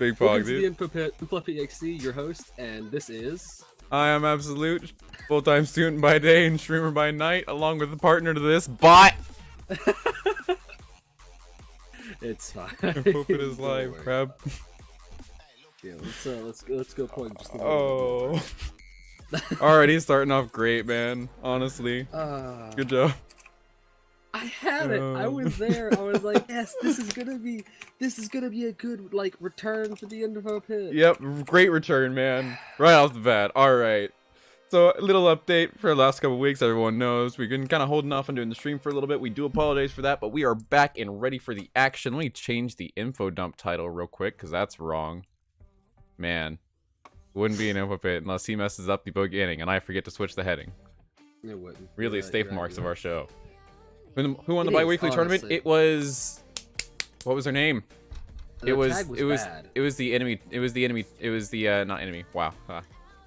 Big Pog, Welcome to dude. the Info Pit, Fluffyexe, your host, and this is... I am Absolute, full-time student by day and streamer by night, along with a partner to this bot. It's fine. I hope it is live, worry. crab. Yeah, let's go point just a little Oh. Already starting off great, man. Honestly. bit. Good job. I had it. I was there. I was like, yes, this is gonna be a good like return for the Info Pit. Yep, great return, man. Right off the bat. Alright. So, a little update for the last couple weeks. Everyone knows we've been kind of holding off on doing the stream for a little bit. We do apologize for that, but we are back and ready for the action. Let me change the info dump title real quick, because that's wrong. Man. It wouldn't be an info pit unless he messes up the beginning and I forget to switch the heading. It wouldn't. Really, You're staple right, marks you're of right. our show. Who won the It is, bi-weekly tournament? honestly. It was... What was her name? The It was tag bad. it was the enemy. It was the enemy. It was the not enemy. Wow.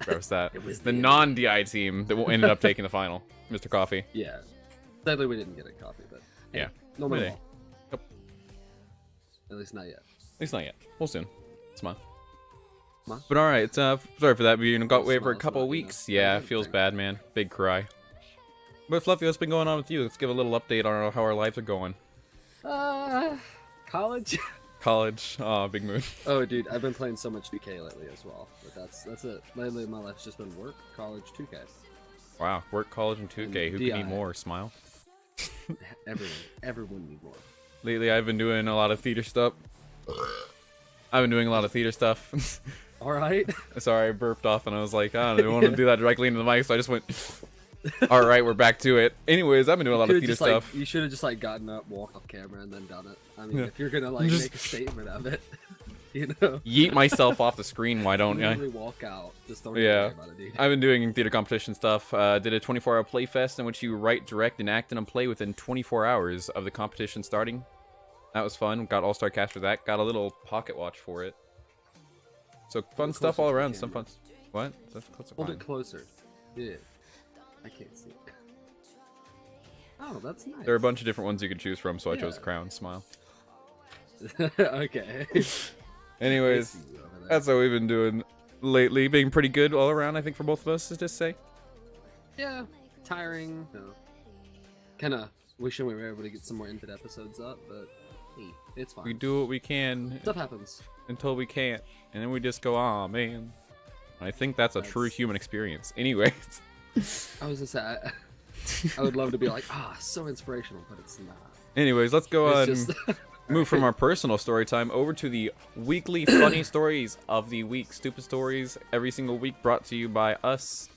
Where was that? It was the the non-DI team that ended up taking the final. Mr. Coffee. Yeah. Sadly, we didn't get a copy, but hey, Yeah. no Really? more. Yep. At least not yet. At least not yet. We'll soon. Smile. Smile? But all right. Sorry for that. We got away for a Smile's couple not, of you know, weeks. Yeah, not it a feels thing. bad, man. Big cry. But Fluffy, what's been going on with you? Let's give a little update on how our lives are going. College. College. Oh, big mood. Oh, dude, I've been playing so much 2K lately as well. But that's it. Lately, my life's just been work, college, 2K. Wow. Work, college, and 2K. Who can DI. need more? Smile. Everyone need more. Lately, I've been doing a lot of theater stuff. I've been doing a lot of theater stuff. All right. Sorry, I burped off and I was like, I don't want to do that directly into the mic, so I just went, all right, we're back to it. Anyways, I've been doing a lot of theater Just, like, stuff. you should have just like gotten up, walked off camera, and then done it. I mean, Yeah. if you're gonna like Just- make a statement of it, you know, Yeet myself off the screen, why don't I? literally walk out. Just don't Yeah. worry about it, dude. I've been doing theater competition stuff. Did a 24-hour play fest in which you write, direct, and act in a play within 24 hours of the competition starting. That was fun. Got all-star cast for that. Got a little pocket watch for it. So fun stuff closer all to the around. Some camera. fun. What? That's close to Hold fine. it closer. Yeah. I can't see. Oh, that's nice. There are a bunch of different ones you could choose from, so I Yeah. chose Crown. Smile. Okay. Anyways, I see you over there. that's what we've been doing lately. Being pretty good all around, I think, for both of us, is just say. Yeah, tiring. No. Kind of wishing we were able to get some more Infid episodes up, but hey, it's fine. We do what we can Stuff happens. until we can't, and then we just go, "Aw, man." I think that's a true That's- human experience. Anyways, I was just say, I would love to be like, so inspirational, but it's not. anyways, let's go on. It's just Move from our personal story time over to the weekly funny stories of the week. Stupid stories every single week, brought to you by us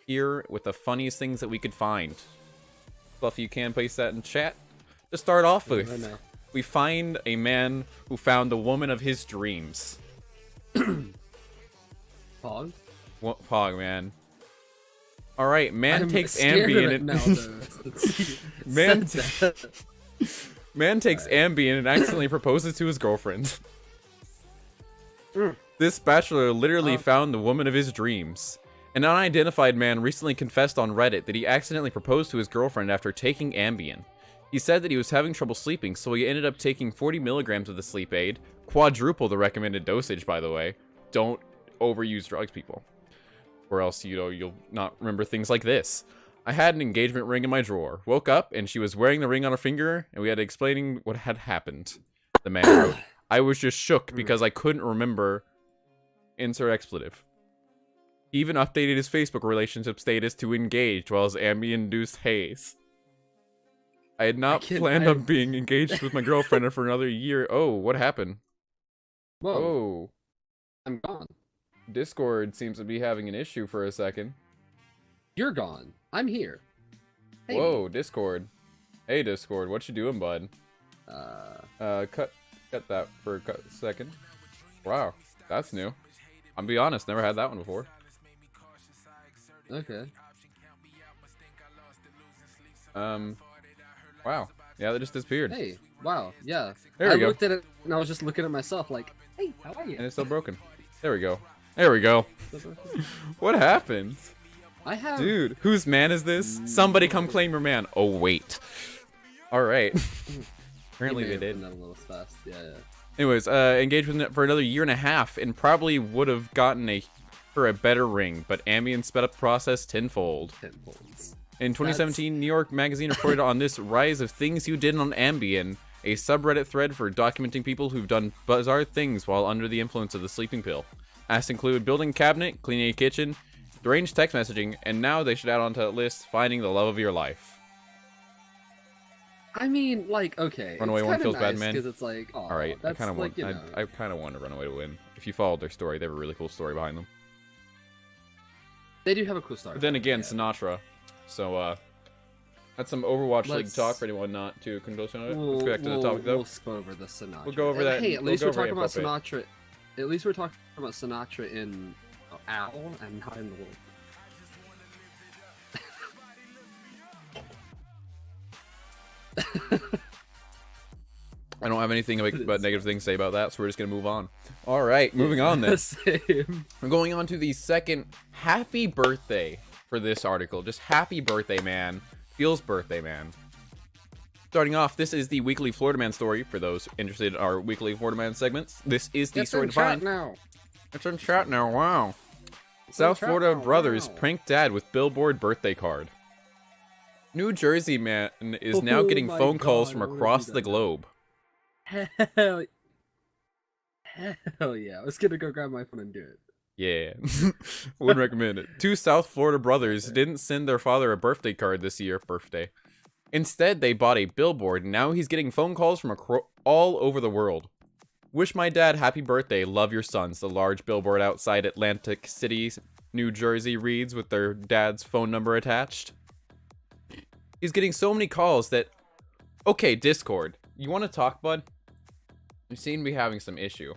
here with the funniest things that we could find. Fluffy, you can place that in chat. To start off I with, know. we find a man who found the woman of his dreams. Pog. What Pog, man? All right, man I'm takes scared of Ambien it and now, though. Man Said that. man takes Ambien and accidentally proposes to his girlfriend. This bachelor literally found the woman of his dreams. An unidentified man recently confessed on Reddit that he accidentally proposed to his girlfriend after taking Ambien. He said that he was having trouble sleeping, so he ended up taking 40 milligrams of the sleep aid, quadruple the recommended dosage, by the way. Don't overuse drugs, people, or else you'll not remember things like this. I had an engagement ring in my drawer. Woke up and she was wearing the ring on her finger, and we had explaining what had happened. The man wrote, I was just shook because I couldn't remember. Insert expletive. He even updated his Facebook relationship status to engaged while his Ambien-induced haze. I had not planned on being engaged with my girlfriend for another year. Oh, what happened? Whoa, Oh, I'm gone. Discord seems to be having an issue for a second. You're gone. I'm here. Hey. Whoa, Discord. Hey, Discord, what you doing, bud? Cut that for a second. Wow, that's new. I'll be honest, never had that one before. Okay. Wow. Yeah, that just disappeared. Hey. Wow. Yeah. There we I go. looked at it and I was just looking at myself like, hey, how are And you? it's still broken. There we go. There we go. What happened? I have. Dude, whose man is this? Somebody come claim your man. Oh, wait. Alright. Apparently He may they have did. done that a little fast. Yeah, yeah. Anyways, engaged with it for another year and a half, and probably would have gotten her a better ring, but Ambien sped up the process tenfold. In 2017, New York Magazine reported on this rise of things you did on Ambien, a subreddit thread for documenting people who've done bizarre things while under the influence of the sleeping pill. Acts include building a cabinet, cleaning a kitchen, deranged text messaging, and now they should add onto that list finding the love of your life. I mean, like, okay. Runaway one feels bad, man. Because it's like, all right, I kind of like, want, I kind of want Runaway to win. If you followed their story, they have a really cool story behind them. They do have a cool story. But then again, Sinatra. So, that's some Overwatch League talk for anyone not too conversant on it. Let's go back to the topic, though. We'll go over the Sinatra. We'll go over that. Hey, at least we're talking about Sinatra. At least we're talking about Sinatra in Owl and not in the world. I don't have anything but negative things to say about that, so we're just gonna move on. All right, moving on then. Same. We're going on to the second happy birthday for this article. Just happy birthday, man. Feels birthday, man. Starting off, this is the weekly Florida Man story for those interested in our weekly Florida Man segments. This is the story to find. It's in chat now. Wow. South Florida brothers prank dad with billboard birthday card. New Jersey man is now getting phone calls from across the globe. Hell yeah. I was gonna go grab my phone and do it. Yeah. Wouldn't recommend it. Two South Florida brothers didn't send their father a birthday card this year. Instead, they bought a billboard, and now he's getting phone calls from all over the world. Wish my dad happy birthday, love your sons. The large billboard outside Atlantic City, New Jersey reads with their dad's phone number attached. He's getting so many calls that... Okay, Discord. You want to talk, bud? You seem to be having some issue.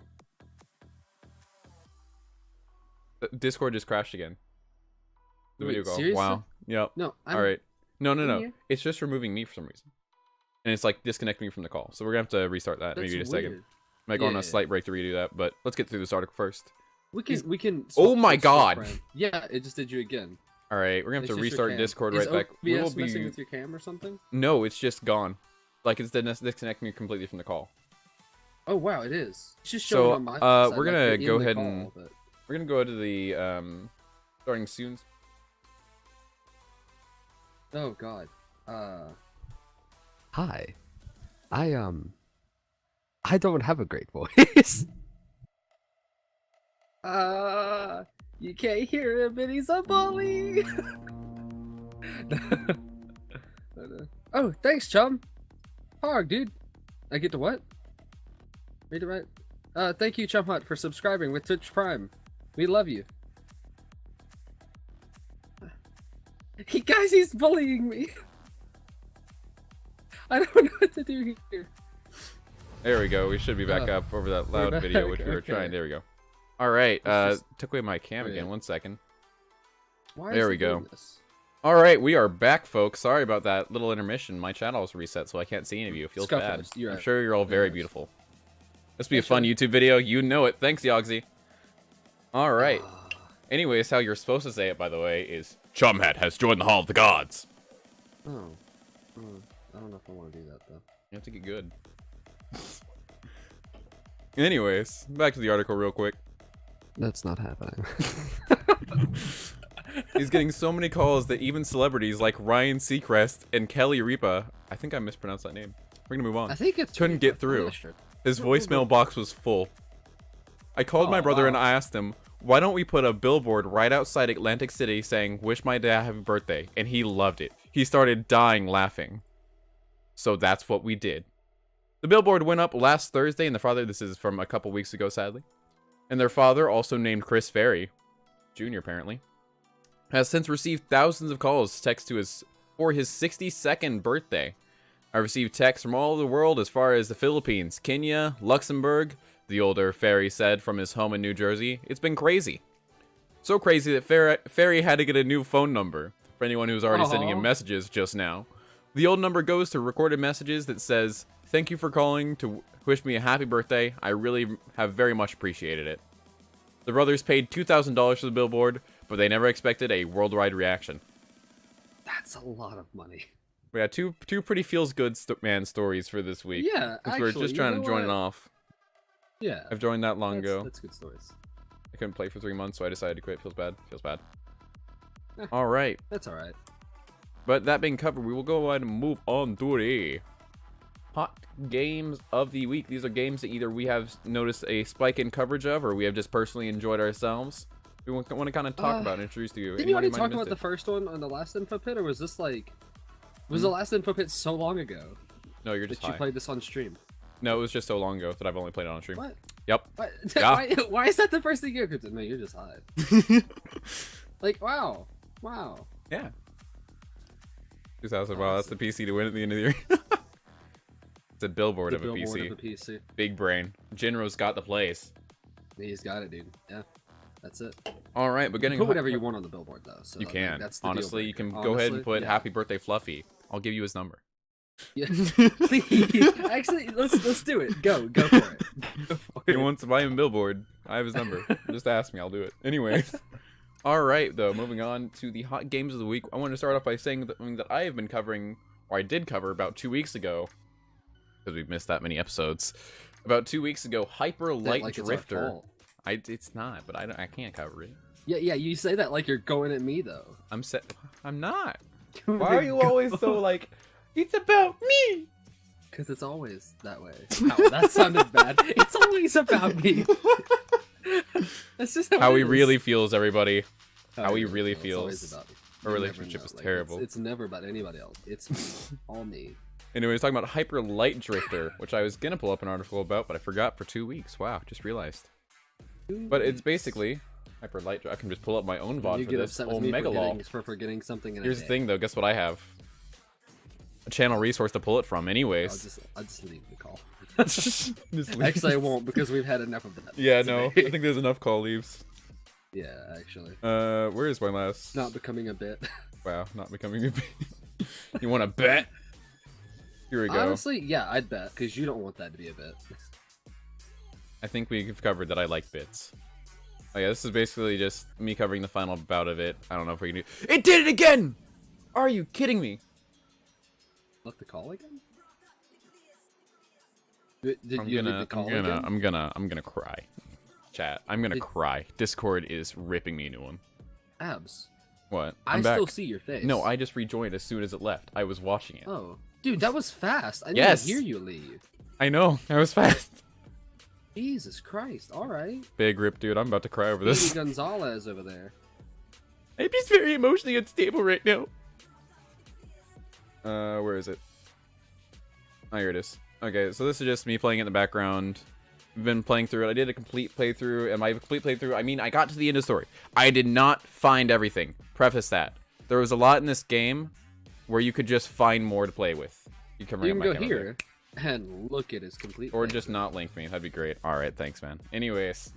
Discord just crashed again. The video call. Seriously? Wow. Yep. No. Alright. No. It's just removing me for some reason. And it's like disconnecting me from the call. So we're gonna have to restart that maybe in a second. Might go on a slight break to redo that, but let's get through this article first. We can Oh my god! Yeah, it just did you again. Alright, we're gonna have to restart Discord right back. We will be messing with your cam or something? No, it's just gone. Like it's disconnecting me completely from the call. Oh wow, it is. It's just showing on my side, we're gonna go ahead and we're gonna go to the starting soon. Oh god. Hi. I don't have a great voice. You can't hear him and he's a bully. Oh, thanks, chum. Hog, dude. I get to what? Read it right. Thank you, Chum Hut, for subscribing with Twitch Prime. We love you. Guys, he's bullying me. I don't know what to do here. There we go. We should be back up over that loud video, which we were trying. There we go. All right. Took away my cam again. 1 second. There we go. All right, we are back, folks. Sorry about that little intermission. My channel was reset, so I can't see any of you. It feels bad. I'm sure you're all very beautiful. This will be a fun YouTube video. You know it. Thanks, Yogsy. All right. Anyways, how you're supposed to say it, by the way, is Chumhead has joined the Hall of the Gods. Oh. I don't know if I want to do that, though. You have to get good. Anyways, back to the article real quick. That's not happening. He's getting so many calls that even celebrities like Ryan Seacrest and Kelly Ripa, I think I mispronounced that name. We're gonna move on. I think it's couldn't get through. His voicemail box was full. I called my brother and I asked him, why don't we put a billboard right outside Atlantic City saying, wish my dad happy birthday, and he loved it. He started dying laughing. So that's what we did. The billboard went up last Thursday, and the father, this is from a couple weeks ago, sadly, and their father, also named Chris Ferry, Jr. apparently, has since received thousands of calls, texts to for his 62nd birthday. I received texts from all over the world as far as the Philippines, Kenya, Luxembourg, the older Ferry said from his home in New Jersey. It's been crazy. So crazy that Ferry had to get a new phone number for anyone who's already sending him messages just now. The old number goes to recorded messages that says, thank you for calling to wish me a happy birthday. I really have very much appreciated it. The brothers paid $2,000 for the billboard, but they never expected a worldwide reaction. That's a lot of money. We got two pretty feels-good man stories for this week. Yeah, actually, we're just trying to join it off. Yeah. I've joined that long ago. That's good stories. I couldn't play for 3 months, so I decided to quit. Feels bad. Feels bad. Eh. All right. That's all right. But that being covered, we will go ahead and move on to the hot games of the week. These are games that either we have noticed a spike in coverage of, or we have just personally enjoyed ourselves. We want to kind of talk about and introduce to you. Did you already talk about the first one on the last info pit, or was this like... Was the last info pit so long ago? No, you're just that you played this on stream? No, it was just so long ago that I've only played it on stream. What? Yep. What? Yeah. Why is that the first thing you go? No, you're just high. Like, wow. Wow. Yeah. 2000. Wow, that's the PC to win at the end of the year. It's a billboard, of a PC. Big brain. Jinro's got the place. He's got it, dude. Yeah. That's it. All right, but getting put whatever you want on the billboard, though. So, you can. Like, that's the honestly, you can go ahead and put "Happy Birthday, Fluffy." I'll give you his number. Yeah. Please. Actually, let's do it. Go for it. Go for He wants to buy him a billboard. I have his number. Just ask me. I'll do it. Anyways. All right, though. Moving on to the hot games of the week. I want to start off by saying something that I have been covering, or I did cover about 2 weeks ago, because we've missed that many episodes. About 2 weeks ago, Hyper Light Drifter. It's not, but I can't cover it. Yeah. You say that like you're going at me, though. I'm not. Why are you always so like? It's about me. Because it's always that way. Wow, that sounded bad. It's always about me. That's just how he really feels, everybody. How he really feels. It's always about me. Our relationship is terrible. It's never about anybody else. It's me. All me. Anyways, talking about Hyper Light Drifter, which I was gonna pull up an article about, but I forgot for 2 weeks. Wow, just realized. But it's basically Hyper Light. I can just pull up my own VOD for this. Oh, Megalol. For forgetting something. Here's the thing, though. Guess what I have? A channel resource to pull it from. Anyways. I'll just leave the call. Just Actually, I won't because we've had enough of that. Yeah, no. I think there's enough call leaves. Yeah, actually. Where is my last? Not becoming a bit. Wow, not becoming a bit. You want to bet? Here we go. Honestly, yeah, I'd bet because you don't want that to be a bit. I think we've covered that I like bits. Oh yeah, this is basically just me covering the final bout of it. I don't know if we can do... It did it again! Are you kidding me? Left the call again? Did you leave the call again? I'm gonna cry. Chat, I'm gonna cry. Discord is ripping me a new one. Abs. What? I still see your face. No, I just rejoined as soon as it left. I was watching it. Oh. Dude, that was fast. I didn't hear you leave. I know. I was fast. Jesus Christ. Alright. Big rip, dude. I'm about to cry over this. Baby Gonzalez over there. I'm just very emotionally unstable right now. Where is it? Oh, here it is. Okay, so this is just me playing in the background. I've been playing through it. I did a complete playthrough, and my complete playthrough, I mean, I got to the end of the story. I did not find everything. Preface that. There was a lot in this game where you could just find more to play with. You can go here and look at his complete or just not link me. That'd be great. All right, thanks, man. Anyways,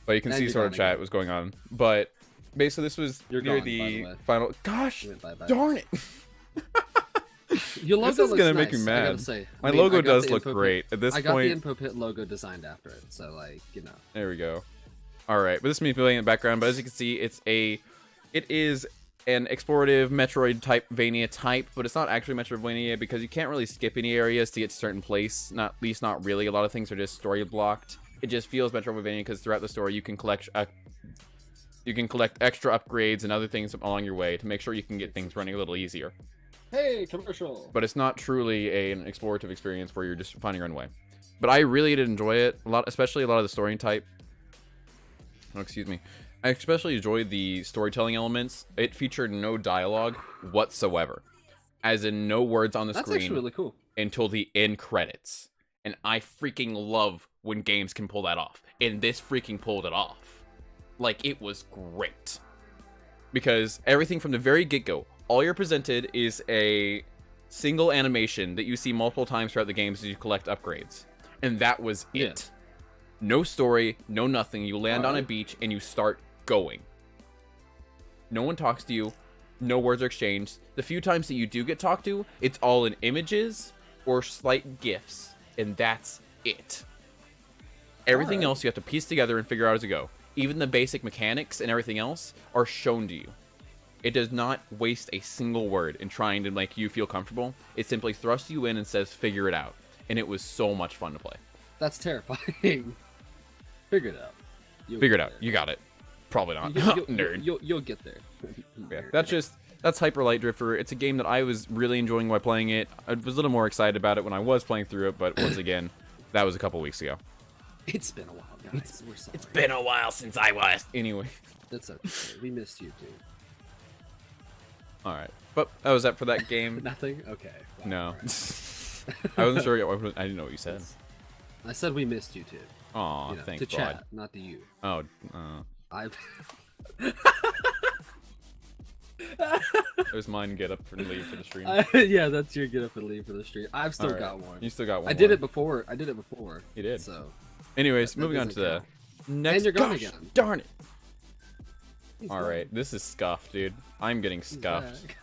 but you can see sort of chat was going on. But basically, this was near the final. Gosh, darn it! Your logo this is gonna make me mad. My logo does look great at this point. I got the Info Pit logo designed after it, so like There we go. All right, but this is me playing in the background. But as you can see, it is an explorative Metroidvania type, but it's not actually Metroidvania because you can't really skip any areas to get to a certain place. Not least, not really. A lot of things are just story blocked. It just feels Metroidvania because throughout the story you can collect extra upgrades and other things along your way to make sure you can get things running a little easier. Hey, commercial. But it's not truly an explorative experience where you're just finding your own way. But I really did enjoy it a lot, especially a lot of the story type. Oh, excuse me. I especially enjoyed the storytelling elements. It featured no dialogue whatsoever, as in no words on the screen. That's actually really cool. Until the end credits, and I freaking love when games can pull that off. And this freaking pulled it off. Like, it was great. Because everything from the very get-go, all you're presented is a single animation that you see multiple times throughout the game as you collect upgrades. And that was it. No story, no nothing. You land on a beach and you start going. No one talks to you. No words are exchanged. The few times that you do get talked to, it's all in images or slight gifs. And that's it. Everything else you have to piece together and figure out as you go. Even the basic mechanics and everything else are shown to you. It does not waste a single word in trying to make you feel comfortable. It simply thrusts you in and says, figure it out. And it was so much fun to play. That's terrifying. Figure it out. Figure it out. You got it. Probably not. Nerd. You'll get there. Yeah, that's Hyper Light Drifter. It's a game that I was really enjoying while playing it. I was a little more excited about it when I was playing through it, but once again, that was a couple weeks ago. It's been a while, guys. We're sorry. It's been a while since I was. Anyway. That's okay. We missed you, dude. All right, but that was that for that game. Nothing. Okay. Wow, No. right. I wasn't sure. I didn't know what you said. I said we missed you too. Aw, You know, thanks, to bud. chat, not to you. Oh, I've. there's mine. Get up and leave for the stream. Yeah, that's your get up and leave for the street. I've still All right. got one. You still got one. I did more. it before. You did. So. Anyways, that moving on to doesn't the count. next. And you're gone Gosh, again. darn it! He's All gone. right, this is scuffed, dude. I'm getting He's scuffed. back.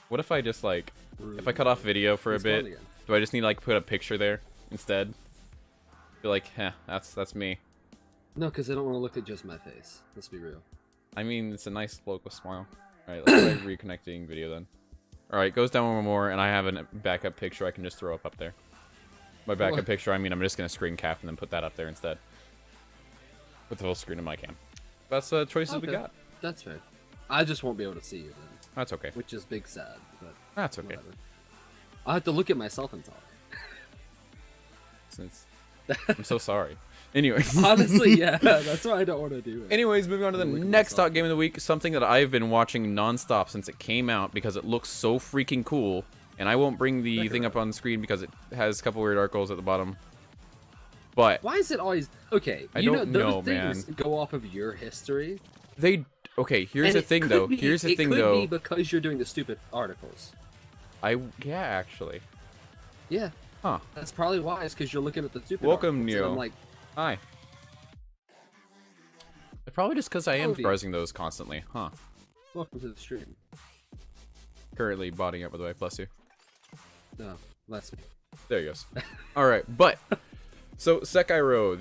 What if I just like, if I cut off video for a He's gone bit, again. do I just need to like put a picture there instead? Be like, heh, that's me. No, because I don't want to look at just my face. Let's be real. I mean, it's a nice local smile. All right, let's try reconnecting video then. All right, goes down one more, and I have a backup picture I can just throw up there. By backup What? picture, I mean I'm just gonna screen cap and then put that up there instead. With the full screen of my cam. That's the choices we Okay. got. That's fair. I just won't be able to see you then, That's okay. which is big sad. But That's okay. whatever. I'll have to look at myself and talk. Since I'm so sorry. Anyway. Honestly, yeah, that's why I don't want to do it. Anyways, moving on to the Look at next myself. top game of the week, something that I've been watching nonstop since it came out because it looks so freaking cool. And I won't bring the thing up on the screen because it has a couple weird articles at the bottom. But Why is it always okay? I You don't know, those things man. go off of your history. okay, here's and the it thing could though. be- Here's the thing It could though. be because you're doing the stupid articles. Yeah, actually. Yeah, Huh. that's probably why. It's because you're looking at the stupid. Welcome, articles, and Neo. I'm like, Hi. Probably just because I am Cody. browsing those constantly, huh? welcome to the stream. Currently botting up, by the way, plus you. No, that's me. There he goes. Alright, but so Sekiro.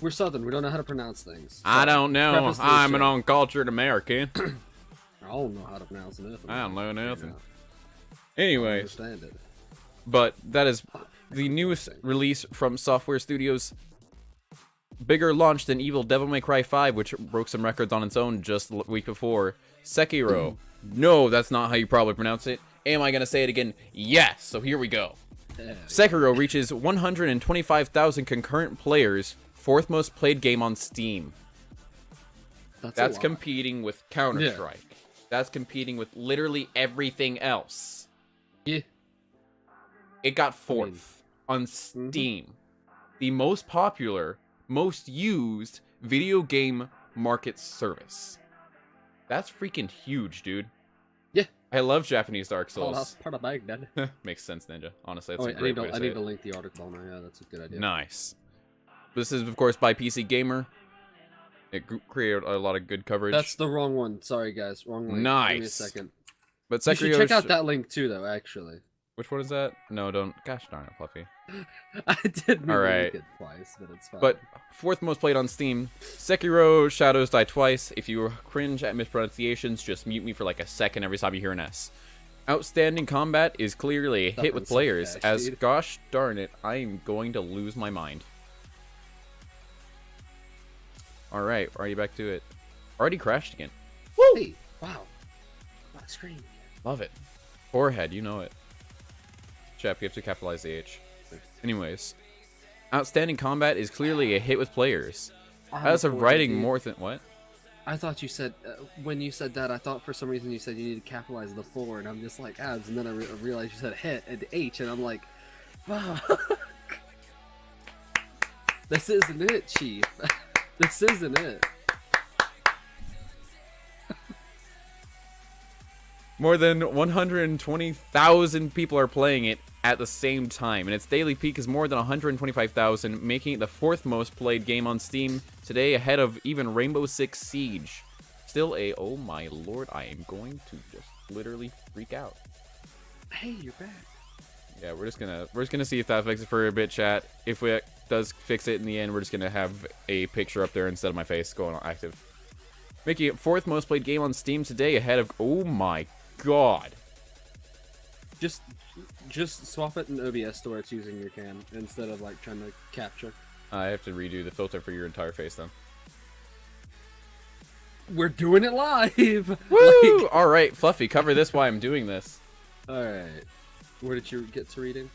We're Southern. We don't know how to pronounce things. I don't know. Preface to the I'm an show. uncultured American. I don't know how to pronounce anything. I don't know nothing. Yeah, I Anyways, understand it. but that is the newest release from Software Studios. Bigger launch than Evil Devil May Cry 5, which broke some records on its own just the week before. Sekiro. No, that's not how you probably pronounce it. Am I going to say it again? Yes. So here we go. Yeah, Sekiro reaches 125,000 concurrent players, fourth most played game on Steam. that's That's a lot. competing with Counter-Strike. That's competing with literally everything else. Yeah. It got fourth on Steam. The most popular, most used video game market service. That's freaking huge, dude. Yeah. I love Japanese Dark Oh, that's Souls. part of Baghdad. Makes sense, Ninja. Honestly, that's Oh, a wait, great way to I say need it. to link the article now. Yeah, that's a good idea. Nice. This is, of course, by PC Gamer. It created a lot of good coverage. That's the wrong one. Sorry, guys. Wrong link. Give me a Nice. second. But You should Sekiro. check out that link too, though. Actually, Which one is that? No, don't. Gosh darn it, Fluffy. I did mean to Alright. link it twice, but it's fine. But fourth most played on Steam. Sekiro Shadows Die Twice. If you cringe at mispronunciations, just mute me for like a second every time you hear an S. Outstanding combat is clearly a hit with Suffering players, sucks, as dude. gosh darn it, I am going to lose my mind. Alright, already back to it. Already crashed again. hey, wow, my screen. Love it. Forehead, you know it. Chap, you have to capitalize the H. Anyways. Outstanding combat is clearly a hit with players. As of writing more than... What? I thought you said when you said that. I thought for some reason you said you need to capitalize the 4, and I'm just like ads, and then I realized you said hit and H, and I'm like, wow. This isn't it, Chief. This isn't it. More than 120,000 people are playing it at the same time, and its daily peak is more than 125,000, making it the fourth most played game on Steam today, ahead of even Rainbow Six Siege. Still a, oh my lord, I am going to just literally freak out. Hey, you're back. Yeah, we're just gonna see if that fixes it for a bit, chat. If it does fix it in the end, we're just gonna have a picture up there instead of my face going on active. Making it fourth most played game on Steam today, ahead of, oh my god. Just swap it in OBS to where it's using your cam instead of like trying to capture. I have to redo the filter for your entire face then. We're doing it live. Woo! Like, All right, Fluffy, cover this while I'm doing this. all right. Where did you get to reading?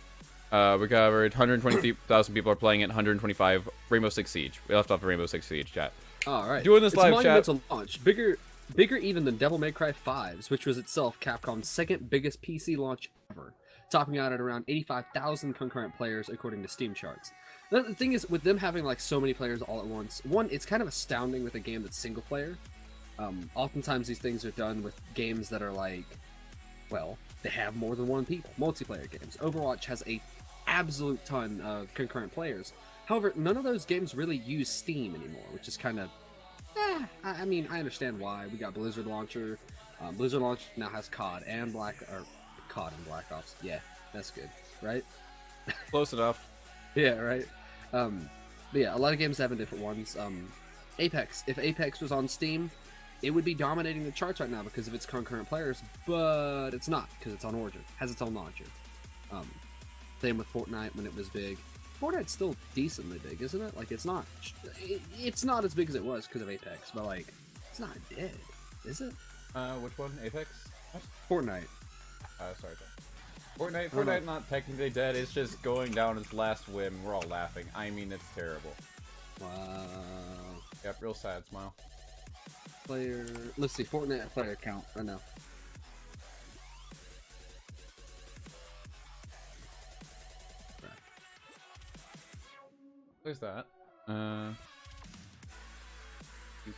We covered 120,000 people are playing it. 125 Rainbow Six Siege. We left off Rainbow Six Siege, chat. All right. Doing this it's live, a chat. monumental launch, bigger even than Devil May Cry 5's, which was itself Capcom's second biggest PC launch ever, topping out at around 85,000 concurrent players according to Steam charts. The thing is, with them having like so many players all at once, one, it's kind of astounding with a game that's single player. Oftentimes these things are done with games that are like, well, they have more than one people. Multiplayer games. Overwatch has a absolute ton of concurrent players. However, none of those games really use Steam anymore, which is kind of, I mean, I understand why. We got Blizzard Launcher. Blizzard Launcher now has COD and Black Ops. Yeah, that's good, right? Close enough. Yeah, right. But yeah, a lot of games have different ones. Apex. If Apex was on Steam, it would be dominating the charts right now because of its concurrent players, but it's not because it's on Origin. It has its own launcher. Same with Fortnite when it was big. Fortnite's still decently big, isn't it? Like, it's not as big as it was because of Apex, but like, it's not dead, is it? Which one? Apex? Fortnite. Sorry. Fortnite not technically dead. It's just going down its last win. We're all laughing. I mean, it's terrible. Wow. Yep, real sad smile. Player. Let's see, Fortnite player count right now. There's that. You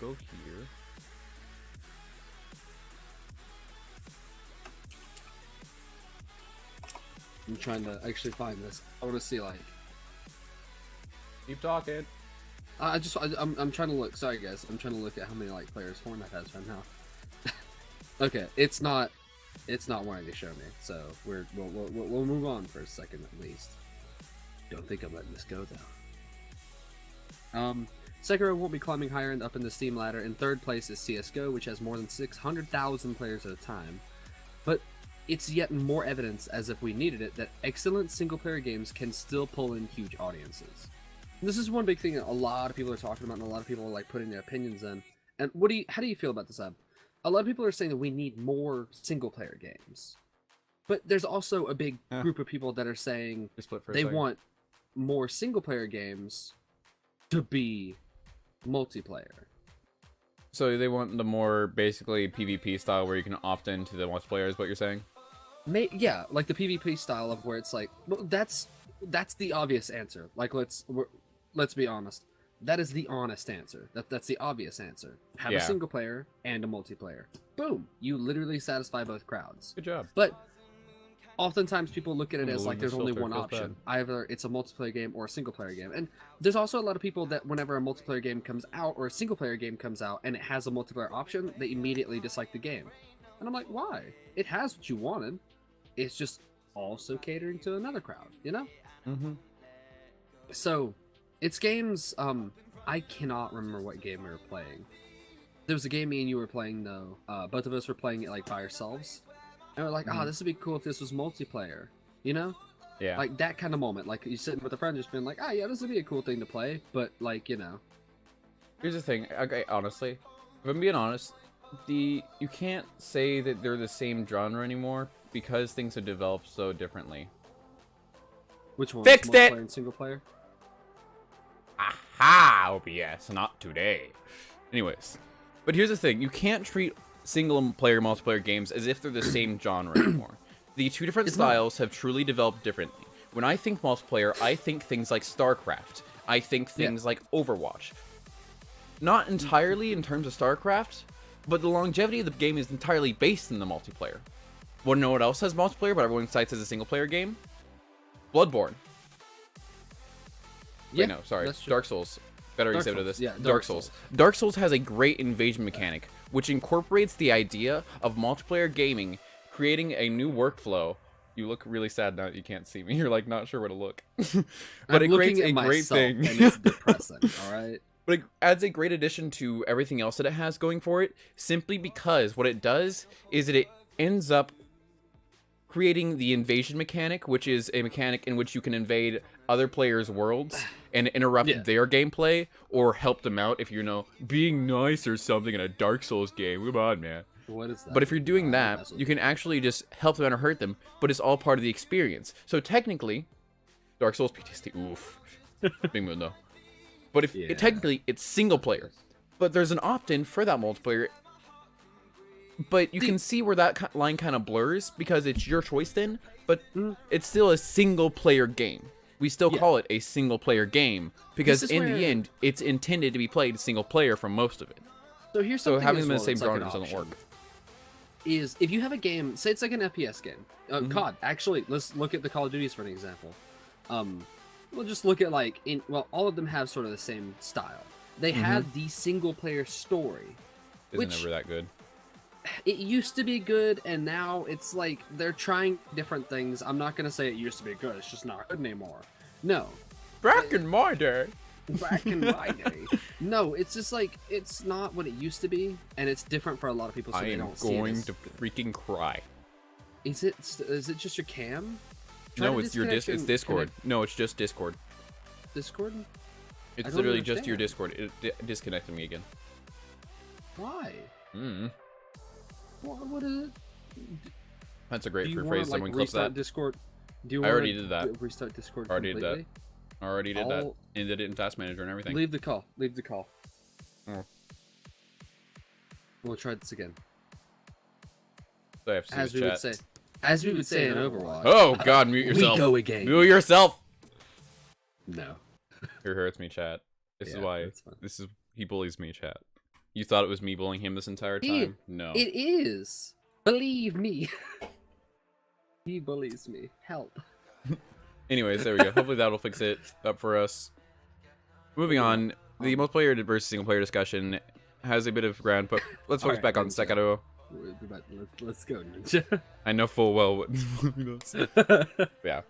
go here. I'm trying to actually find this. I want to see like. Keep talking. I'm trying to look. Sorry guys, I'm trying to look at how many like players Fortnite has right now. Okay, it's not wanting to show me, so we'll move on for a second at least. Don't think I'm letting this go though. Sekiro won't be climbing higher and up in the Steam ladder. In third place is CS:GO, which has more than 600,000 players at a time. But it's yet more evidence, as if we needed it, that excellent single-player games can still pull in huge audiences. And this is one big thing that a lot of people are talking about, and a lot of people are like putting their opinions in. And how do you feel about this, Ab? A lot of people are saying that we need more single-player games, but there's also a big group of people that are saying they want more single-player games to be multiplayer. So they want the more basically PvP style where you can opt into the multiplayer is what you're saying? Yeah, like the PvP style of where it's like, well, that's the obvious answer. Like let's be honest. That is the honest answer. That's the obvious answer. Have a single player and a multiplayer. Boom. You literally satisfy both crowds. Good job. But oftentimes people look at it as like there's only one option. Either it's a multiplayer game or a single player game. And there's also a lot of people that whenever a multiplayer game comes out or a single player game comes out and it has a multiplayer option, they immediately dislike the game. And I'm like, why? It has what you wanted. It's just also catering to another crowd, you know? Mm-hmm. So, it's games, I cannot remember what game we were playing. There was a game me and you were playing though. Both of us were playing it like by ourselves. And we're like, this would be cool if this was multiplayer, you know? Yeah. Like that kind of moment. Like you sitting with a friend just being like, yeah, this would be a cool thing to play. But like, you know. Here's the thing, okay, honestly, if I'm being honest, you can't say that they're the same genre anymore because things have developed so differently. Which one? Fixed it! And single player? Aha! OBS, not today. Anyways, but here's the thing, you can't treat single-player multiplayer games as if they're the same genre anymore. The two different styles have truly developed differently. When I think multiplayer, I think things like StarCraft. I think things like Overwatch. Not entirely in terms of StarCraft, but the longevity of the game is entirely based in the multiplayer. Want to know what else has multiplayer, but everyone cites as a single-player game? Bloodborne. Yeah, wait, no, sorry. Dark Souls. Better exhibit of this. Yeah, Dark Souls. Dark Souls has a great invasion mechanic, which incorporates the idea of multiplayer gaming, creating a new workflow. You look really sad now that you can't see me. You're like not sure where to look. But it creates a great thing. And it's depressing, alright? But it adds a great addition to everything else that it has going for it, simply because what it does is that it ends up creating the invasion mechanic, which is a mechanic in which you can invade other players' worlds and interrupt their gameplay or help them out if you're, being nice or something in a Dark Souls game. Come on, man. What is that? But if you're doing that, you can actually just help them out or hurt them, but it's all part of the experience. So technically, Dark Souls PTSD, oof. Big mood though. But if technically it's single player, but there's an opt-in for that multiplayer. But you can see where that line kind of blurs because it's your choice then, but it's still a single player game. We still call it a single player game because in the end, it's intended to be played single player for most of it. So here's something having them in the same genre doesn't work. Is if you have a game, say it's like an FPS game, COD. Actually, let's look at the Call of Duties for an example. We'll just look at all of them have sort of the same style. They have the single player story, Isn't ever that good. It used to be good, and now it's like they're trying different things. I'm not gonna say it used to be good. It's just not good anymore. No. Back in my day. Back in my day. No, it's just like it's not what it used to be, and it's different for a lot of people. So they don't see it. I am going to freaking cry. Is it just your cam? No, it's your it's Discord. No, it's just Discord. Discord? It's literally just your Discord. It disconnected me again. Why? What is it? That's a great phrase. Someone clips that. Discord? I already did that. Restart Discord Already completely? did that. Already did that. And did it in Task Manager and everything. Leave the call. Leave the call. Oh. We'll try this again. So I have to as we would say in Overwatch. Oh God, mute yourself. We go again. Mute yourself. No. It hurts me, chat. This is why. He bullies me, chat. You thought it was me bullying him this entire time? No. It is. Believe me. He bullies me. Help. Anyways, there we go. Hopefully that'll fix it up for us. Moving on, the multiplayer versus single player discussion has a bit of ground, but let's focus back on Sekiro. Let's go, Ninja. I know full well what yeah.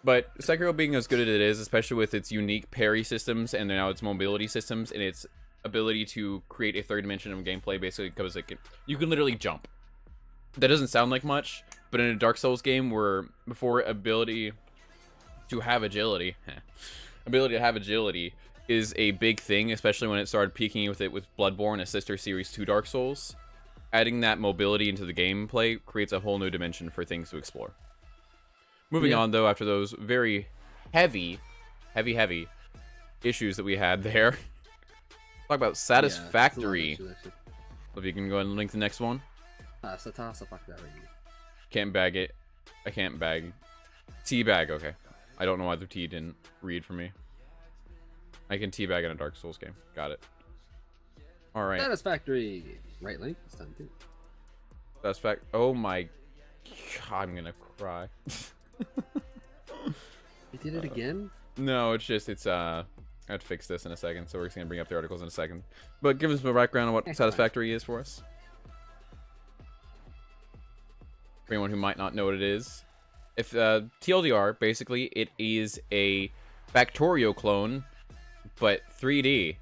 But Sekiro being as good as it is, especially with its unique parry systems and now its mobility systems and its ability to create a third dimension of gameplay, basically because you can literally jump. That doesn't sound like much, but in a Dark Souls game where before ability to have agility is a big thing, especially when it started peaking with Bloodborne, a sister series to Dark Souls. Adding that mobility into the gameplay creates a whole new dimension for things to explore. Moving on, though, after those very heavy issues that we had there, talk about Satisfactory. If you can go ahead and link the next one. Can't bag it. I can't bag. Teabag, okay. I don't know why the T didn't read for me. I can teabag in a Dark Souls game. Got it. Alright. Satisfactory. Right link this time, too. Satisfactory. Oh my God, I'm gonna cry. You did it again? No, it's I have to fix this in a second, so we're just gonna bring up the articles in a second. But give us a background on what Satisfactory is for us. For anyone who might not know what it is. If TLDR, basically, it is a Factorio clone, but 3D.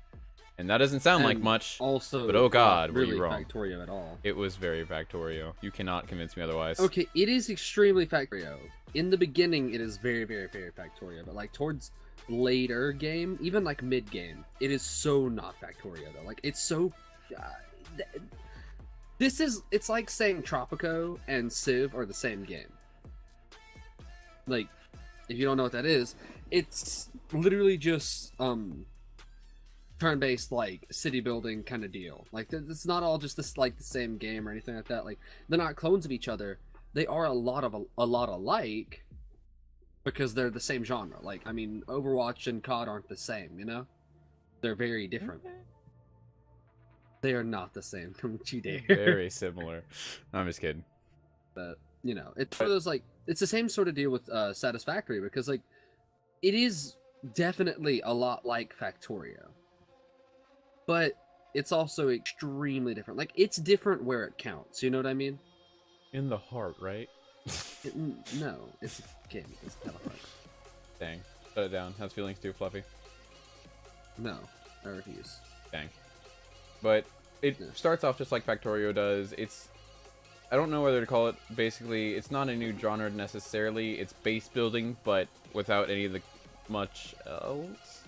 And that doesn't sound like much, also, but oh God, really were you wrong. Factorio at all. It was very Factorio. You cannot convince me otherwise. Okay, it is extremely Factorio. In the beginning, it is very, very, very Factorio. But like towards later game, even like mid game, it is so not Factorio though. Like it's so. It's like saying Tropico and Civ are the same game. Like, if you don't know what that is, it's literally just turn-based like city building kind of deal. Like it's not all just this like the same game or anything like that. Like they're not clones of each other. They are a lot alike because they're the same genre. Like I mean, Overwatch and COD aren't the same. You know, they're very different. They are not the same. Don't you dare. Very similar. I'm just kidding. But you know, it's one of those like it's the same sort of deal with Satisfactory because like it is definitely a lot like Factorio. But it's also extremely different. Like, it's different where it counts. You know what I mean? In the heart, right? No, it's a game. It's not a heart. Dang. Shut it down. How's feelings too, Fluffy? No, I refuse. Dang. But it starts off just like Factorio does. It's I don't know whether to call it. Basically, it's not a new genre necessarily. It's base building, but without any of the much else.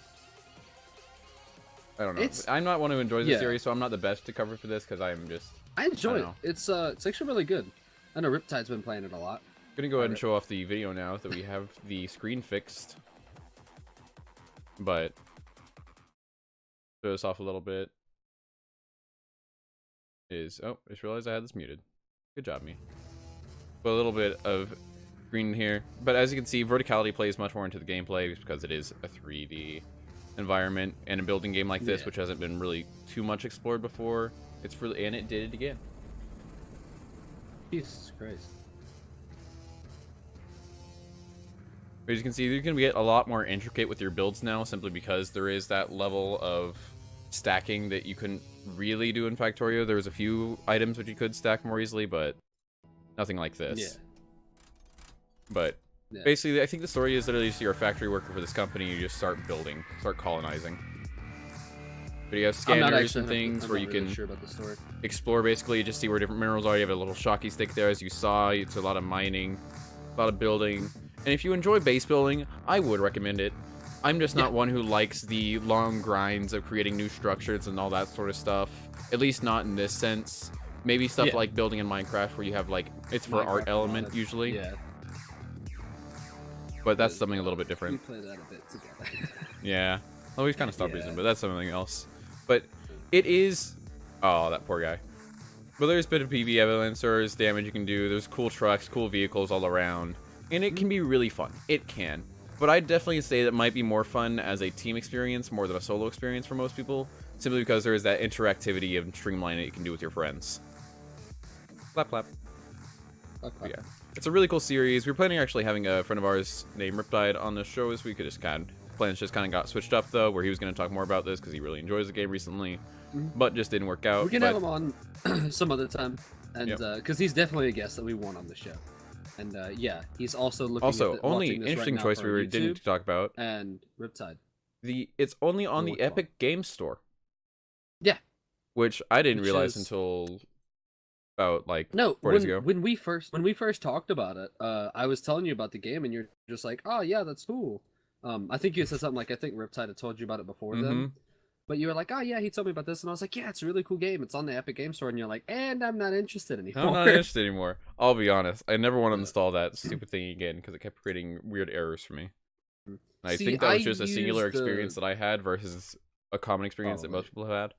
I don't know. I'm not one who enjoys the series, so I'm not the best to cover for this because I'm just. I enjoy it. It's actually really good. I know Riptide's been playing it a lot. I'm gonna go ahead and show off the video now that we have the screen fixed. But show this off a little bit. Oh, I just realized I had this muted. Good job, me. But a little bit of green here. But as you can see, verticality plays much more into the gameplay because it is a 3D environment and a building game like this, which hasn't been really too much explored before. It's really, and it did it again. Jesus Christ. As you can see, you can get a lot more intricate with your builds now, simply because there is that level of stacking that you couldn't really do in Factorio. There was a few items which you could stack more easily, but nothing like this. Yeah. But basically, I think the story is literally just you're a factory worker for this company. You just start building, start colonizing. But you have scanners and things where you can explore, basically, just see where different minerals are. You have a little shocky stick there, as you saw. It's a lot of mining, a lot of building. And if you enjoy base building, I would recommend it. I'm just not one who likes the long grinds of creating new structures and all that sort of stuff. At least not in this sense. Maybe stuff like building in Minecraft where you have, like, it's for art element, usually. Yeah. But that's something a little bit different. We play that a bit together. Yeah. Well, we've kind of stopped recently, but that's something else. But it is... Oh, that poor guy. But there's a bit of PV evidence, there's damage you can do, there's cool trucks, cool vehicles all around. And it can be really fun. It can. But I'd definitely say that might be more fun as a team experience more than a solo experience for most people. Simply because there is that interactivity and streamline that you can do with your friends. Clap, clap. Yeah. It's a really cool series. We were planning on actually having a friend of ours named Riptide on the show this week. It just kind of, plans just kind of got switched up, though, where he was going to talk more about this because he really enjoys the game recently. But just didn't work out. We can have him on some other time. And because he's definitely a guest that we want on the show. And yeah, he's also looking also, at only interesting choice we didn't talk about. And Riptide. It's only on the Epic Games Store. Yeah. Which I didn't realize until about like 4 days ago. When we first talked about it, I was telling you about the game and you're just like, oh yeah, that's cool. I think you said something like, I think Riptide had told you about it before then. But you were like, oh yeah, he told me about this, and I was like, yeah, it's a really cool game. It's on the Epic Games Store, and you're like, and I'm not interested anymore. I'm not interested anymore. I'll be honest. I never want to install that stupid thing again because it kept creating weird errors for me. And I think that was just a singular experience that I had versus a common experience that most people have had.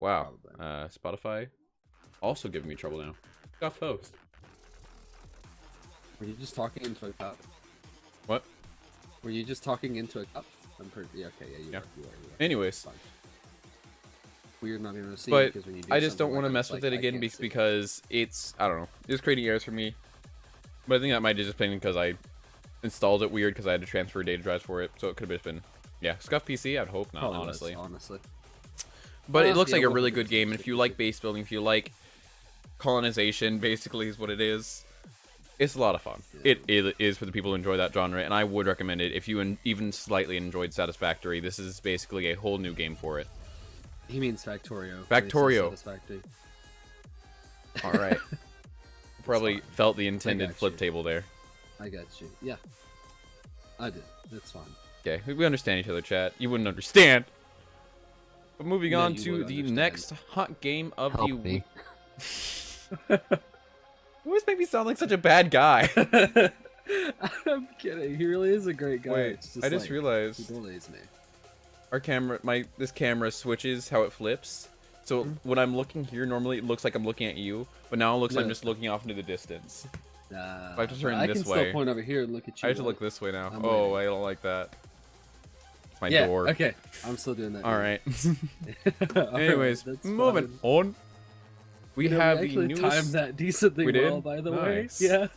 Wow. Spotify also giving me trouble now. Got host. Were you just talking into a cup? What? Were you just talking into a cup? I'm pretty okay. Yeah, you are. Anyways. Fine. We're not even to see. But when you do I just don't want to mess with it again because it's, I don't know, it's creating errors for me. But I think that might have just been because I installed it weird because I had to transfer data drives for it. So it could have just been, scuffed PC. I'd hope not, honestly. But it looks like a really good game. And if you like base building, if you like colonization, basically is what it is. It's a lot of fun. Yeah. It is for the people who enjoy that genre, and I would recommend it if you even slightly enjoyed Satisfactory. This is basically a whole new game for it. He means Factorio. Factorio. All right. Probably felt the intended flip table there. I got you. Yeah. I did. That's fine. Okay, we understand each other, chat. You wouldn't understand. But moving on to the next hot game of the week. You always make me sound like such a bad guy. I'm kidding. He really is a great guy. Wait, I just realized. He bullies me. Our camera, this camera switches how it flips. So when I'm looking here, normally it looks like I'm looking at you, but now it looks like I'm just looking off into the distance. I have to turn this way. I can still point over here and look at you. I have to look this way now. I don't like that. It's my door. Okay, I'm still doing that. All right. Anyways, moving on. We have the newest... timed that decently well, by the way. Yeah.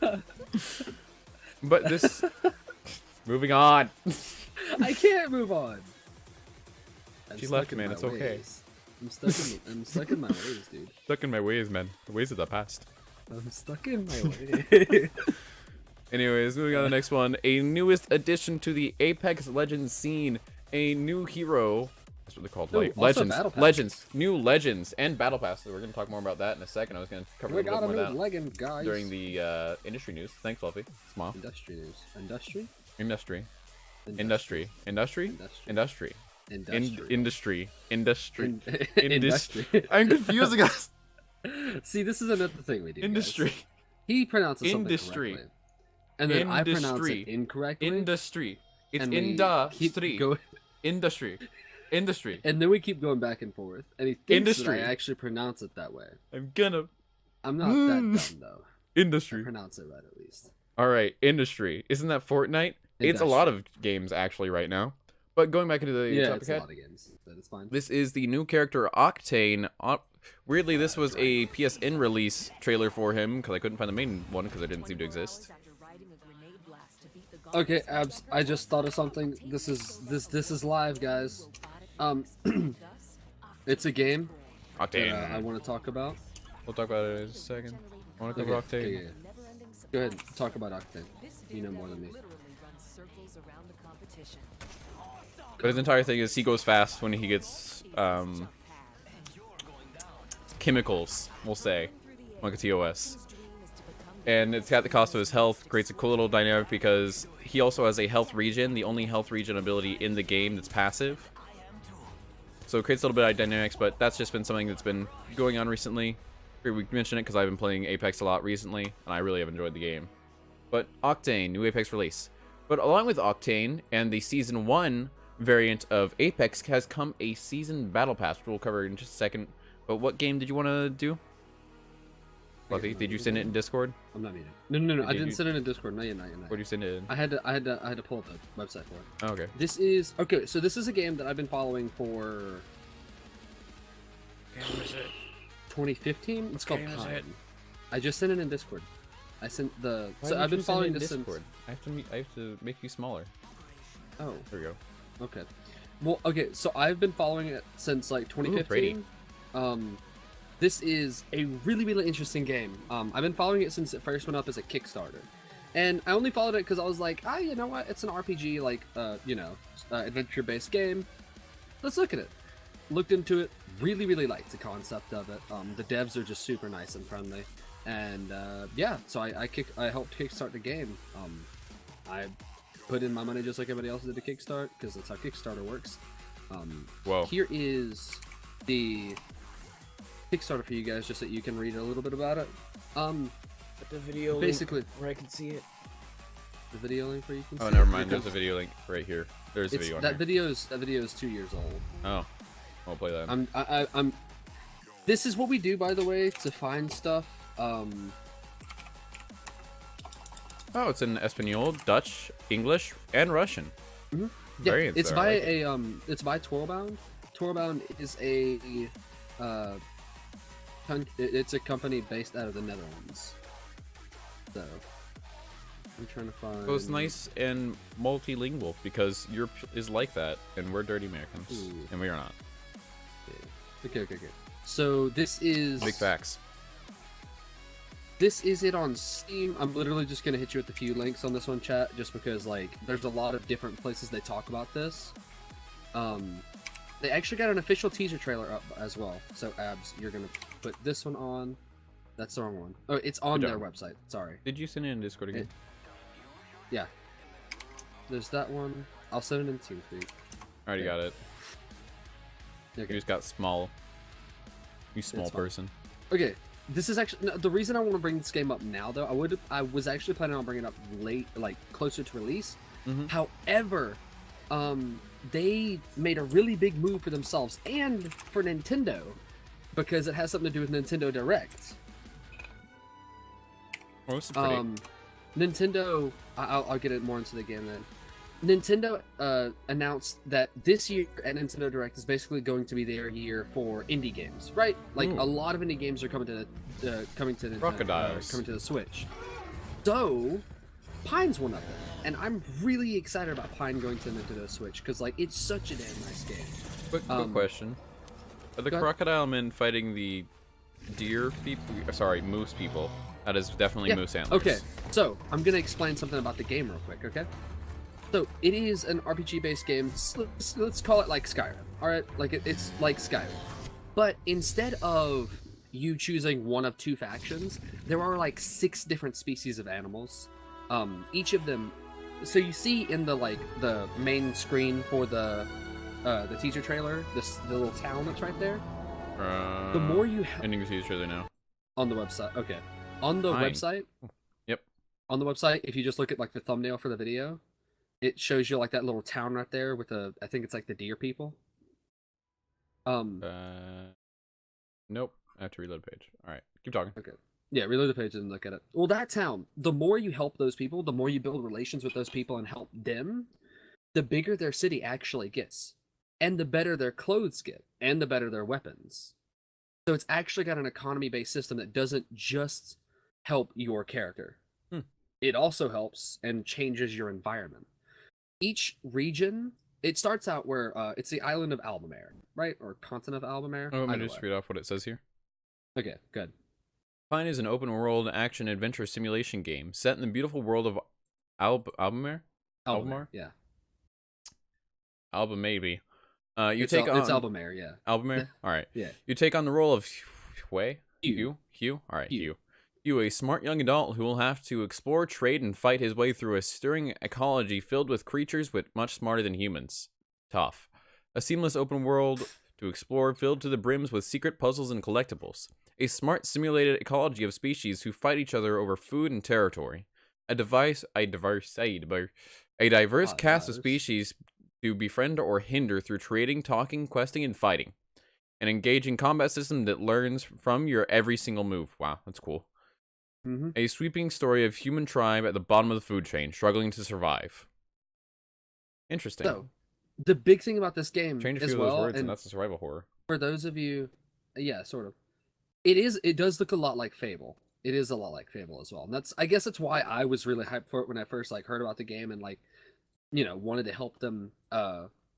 But this... Moving on. I can't move on. She left, man. It's okay. I'm stuck in my ways, dude. Stuck in my ways, man. The ways of the past. I'm stuck in my ways. Anyways, moving on to the next one. A newest addition to the Apex Legends scene. A new hero That's what they're called. Ooh, Like also legends, Battle Pass. legends, new legends, and battle pass. So we're gonna talk more about that in a second. I was gonna cover We a got little a more new of that legend, guys. during the industry news. Thanks, Fluffy. Smile. Industry news. Industry? Industry. Industry. Industry. Industry. Industry. Industry. Industry. Industry. I'm confusing us. See, this is another thing we do. Industry. Guys. He pronounces something Industry. correctly, and then I pronounce Industry. it incorrectly. Industry. It's and we keep industry. Industry. Industry. And then we keep going back and forth, and he thinks Industry. that I actually pronounce it that way. I'm gonna. I'm not that dumb though. I Industry. pronounce it right at least. All right, industry. Isn't that Fortnite? It's a lot of games actually right now. But going back into the Yeah, topic it's a ahead, lot of games, but it's fine. this is the new character Octane. Weirdly, this was a PSN release trailer for him because I couldn't find the main one because it didn't seem to exist. Okay, Abs, I just thought of something. This is live, guys. It's a game that Octane. I want to talk about. We'll talk about it in a second. I want to cover Octane. Okay, yeah. Go ahead, talk about Octane. You know more than me. But his entire thing is he goes fast when he gets chemicals, we'll say, like a TOS. And it's at the cost of his health. Creates a cool little dynamic because he also has a health regen, the only health regen ability in the game that's passive. So it creates a little bit of dynamics, but that's just been something that's been going on recently. We mentioned it because I've been playing Apex a lot recently, and I really have enjoyed the game. But Octane, new Apex release. But along with Octane and the Season 1 variant of Apex has come a Season Battle Pass, which we'll cover in just a second. But what game did you want to do? Fluffy, did you send it in Discord? I'm not muted. No. I didn't send it in Discord. Not yet. Where did you send it in? I had to pull up the website for it. Oh, okay. This is okay. So this is a game that I've been following for. What is it? 2015. It's called game is Pine. it? I just sent it in Discord. I sent the. Why so did I've you been send it following in this Discord. I have to make you smaller. Oh, There we go. okay. Well, okay. So I've been following it since like 2015. This is a really interesting game. I've been following it since it first went up as a Kickstarter, and I only followed it because I was like, you know what? It's an RPG, like, adventure-based game. Let's look at it. Looked into it. Really liked the concept of it. The devs are just super nice and friendly, and yeah. So I helped kickstart the game. I put in my money just like everybody else did to kickstart because that's how Kickstarter works. Whoa. Here is the Kickstarter for you guys, just so you can read a little bit about it. But the video basically where I can see it. the video link where you can. Oh, see never it. mind. There's a video link right here. There's a It's, video on that here. video is 2 years old. Oh, I'll play that. I'm. This is what we do, by the way, to find stuff. Oh, it's in Espanol, Dutch, English, and Russian. Yeah, Variants it's there, by I like it. it's by Twirlbound. Twirlbound is it's a company based out of the Netherlands. So I'm trying to find. So it's nice and multilingual because Europe is like that, and we're dirty Americans, Ooh. and we are not. Okay. So this is Big facts. This is it on Steam. I'm literally just gonna hit you with a few links on this one, chat, just because like there's a lot of different places they talk about this. They actually got an official teaser trailer up as well. So Abs, you're gonna put this one on. That's the wrong one. Oh, it's on Good their job. website. Sorry. Did you send it in Discord again? Yeah. There's that one. I'll send it in TeamSpeak. I already got it. You Okay. just got small. You small It's fine. person. Okay. This is actually no, the reason I want to bring this game up now, though. I was actually planning on bringing it up late, like closer to release. However, they made a really big move for themselves and for Nintendo because it has something to do with Nintendo Direct. Oh, this is pretty. Nintendo, I'll get it more into the game then. Nintendo announced that this year at Nintendo Direct is basically going to be their year for indie games, right? Like Ooh. a lot of indie games are coming to Nintendo, Crocodiles. coming to the Switch. So, Pine's one of them, and I'm really excited about Pine going to Nintendo Switch because like it's such a damn nice game. Quick question. Are the go ahead. crocodile men fighting the deer people? Sorry, moose people. That is definitely moose antlers. Okay, so I'm gonna explain something about the game real quick, okay? So it is an RPG-based game. Let's call it like Skyrim. All right, like it's like Skyrim, but instead of you choosing one of two factions, there are like 6 different species of animals. Each of them. So you see in the main screen for the teaser trailer, the little town that's right there. The more you ending the teaser trailer now on the website. Okay, on the website. Yep. On the website, if you just look at like the thumbnail for the video, it shows you like that little town right there with I think it's like the deer people. Nope. I have to reload the page. All right, keep talking. Okay. Yeah, reload the page and look at it. Well, that town, the more you help those people, the more you build relations with those people and help them, the bigger their city actually gets. And the better their clothes get, and the better their weapons. So it's actually got an economy-based system that doesn't just help your character. It also helps and changes your environment. Each region, it starts out where it's the island of Albemarle, right? Or continent of Albemarle. Oh, let me just read off what it says here. Okay, good. Pine is an open-world action-adventure simulation game set in the beautiful world of Albemarle? Albemarle, yeah. Alba, maybe. It's Albemarle, yeah. Albemarle? All right. Yeah. You take on the role of Hugh. Hugh? All right, Hugh. Hugh, a smart young adult who will have to explore, trade, and fight his way through a stirring ecology filled with creatures much smarter than humans. Tough. A seamless open world to explore filled to the brims with secret puzzles and collectibles. A smart simulated ecology of species who fight each other over food and territory. A diverse cast of species to befriend or hinder through trading, talking, questing, and fighting. An engaging combat system that learns from your every single move. Wow, that's cool. A sweeping story of human tribe at the bottom of the food chain, struggling to survive. Interesting. So, the big thing about this game Change a few as of well, those words, and and that's a survival horror. for those of you, yeah, sort of. It does look a lot like Fable. It is a lot like Fable as well. And I guess that's why I was really hyped for it when I first heard about the game and wanted to help them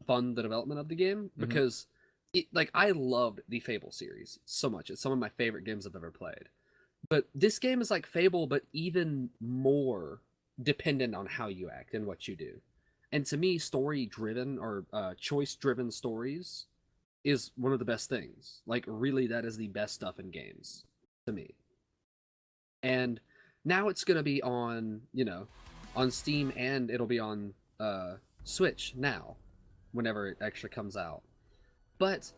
fund the development of the game, because I loved the Fable series so much. It's some of my favorite games I've ever played. But this game is like Fable, but even more dependent on how you act and what you do. And to me, story-driven or choice-driven stories is one of the best things. Really, that is the best stuff in games to me. And now it's going to be on, on Steam, and it'll be on Switch now, whenever it actually comes out. But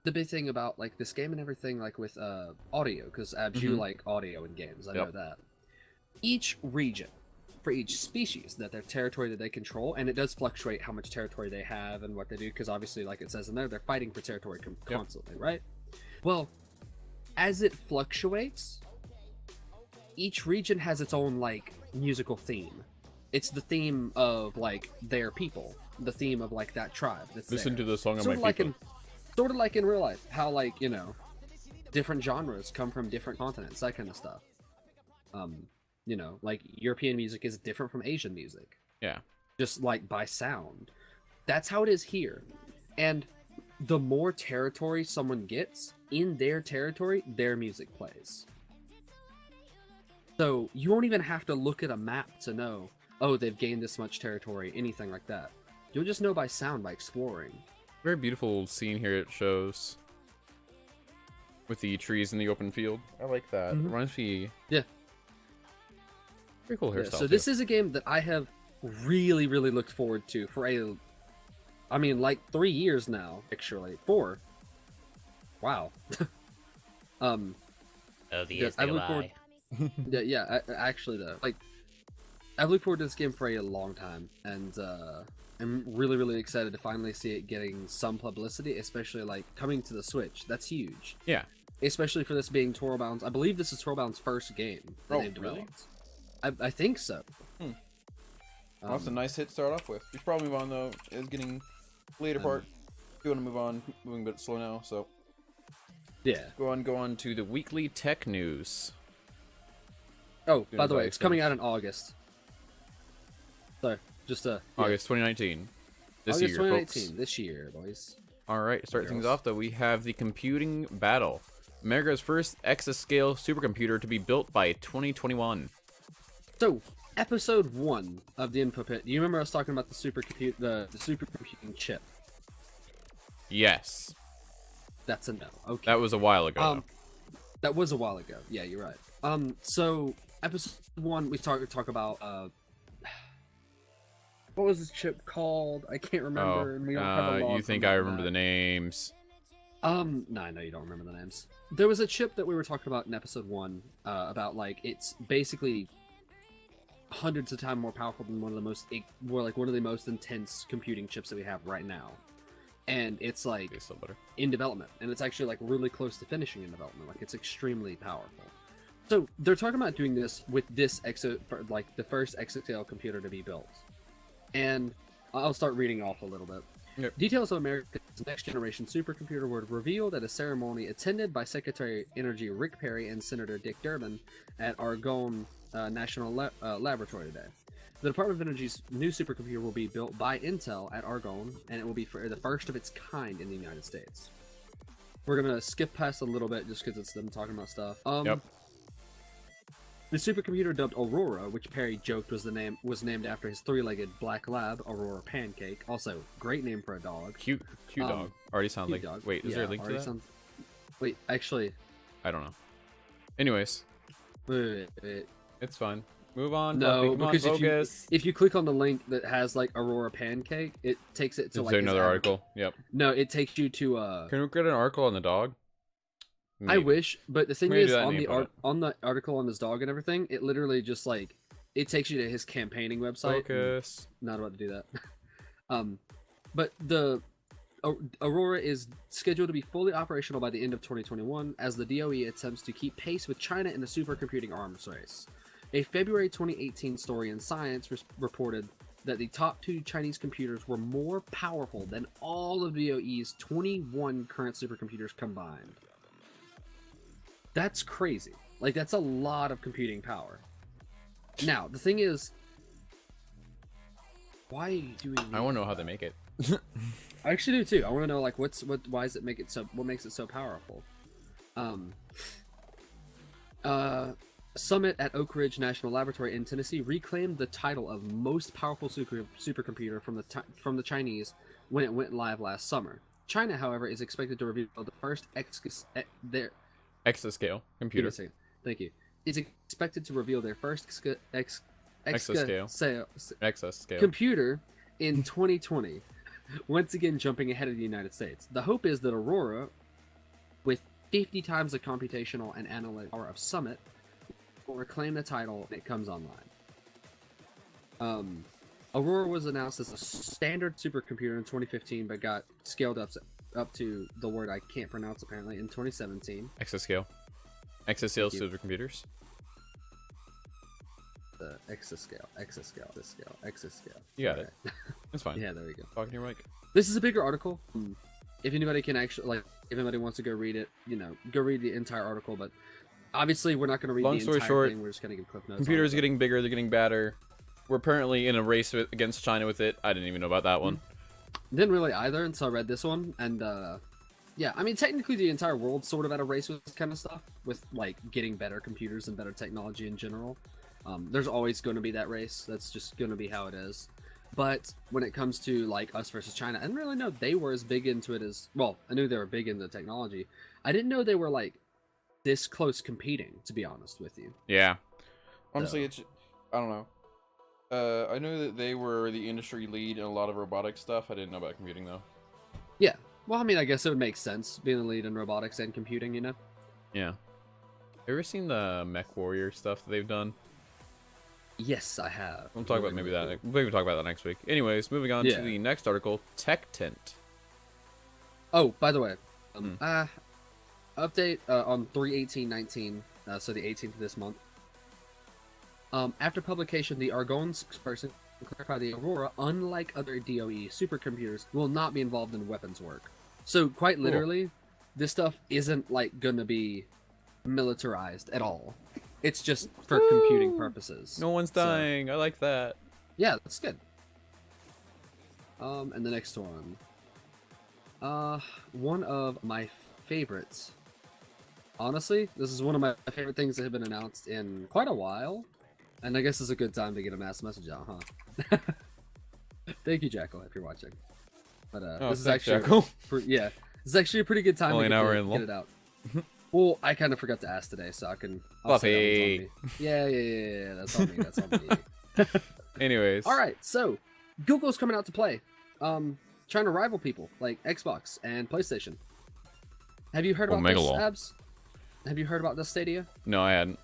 the big thing about this game and everything, with audio, because Abs, you like audio in games, I know that. Each region, for each species, that their territory that they control, and it does fluctuate how much territory they have and what they do, because obviously, like it says in there, they're fighting for territory constantly, right? Well, as it fluctuates, each region has its own musical theme. It's the theme of their people, the theme of that tribe. Listen to the song of sort my of people. Sort of like in real life, how different genres come from different continents, that kind of stuff. European music is different from Asian music. Yeah. Just by sound. That's how it is here. And the more territory someone gets, in their territory, their music plays. So you won't even have to look at a map to know, oh, they've gained this much territory, anything like that. You'll just know by sound, by exploring. Very beautiful scene here it shows. With the trees in the open field. I like that. Reminds me... Yeah. Very cool hairstyle. So this is a game that I have really, really looked forward to for 3 years now, actually. 4. Wow. Oh, the years go by. Actually, though, I've looked forward to this game for a long time, and I'm really, really excited to finally see it getting some publicity, especially coming to the Switch. That's huge. Yeah. Especially for this being Torbound's. I believe this is Torbound's first game that they've developed. Really? I think so. Well, that's a nice hit to start off with. We should probably move on, though. It's getting later part. If you want to move on, moving a bit slow now, so... Yeah. Go on to the weekly tech news. Oh, by the way, it's coming out in August. So, just August 2019. August year, 2019, folks. this year, boys. Alright, start things off, though. We have the computing battle. America's first exascale supercomputer to be built by 2021. So, episode 1 of the info pit. Do you remember us talking about the supercomputing chip? Yes. That's a no. Okay. That was a while ago. Though. That was a while ago. Yeah, you're right. So episode 1, we talk about what was this chip called? I can't remember. And we don't have a log you think I remember the names? No, I know you don't remember the names. There was a chip that we were talking about in episode 1, about like it's basically hundreds of times more powerful than one of the most intense computing chips that we have right now. And it's like in development, and it's actually like really close to finishing in development. Like it's extremely powerful. So they're talking about doing this with this the first exascale computer to be built. And I'll start reading off a little bit. Yep. Details of America's next generation supercomputer were revealed at a ceremony attended by Secretary of Energy Rick Perry and Senator Dick Durbin at Argonne National Laboratory today. The Department of Energy's new supercomputer will be built by Intel at Argonne, and it will be the first of its kind in the United States. We're going to skip past a little bit just because it's them talking about stuff. Yep. The supercomputer dubbed Aurora, which Perry joked was named after his 3-legged black lab, Aurora Pancake. Also, great name for a dog. Cute dog. Already sounds like... Dog. Wait, is there a link to that? Wait, actually... I don't know. Anyways. Wait. It's fine. Move on. No, because focus. if you click on the link that has like Aurora Pancake, it takes it to Is there another article? Yep. No, it takes you to Can we get an article on the dog? Maybe. I wish, but the thing is on the article on his dog and everything, it literally just like it takes you to his campaigning website. Focus. Not about to do that. But the Aurora is scheduled to be fully operational by the end of 2021 as the DOE attempts to keep pace with China in the supercomputing arms race. A February 2018 story in Science reported that the top 2 Chinese computers were more powerful than all of DOE's 21 current supercomputers combined. That's crazy. Like, that's a lot of computing power. Now, the thing is, why are you doing that? I want to know how they make it. I actually do too. I want to know, like, why does it make it so, what makes it so powerful? Summit at Oak Ridge National Laboratory in Tennessee reclaimed the title of most powerful supercomputer from the Chinese when it went live last summer. China, however, is expected to reveal the first exascale computer. Thank you. Is expected to reveal their first exascale computer in 2020. Once again, jumping ahead of the United States. The hope is that Aurora, with 50 times the computational and analytic power of Summit, will reclaim the title when it comes online. Aurora was announced as a standard supercomputer in 2015, but got scaled up to the word I can't pronounce apparently in 2017. Exascale supercomputers. The exascale. You got it. It's fine. Yeah, there we go. Talking to your mic. This is a bigger article. If anybody can actually, if anybody wants to go read it, go read the entire article. But obviously, we're not going to read the entire thing. We're just going to give clip notes. Computers are getting bigger. They're getting badder. We're apparently in a race against China with it. I didn't even know about that one. Didn't really either until I read this one. And yeah, I mean, technically the entire world's sort of at a race with this kind of stuff, with like getting better computers and better technology in general. There's always going to be that race. That's just going to be how it is. But when it comes to like us versus China, I didn't really know they were as big into it as, well, I knew they were big into technology. I didn't know they were like this close competing, to be honest with you. Yeah. Honestly, it's, I don't know. I know that they were the industry lead in a lot of robotic stuff. I didn't know about computing though. Yeah. Well, I mean, I guess it would make sense being the lead in robotics and computing, you know? Yeah. Ever seen the Mech Warrior stuff that they've done? Yes, I have. We'll talk about maybe that. Maybe talk about that next week. Anyways, moving on to the next article, Tech Tent. Oh, by the way, update on 3/18/19, so the 18th of this month. After publication, the Argonne spokesperson clarified the Aurora, unlike other DOE supercomputers, will not be involved in weapons work. So, quite literally, this stuff isn't like gonna be militarized at all. It's just for computing purposes. No one's dying. I like that. Yeah, that's good. And the next one. One of my favorites. Honestly, this is one of my favorite things that have been announced in quite a while. And I guess it's a good time to get a mass message out, huh? Thank you, Jackal, if you're watching. But this is actually this is actually a pretty good time Only to get it out. Well, I kind of forgot to ask today, so I'll say that one's on me. Yeah, that's on me. That's on me. Anyways. All right, so Google's coming out to play, trying to rival people like Xbox and PlayStation. Have you heard about this, Abs? Have you heard about this Stadia? No, I hadn't.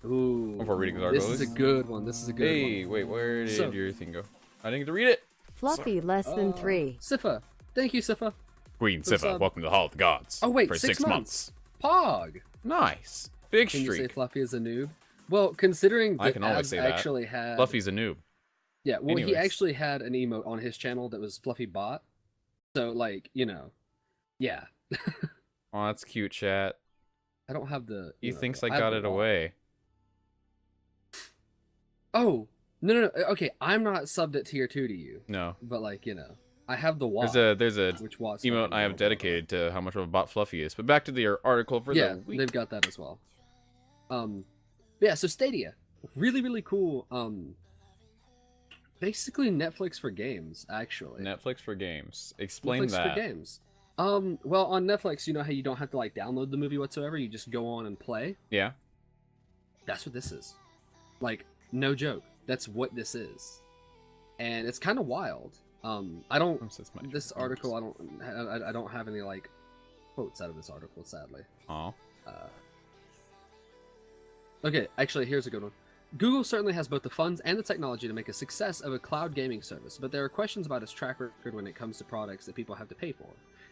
Ooh, Before reading the article. This is a good one. This is a good one. Hey, wait, where did your thing go? I didn't get to read it. Fluffy less than 3. Sifa. Thank you, Sifa. Queen Sifa, welcome to the Hall of the Gods. Oh, wait, for 6 months. Pog. Nice. Big Can streak. you say Fluffy is a noob? Well, considering I can always say that. actually had... Fluffy's a noob. Yeah, well, Anyways. he actually had an emote on his channel that was Fluffy Bot. So, like, you know, yeah. Oh, that's cute, chat. I don't have the... He thinks I got it away. Oh, no. Okay, I'm not subbed at tier 2 to you. No. But, like, you know, I have the Watt. There's a which Watt's emote I have dedicated to how much of a bot Fluffy is. But back to the article for the week. They've got that as well. Yeah, so Stadia. Really, really cool. Basically Netflix for games, actually. Netflix for games. Explain Netflix that. for games. Well, on Netflix, you know how you don't have to, like, download the movie whatsoever? You just go on and play? Yeah. That's what this is. Like, no joke. That's what this is. And it's kind of wild. I don't... This article, I don't have any, like, quotes out of this article, sadly. Oh. Okay, actually, here's a good one. Google certainly has both the funds and the technology to make a success of a cloud gaming service, but there are questions about its track record when it comes to products that people have to pay for.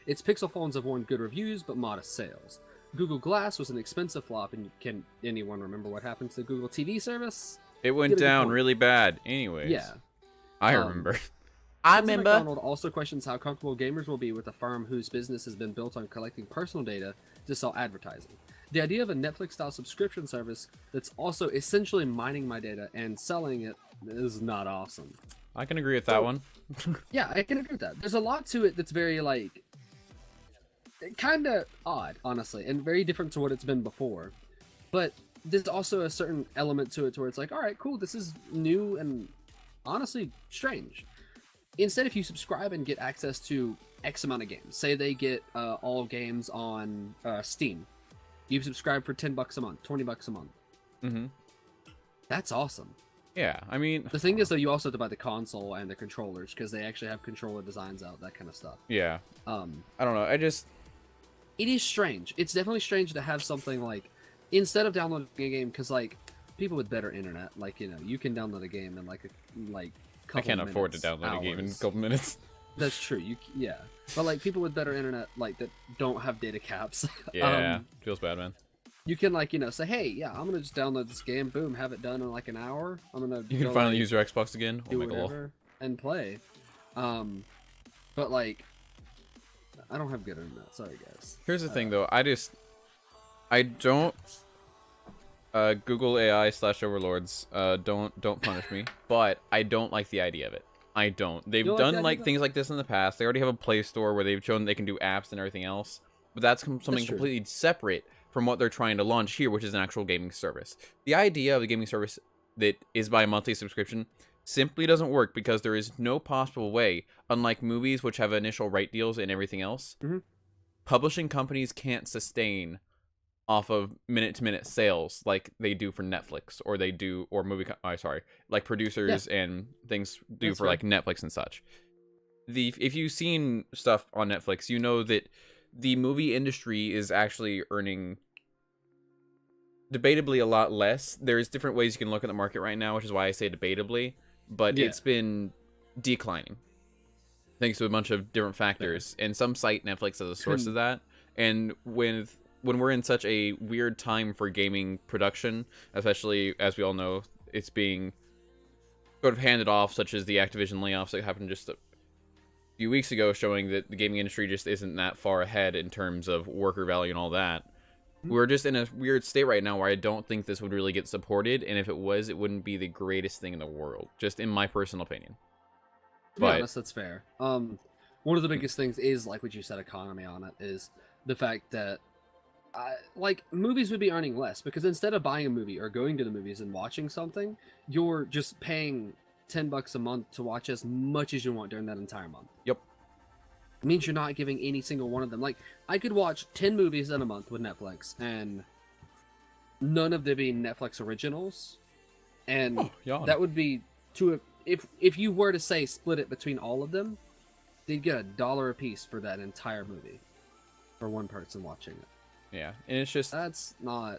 Its Pixel phones have won good reviews, but modest sales. Google Glass was an expensive flop, and can anyone remember what happened to the Google TV service? It went down really bad. Anyways. Yeah. I remember. McDonald also questions how comfortable gamers will be with a firm whose business has been built on collecting personal data to sell advertising. The idea of a Netflix-style subscription service that's also essentially mining my data and selling it is not awesome. I can agree with that one. Yeah, I can agree with that. There's a lot to it that's very, like, kind of odd, honestly, and very different to what it's been before. But there's also a certain element to it where it's like, all right, cool, this is new and honestly strange. Instead, if you subscribe and get access to X amount of games, say they get all games on Steam, you subscribe for $10 a month, $20 a month. Mm-hmm. That's awesome. Yeah, I mean... The thing is, though, you also have to buy the console and the controllers, because they actually have controller designs out, that kind of stuff. Yeah. I don't know, It is strange. It's definitely strange to have something, like, instead of downloading a game, because, like, people with better internet, like, you know, you can download a game in, like, I can't afford to download a game in a couple minutes. That's true. Yeah, but like people with better internet, like that don't have data caps. Yeah, feels bad, man. You can, like, you know, say, hey, yeah, I'm gonna just download this game, boom, have it done in like an hour. I'm gonna. You can finally use your Xbox again. Do whatever and play. But like, I don't have good internet. Sorry, guys. Here's the thing, though. I don't. Google AI / overlords. Don't punish me. But I don't like the idea of it. I don't. They've done like things like this in the past. They already have a Play Store where they've shown they can do apps and everything else. But that's something completely separate from what they're trying to launch here, which is an actual gaming service. The idea of a gaming service that is by a monthly subscription simply doesn't work because there is no possible way, unlike movies which have initial right deals and everything else, publishing companies can't sustain off of minute-to-minute sales like they do for Netflix, or they do, or like producers and things do for like Netflix and such. If you've seen stuff on Netflix, you know that the movie industry is actually earning debatably a lot less. There's different ways you can look at the market right now, which is why I say debatably, but it's been declining thanks to a bunch of different factors, and some cite Netflix as a source of that. And when we're in such a weird time for gaming production, especially as we all know, it's being sort of handed off, such as the Activision layoffs that happened just a few weeks ago, showing that the gaming industry just isn't that far ahead in terms of worker value and all that. We're just in a weird state right now where I don't think this would really get supported, and if it was, it wouldn't be the greatest thing in the world, just in my personal opinion. To be honest, that's fair. One of the biggest things is, like what you said, economy on it, is the fact that like movies would be earning less because instead of buying a movie or going to the movies and watching something, you're just paying $10 a month to watch as much as you want during that entire month. Yep. It means you're not giving any single one of them. Like, I could watch 10 movies in a month with Netflix, and none of them be Netflix originals, and that would be if you were to say split it between all of them, they'd get $1 a piece for that entire movie for one person watching it. Yeah, and it's just that's not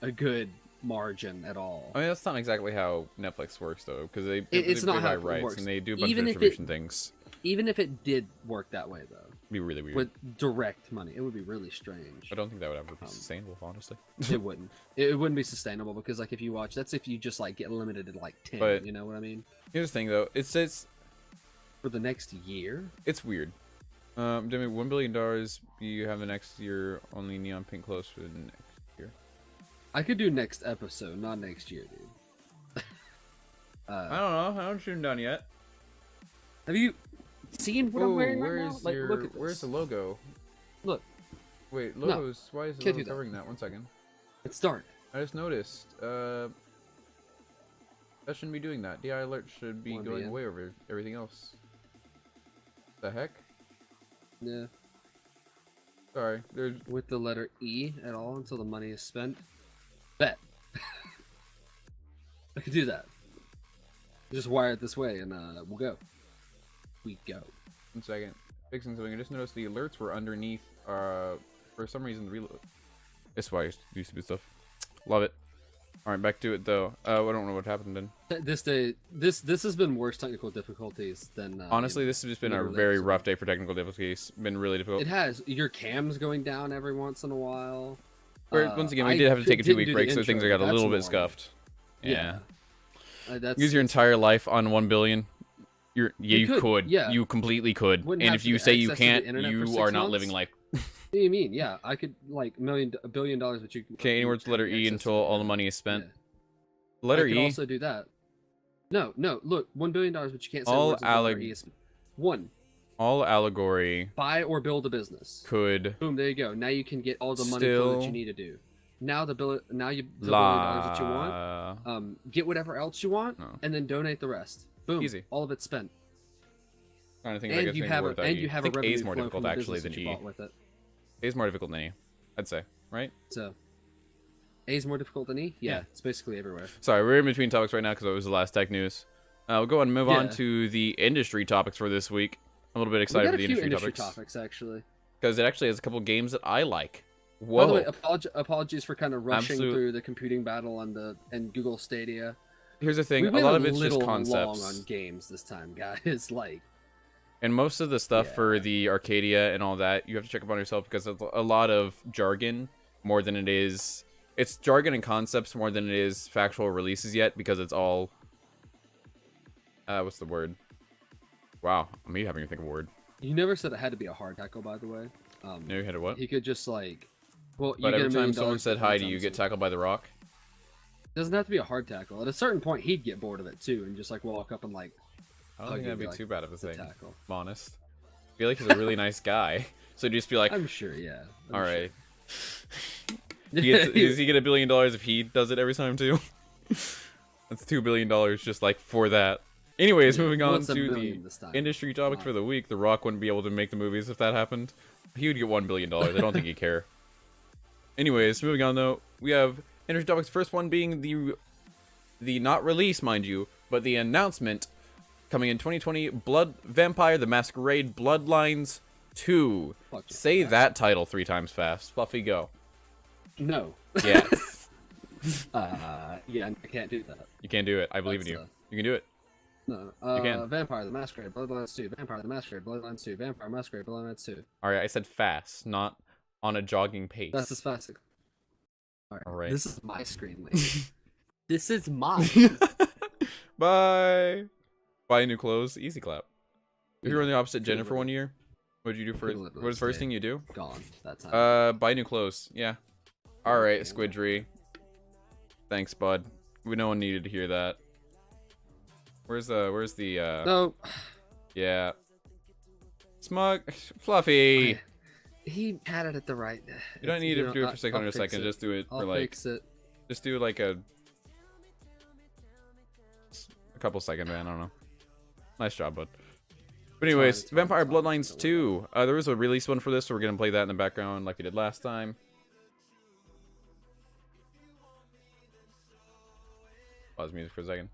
a good margin at all. I mean, that's not exactly how Netflix works, though, because it's not how it rights works. And they do a bunch Even of if distribution things. Even if it did work that way, though, It'd be really weird. with direct money, it would be really strange. I don't think that would ever be sustainable, honestly. It wouldn't. It wouldn't be sustainable because, like, if you watch, that's if you just like get limited to like 10. But you know what I mean? Here's the thing, though. It says For the next year. it's weird. Demi, $1 billion. You have the next year only neon pink clothes for the next year. I could do next episode, not next year, dude. I don't know. I haven't tuned done yet. Have you seen what I'm wearing right now? Where's Like, your? look at this. Where's the logo? Look, Wait, logos. Why is the can't logo do that. covering that? 1 second. it's dark. I just noticed. That shouldn't be doing that. DI alert should be Wanna be going in? away over everything else. The heck? Yeah. Sorry. There's. With the letter E at all until the money is spent. Bet. I could do that. Just wire it this way and we'll go. We go. 1 second. Fixing something. I just noticed the alerts were underneath. For some reason, the reload. That's why I used to do stupid stuff. Love it. All right, back to it though. I don't know what happened then. This has been worse technical difficulties than. Honestly, this has just been a very rough day for technical difficulties. Been really difficult. It has. Your cam's going down every once in a while. Once again, we did have to take a 2-week break, so things got a little bit scuffed. Yeah. Use your entire life on 1 billion. You could. Yeah. You completely could. Wouldn't And have if you to say you access to the can't, internet for you 6 are not months? living life. What do you mean? Yeah, I could like $1 billion, but you. Okay, any words letter E until all the money is spent. Yeah. Letter I could E. also do that. No. Look, $1 billion, but you can't say All words until letter E is one. All allegory Buy or build a business. could. Boom, there you go. Now you can get all the money Still that you need to do. Now the $1 billion that you want. Get whatever else you want, No. and then donate the rest. Boom. Easy. All of it's spent. Trying to think if I And get you something have more without and E. you have I a think A revenue is more flow difficult from the actually business than that you E. bought with it. A is more difficult than E. I'd say, right? So, A is more difficult than E. Yeah, it's basically everywhere. Sorry, we're in between topics right now because it was the last tech news. We'll go and move on Yeah. to the industry topics for this week. I'm a little bit We excited got for a the few industry industry topics topics actually. because it actually has a couple games that I like. By Whoa! the way, apologies for kind of rushing Absolute- through the computing battle and Google Stadia. Here's the thing: We a went lot of it's little just long concepts, on games this time, guys. Like, and most of the stuff Yeah. for the Arcadia and all that, you have to check up on yourself because it's a lot of jargon more than it is. It's jargon and concepts more than it is factual releases yet because it's all. What's the word? Wow, me having to think of a word. you never said it had to be a hard tackle, by the way. No, you had a what? He could just like, well, you But get every $1 million time someone said every hi to time you, get someone- tackled by the rock. Doesn't have to be a hard tackle. At a certain point, he'd get bored of it too, and just like walk up and like. I don't hug think you that'd be and too bad of a "It's a thing. tackle." If I'm honest. I feel like he's a really nice guy. So just be like, I'm sure, yeah. I'm all sure. right. Does he get $1 billion if he does it every time too? That's $2 billion just like for that. Anyways, moving on What's to $1 the billion this time? industry topics for the week. The Rock wouldn't be able to make the movies if that happened. He would get $1 billion. I don't think he'd care. Anyways, moving on though, we have industry topics. First one being the not release, mind you, but the announcement coming in 2020: Vampire: The Masquerade Bloodlines 2. Fuck yeah. Say that title 3 times fast. Fluffy, go. No. Yeah. Yeah, I can't do that. You can do it. I believe in you. That's, You can do it. No. You can. Vampire: The Masquerade Bloodlines 2. Vampire: The Masquerade Bloodlines 2. Vampire: Masquerade Bloodlines 2. Alright, I said fast, not on a jogging pace. That's as fast. Alright. This is my screen, lady. This is mine. Bye. Buy new clothes. Easy clap. If you were on the opposite gender for 1 year, what would you do for? Could've lived What was the first today. thing you do? Gone. That time. Buy new clothes. Yeah. Alright, Squidry. Thanks, bud. No one needed to hear that. Where's the No. yeah. Smug Fluffy. He had it at the right. You don't need to do it for 600 I'll fix seconds. it. Just do it for I'll like. fix it. Just do like a couple second, man. I don't know. Nice job, bud. But anyways, Vampire Bloodlines 2. There was a release one for this, so we're gonna play that in the background like we did last time. Pause music for a second.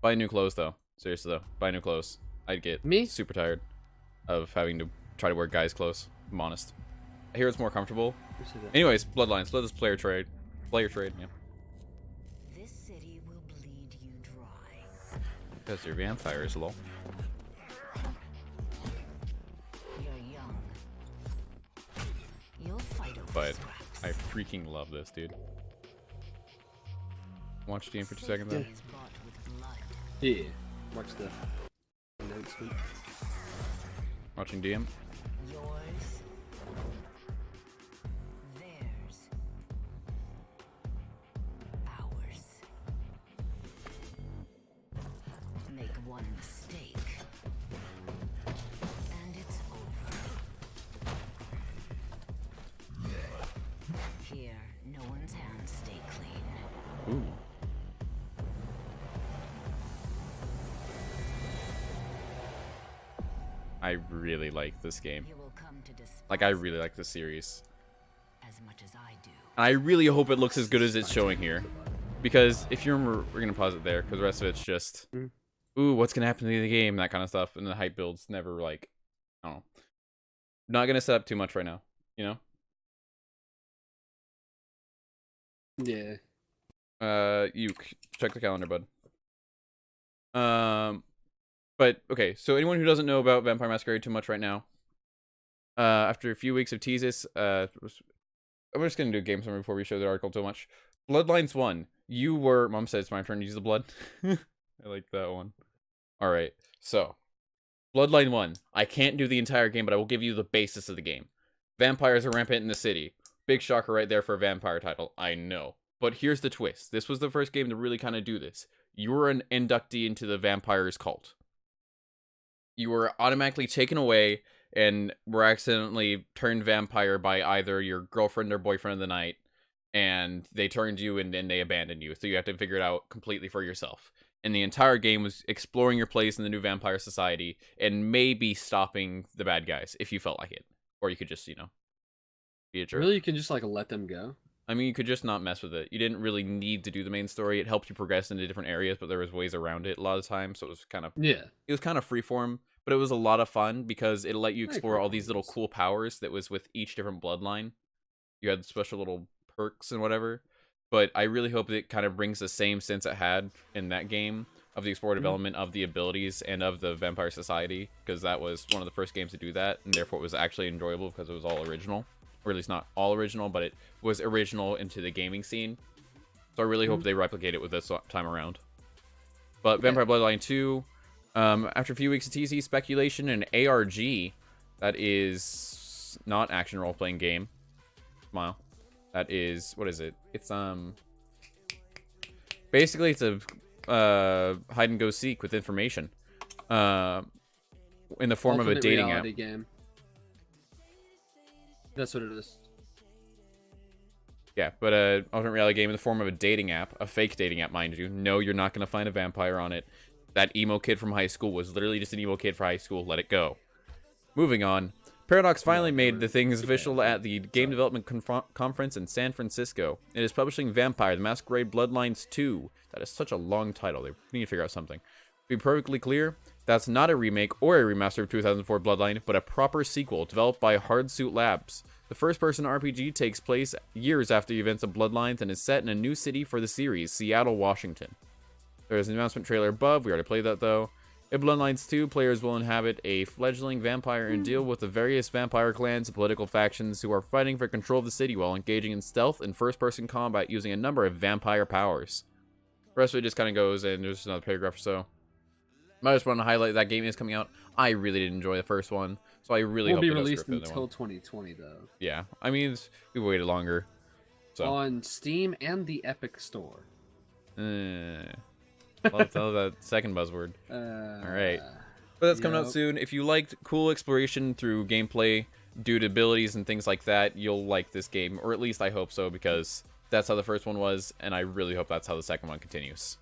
Buy new clothes though. Seriously though, buy new clothes. I'd get super tired of having to try to wear guys' clothes. I'm honest. I hear it's more comfortable. Anyways, Bloodlines. Let us player trade. Yeah. This city will bleed you dry. Because you're vampires, lol. You're young. You'll fight over But scraps. I freaking love this, dude. Watch DM for 2 seconds Safety though. is bought with blood. Yeah. Watch the announcement. Watching DM. Yours. Theirs. Ours. Make one mistake. And it's over. Here, no one's hands stay clean. Ooh. I really like this game. You will come to despise Like, I really like this series. as much as I do. And I really hope it looks as good as it's showing here. Because if you remember, we're going to pause it there, because the rest of it's just, ooh, what's going to happen to the game, that kind of stuff. And the hype build's never, like, I don't know. Not going to set up too much right now, you know? Yeah. Check the calendar, bud. But, okay, so anyone who doesn't know about Vampire Masquerade too much right now, after a few weeks of teases, I'm just going to do a game summary before we show the article too much. Bloodlines 1, you were... Mom said it's my turn to use the blood. I like that one. Alright, so, Bloodline 1. I can't do the entire game, but I will give you the basis of the game. Vampires are rampant in the city. Big shocker right there for a vampire title, I know. But here's the twist. This was the first game to really kind of do this. You were an inductee into the vampires cult. You were automatically taken away and were accidentally turned vampire by either your girlfriend or boyfriend of the night, and they turned you and then they abandoned you. So you have to figure it out completely for yourself. And the entire game was exploring your place in the new vampire society and maybe stopping the bad guys if you felt like it. Or you could just, you know, be a jerk. Really, you can just like let them go. I mean, you could just not mess with it. You didn't really need to do the main story. It helped you progress into different areas, but there was ways around it a lot of times. So it was kind of It was kind of freeform, but it was a lot of fun because it let you explore all these little cool powers that was with each different bloodline. You had special little perks and whatever. But I really hope that it kind of brings the same sense it had in that game of the explorative element of the abilities and of the vampire society, because that was one of the first games to do that, and therefore it was actually enjoyable because it was all original. Or at least not all original, but it was original into the gaming scene. So I really hope they replicate it with this time around. But Vampire Bloodline 2, after a few weeks of TC speculation and ARG, that is not action role-playing game. Smile. That is, what is it? It's, basically it's a, hide and go seek with information. In the form of a dating app. Game. That's what it is. Yeah, but alternate reality game in the form of a dating app, a fake dating app, mind you. No, you're not going to find a vampire on it. That emo kid from high school was literally just an emo kid for high school. Let it go. Moving on. Paradox finally made the things official at the Game Development Conference in San Francisco. It is publishing Vampire: The Masquerade Bloodlines 2. That is such a long title. They need to figure out something. To be perfectly clear, that's not a remake or a remaster of 2004 Bloodline, but a proper sequel developed by Hardsuit Labs. The first-person RPG takes place years after the events of Bloodlines and is set in a new city for the series, Seattle, Washington. There is an announcement trailer above. We already played that, though. In Bloodlines 2, players will inhabit a fledgling vampire and deal with the various vampire clans and political factions who are fighting for control of the city while engaging in stealth and first-person combat using a number of vampire powers. The rest of it just kind of goes, and there's another paragraph or so. I just want to highlight that game is coming out. I really did enjoy the first one, so I really hope it does released script until 2020, though. Yeah, I mean, we waited longer. So. On Steam and the Epic Store. Let's tell that second buzzword. All right, but that's coming out soon. If you liked cool exploration through gameplay, due to abilities and things like that, you'll like this game, or at least I hope so, because that's how the first one was, and I really hope that's how the second one continues.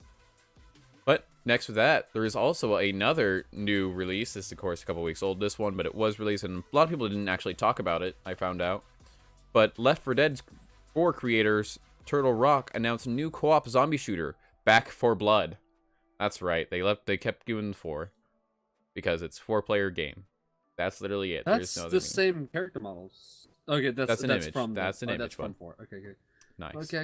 But next with that, there is also another new release. This is, of course, a couple weeks old, this one, but it was released, and a lot of people didn't actually talk about it, I found out. But Left 4 Dead 4 creators Turtle Rock announced a new co-op zombie shooter, Back 4 Blood. That's right, they kept doing 4, because it's 4-player game. That's literally it. That's There's no the same character models. Okay, that's an image. From that's an image. That's one. from 4. Okay. Nice. Okay.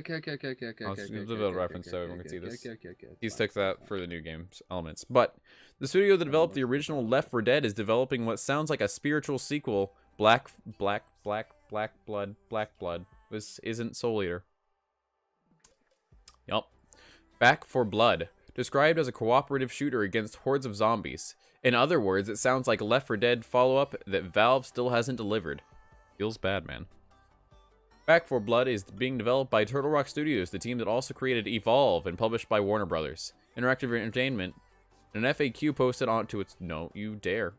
I'll just give a little reference so everyone can see this. Okay. He's took that for the new game's elements. But the studio that developed the original Left 4 Dead is developing what sounds like a spiritual sequel, Black Blood. This isn't Soul Eater. Yup. Back 4 Blood. Described as a cooperative shooter against hordes of zombies. In other words, it sounds like Left 4 Dead follow-up that Valve still hasn't delivered. Feels bad, man. Back 4 Blood is being developed by Turtle Rock Studios, the team that also created Evolve and published by Warner Brothers. Interactive Entertainment. An FAQ posted onto its... No, you dare.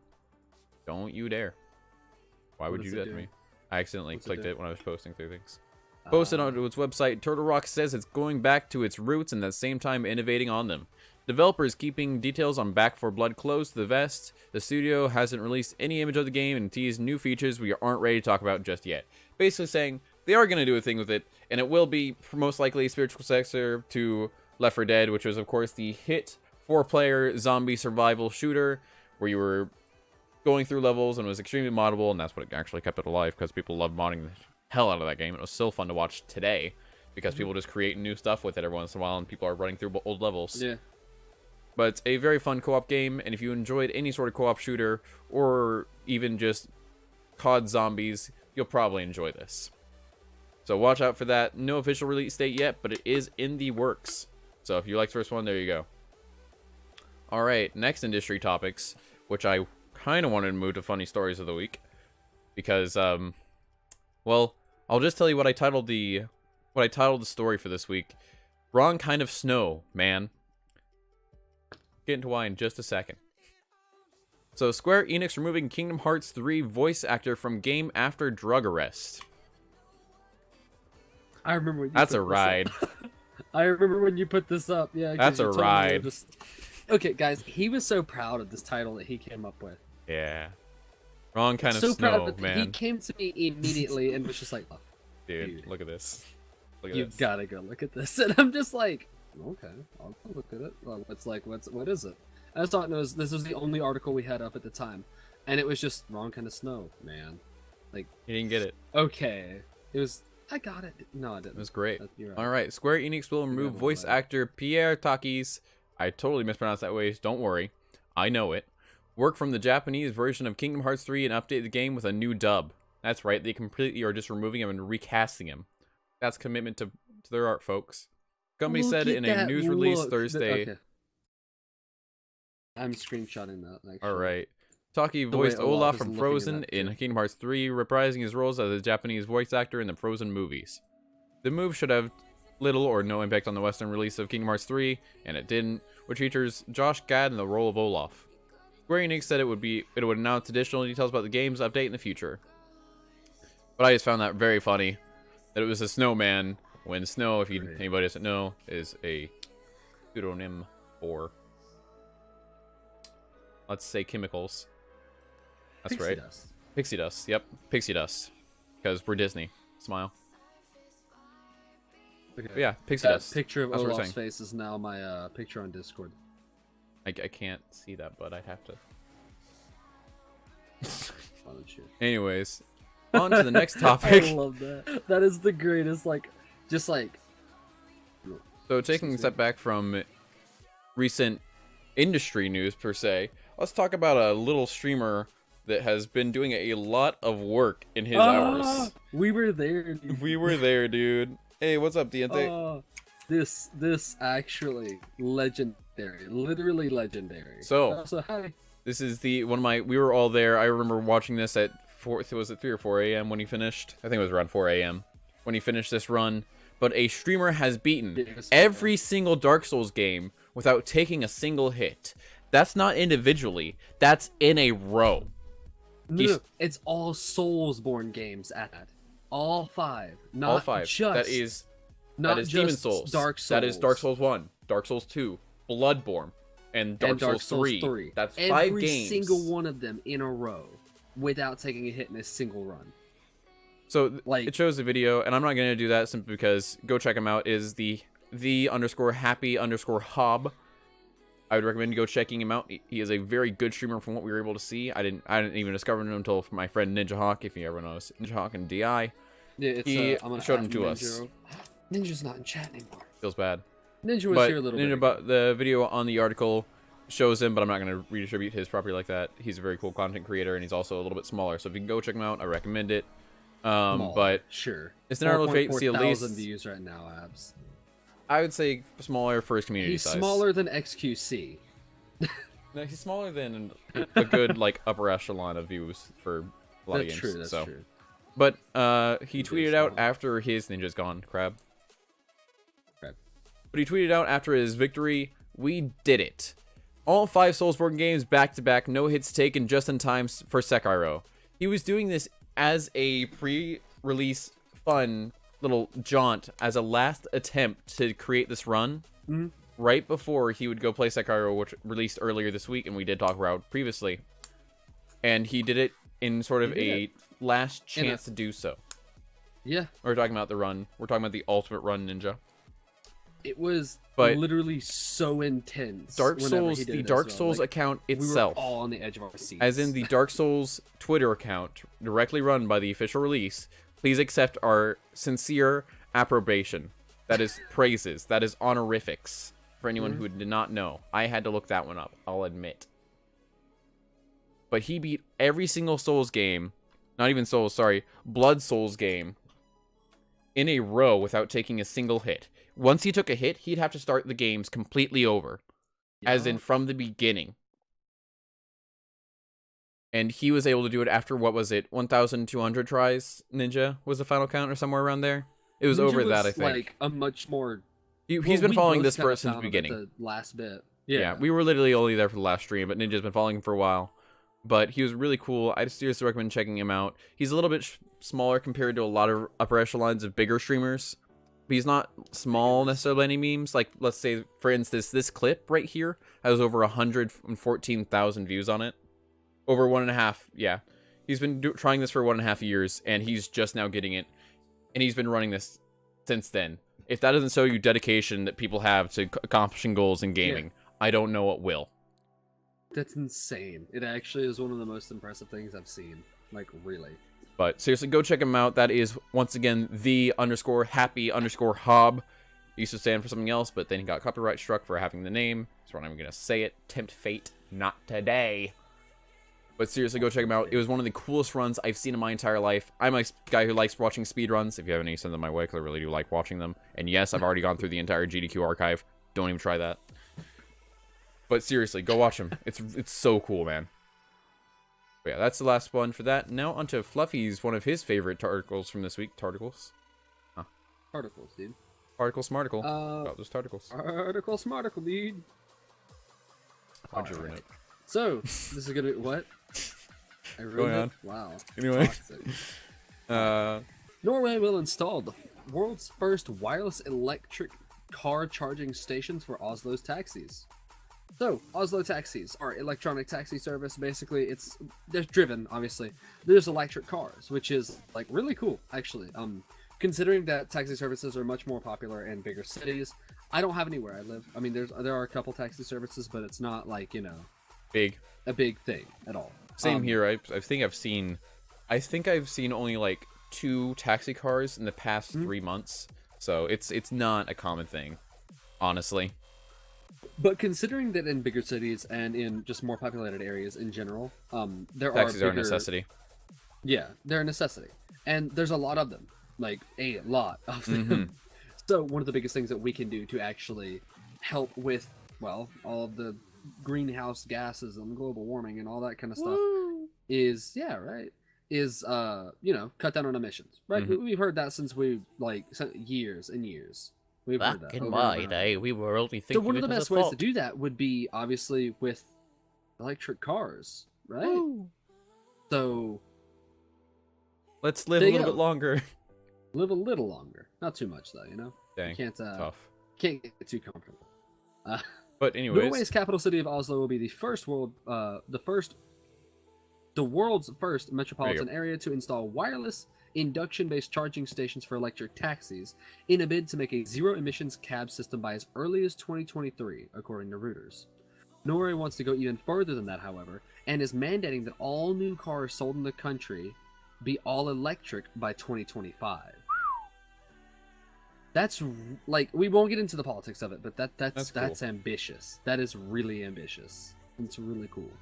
Don't you dare. Why would you do that to me? I accidentally clicked it when I was posting through things. Posted onto its website, Turtle Rock says it's going back to its roots and at the same time innovating on them. Developers keeping details on Back 4 Blood close to the vest. The studio hasn't released any image of the game and teased new features we aren't ready to talk about just yet. Basically saying they are going to do a thing with it, and it will be most likely a spiritual successor to Left 4 Dead, which was of course the hit 4-player zombie survival shooter where you were going through levels and was extremely moddable, and that's what actually kept it alive because people loved modding the hell out of that game. It was still fun to watch today because people just create new stuff with it every once in a while and people are running through old levels. Yeah. But it's a very fun co-op game, and if you enjoyed any sort of co-op shooter or even just COD zombies, you'll probably enjoy this. So watch out for that. No official release date yet, but it is in the works. So if you liked the first one, there you go. Alright, next industry topics, which I kind of wanted to move to funny stories of the week. Because, well, I'll just tell you what I titled the story for this week. Wrong kind of snow, man. Get into why in just a second. So, Square Enix removing Kingdom Hearts 3 voice actor from game after drug arrest. I remember when you That's put a ride. I remember when you put this up. Yeah, That's a ride. Okay, guys, he was so proud of this title that he came up with. Yeah. Wrong kind of so snow, proud, man. He came to me immediately and was just like, oh, Dude, look at this. Look at you this. gotta go look at this. And I'm just like, okay, I'll go look at it. Well, what is it? I just thought this was the only article we had up at the time. And it was just wrong kind of snow, man. Like, You didn't get it. okay. It was, I got it. No, I didn't. It was great. You're right. Alright, Square Enix will remove voice actor Pierre Takis. I totally mispronounced that way, don't worry. I know it. Work from the Japanese version of Kingdom Hearts 3 and update the game with a new dub. That's right, they completely are just removing him and recasting him. That's commitment to their art, folks. Company said in a news release Thursday. Okay. I'm screenshotting that, actually. Alright. Taki The way voiced Olaf Olaf is from looking at Frozen that, in too. Kingdom Hearts 3, reprising his roles as a Japanese voice actor in the Frozen movies. The move should have little or no impact on the Western release of Kingdom Hearts 3, and it didn't, which features Josh Gad in the role of Olaf. Square Enix said it would announce additional details about the game's update in the future. But I just found that very funny that it was a snowman when snow, if anybody doesn't know, is a pseudonym for, let's say, chemicals. That's Pixie right. dust. Pixie dust. Yep, pixie dust. Because we're Disney. Smile. Okay. But yeah, pixie That dust. picture of That's what we're Olaf's saying. face is now my picture on Discord. I can't see that, but I'd have to. Oh, shit. Anyways, on to the next topic. I love that. That is the greatest, just like... So taking a step back from recent industry news per se, let's talk about a little streamer that has been doing a lot of work in his hours. We were there. Dude. We were there, dude. Hey, what's up, Diente? This actually legendary, literally legendary. So hi. this is we were all there. I remember watching this at 4, was it 3 or 4 a.m. when he finished? I think it was around 4 a.m. when he finished this run. But a streamer has beaten every single Dark Souls game without taking a single hit. That's not individually. That's in a row. No, it's all Soulsborne games at that. All 5. Not All 5. Just, that is just Demon Souls. Dark Souls. That is Dark Souls 1, Dark Souls 2, Bloodborne, and Dark Souls 3. That's 5 Every games. single one of them in a row without taking a hit in a single run. So Like- it shows the video, and I'm not going to do that simply because go check him out. Is the _happy_hob. I would recommend go checking him out. He is a very good streamer from what we were able to see. I didn't even discover him until my friend Ninja Hawk, if you ever knows Ninja Hawk and DI. Yeah, it's, He I'm gonna showed add him to Ninja. us. Ninja's not in chat anymore. Feels bad. Ninja was But here a little bit Ninja, ago. the video on the article shows him, but I'm not going to redistribute his property like that. He's a very cool content creator, and he's also a little bit smaller. So if you can go check him out, I recommend it. Small, But sure. it's an article to see at 4,000 least. views right now, Abs. I would say smaller for his community He's size. smaller than XQC. No, he's smaller than a good like upper echelon of views for a lot of That's games. true. That's so. true. But he It is tweeted out small. after his Ninja's gone, Crab. Crab. But he tweeted out after his victory, "We did it. All 5 Soulsborne games back to back, no hits taken just in time for Sekiro." He was doing this as a pre-release fun little jaunt, as a last attempt to create this run. Mhm. Right before he would go play Sekiro, which released earlier this week, and we did talk about previously. And he did it in sort of He a last In a- chance to do so. Yeah, We're talking about the run. We're talking about the ultimate run, Ninja. it was But literally so intense. Dark whenever Souls, he did the it as Dark well. Souls Like, account we were itself, all on the edge of our seats. as in the Dark Souls Twitter account, directly run by the official release, please accept our sincere approbation. That is praises. That is honorifics. For anyone who did not know, I had to look that one up, I'll admit. But he beat every single Souls game, not even Souls, sorry, Blood Souls game, in a row without taking a single hit. Once he took a hit, he'd have to start the games completely over, as in from the beginning. And he was able to do it after, what was it, 1,200 tries, Ninja, was the final count, or somewhere around there? It was Ninja over that, I was, think. like a much more. He's Well, been we following both this kinda for since the found him at beginning. The last bit. Yeah, we were literally only there for the last stream, but Ninja's been following him for a while. But he was really cool. I seriously recommend checking him out. He's a little bit smaller compared to a lot of upper echelons of bigger streamers. But he's not small necessarily by any memes. Like, let's say, for instance, this clip right here has over 114,000 views on it. Over 1.5, yeah. He's been trying this for 1.5 years, and he's just now getting it. And he's been running this since then. If that doesn't show you dedication that people have to accomplishing goals in gaming, I don't know what will. That's insane. It actually is one of the most impressive things I've seen. Like, really. But seriously, go check him out. That is, once again, the_happy_hob. He used to stand for something else, but then he got copyright struck for having the name. So I'm going to say it. Tempt fate, not today. But seriously, go check him out. It was one of the coolest runs I've seen in my entire life. I'm a guy who likes watching speedruns. If you have any, send them my way, because I really do like watching them. And yes, I've already gone through the entire GDQ archive. Don't even try that. But seriously, go watch him. It's so cool, man. But yeah, that's the last one for that. Now onto Fluffy's, one of his favorite articles from this week. Tarticles. Particles, dude. Article smarticle. About those tarticles. Article smarticle, dude. How'd you ruin it? So, this is gonna be what? I Going ruined on. it? Wow. Anyway. Toxic. Norway will install the world's first wireless electric car charging stations for Oslo's taxis. So, Oslo taxis are electronic taxi service. Basically, they're driven, obviously. There's electric cars, which is like really cool, actually. Considering that taxi services are much more popular in bigger cities. I don't have any where I live. I mean, there are a couple taxi services, but it's not like, Big. a big thing at all. Same here. I think I've seen only like 2 taxi cars in the past 3 months. So it's not a common thing, honestly. But considering that in bigger cities and in just more populated areas in general, there Taxis are are a necessity. Yeah, they're a necessity, and there's a lot of them, like a lot of them. So one of the biggest things that we can do to actually help with, well, all of the greenhouse gases and global warming and all that kind of stuff is, cut down on emissions, right? We've heard that since years and years. We've heard Back that in over my and over. day, we were only thinking So one of the it was best a ways to fault. do that would be obviously with electric cars, right? So Let's live There a you little bit go. longer. live a little longer, not too much though. You know, Dang, you can't tough. can't get too comfortable. But anyways, Norway's capital city of Oslo will be the world's first metropolitan area to install wireless induction-based charging stations for electric taxis in a bid to make a zero-emissions cab system by as early as 2023, according to Reuters. Norway wants to go even further than that, however, and is mandating that all new cars sold in the country be all electric by 2025. That's like, we won't get into the politics of it, but that's cool. ambitious. That is really ambitious. It's really cool.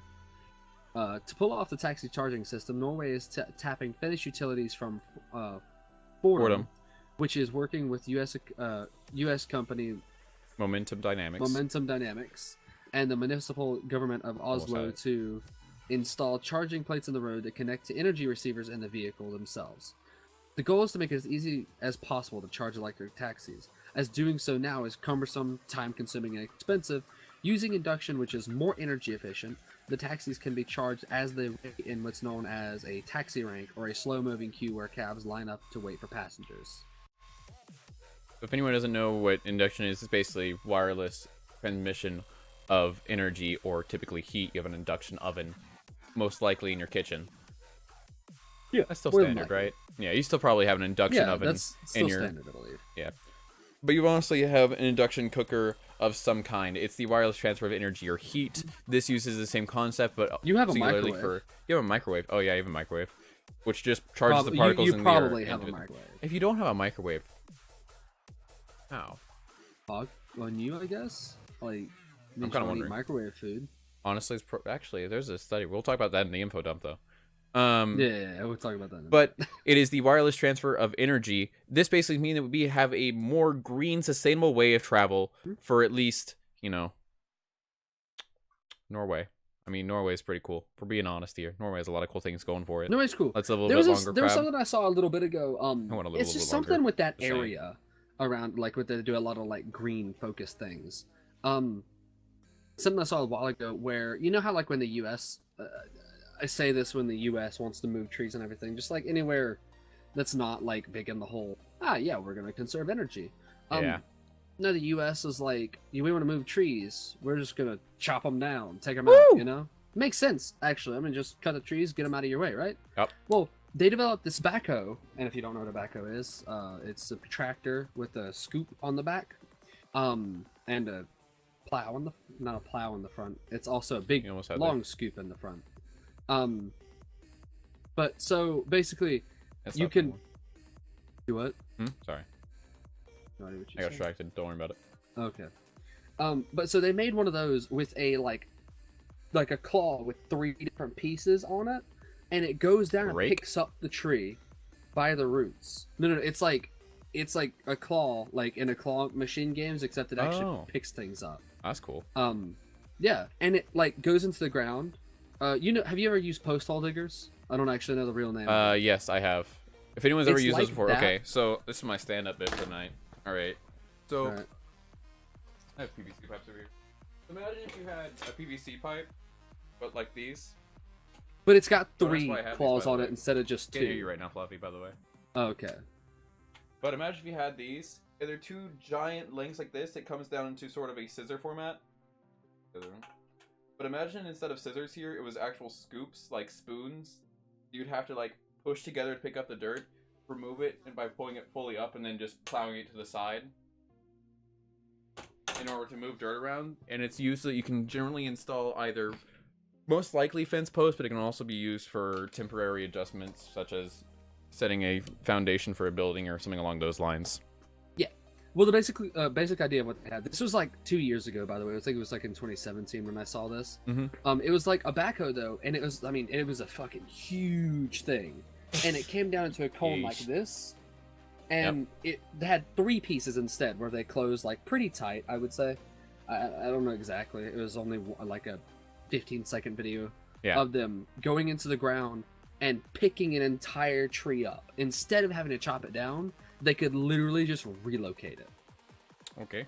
To pull off the taxi charging system, Norway is tapping Finnish utilities from Fordham, which is working with U.S. company Momentum Dynamics. And the municipal government of Oslo to install charging plates in the road that connect to energy receivers in the vehicle themselves. The goal is to make it as easy as possible to charge electric taxis, as doing so now is cumbersome, time-consuming, and expensive. Using induction, which is more energy efficient, the taxis can be charged as they wait in what's known as a taxi rank, or a slow-moving queue where cabs line up to wait for passengers. If anyone doesn't know what induction is, it's basically wireless transmission of energy or typically heat. You have an induction oven, most likely in your kitchen. Yeah, that's still standard, right? Yeah, you still probably have an induction oven that's still in your standard, I believe. Yeah, but you honestly have an induction cooker of some kind. It's the wireless transfer of energy or heat. This uses the same concept, but you have a singularly microwave. You have a microwave. Oh yeah, you have a microwave, which just charges the particles you in probably the air. have a microwave. If you don't have a microwave, how? On you, I guess. Like, I'm kind of wondering. Microwave food. Honestly, it's actually there's a study. We'll talk about that in the info dump, though. Yeah, we'll talk about that. But it is the wireless transfer of energy. This basically means that we have a more green, sustainable way of travel for at least, Norway. I mean, Norway is pretty cool. For being honest here, Norway has a lot of cool things going for it. Norway's cool. Let's live a little bit longer. There was something I saw a little bit ago. It's just something with that area around, like, they do a lot of like green focused things. Something I saw a while ago where, you know how like when the U.S. I say this when the U.S. wants to move trees and everything, just like anywhere that's not like big in the whole. Yeah, we're gonna conserve energy. Yeah. No, the U.S. is like, we want to move trees. We're just gonna chop them down, take them out. You know, makes sense actually. I mean, just cut the trees, get them out of your way, right? Yep. Well, they developed this backhoe, and if you don't know what a backhoe is, it's a tractor with a scoop on the back, and a plow on the not a plow in the front. It's also a big long scoop in the front. But so basically, you can do what? Sorry, No idea what you I got said. distracted. Don't worry about it. Okay. But so they made one of those with a like a claw with 3 different pieces on it, and it goes down and picks up the tree by the roots. No, it's like a claw, like in a claw machine games, except it actually picks things up. That's cool. Yeah, and it like goes into the ground. Have you ever used post hole diggers? I don't actually know the real name. Yes, I have. If anyone's ever used like those before, that. okay. So this is my stand-up bit for the night. All right. So Alright. I have PVC pipes over here. Imagine if you had a PVC pipe, but like these. But it's got Oh, that's 3 why I have these, claws by the on way. it instead of just 2. Can't hear you right now, Fluffy. By the way. Okay. But imagine if you had these. And they're 2 giant links like this. It comes down into sort of a scissor format. But imagine instead of scissors here, it was actual scoops, like spoons. You'd have to like push together to pick up the dirt, remove it, and by pulling it fully up and then just plowing it to the side in order to move dirt around. And it's used so that you can generally install either, most likely fence posts, but it can also be used for temporary adjustments, such as setting a foundation for a building or something along those lines. Well, the basic idea of what they had. This was like 2 years ago, by the way. I think it was like in 2017 when I saw this. It was like a backhoe though, and it was a fucking huge thing, and it came down into a cone like this, and it had 3 pieces instead, where they closed like pretty tight. I would say. I don't know exactly. It was only like a 15-second video of them going into the ground and picking an entire tree up instead of having to chop it down. They could literally just relocate it. Okay.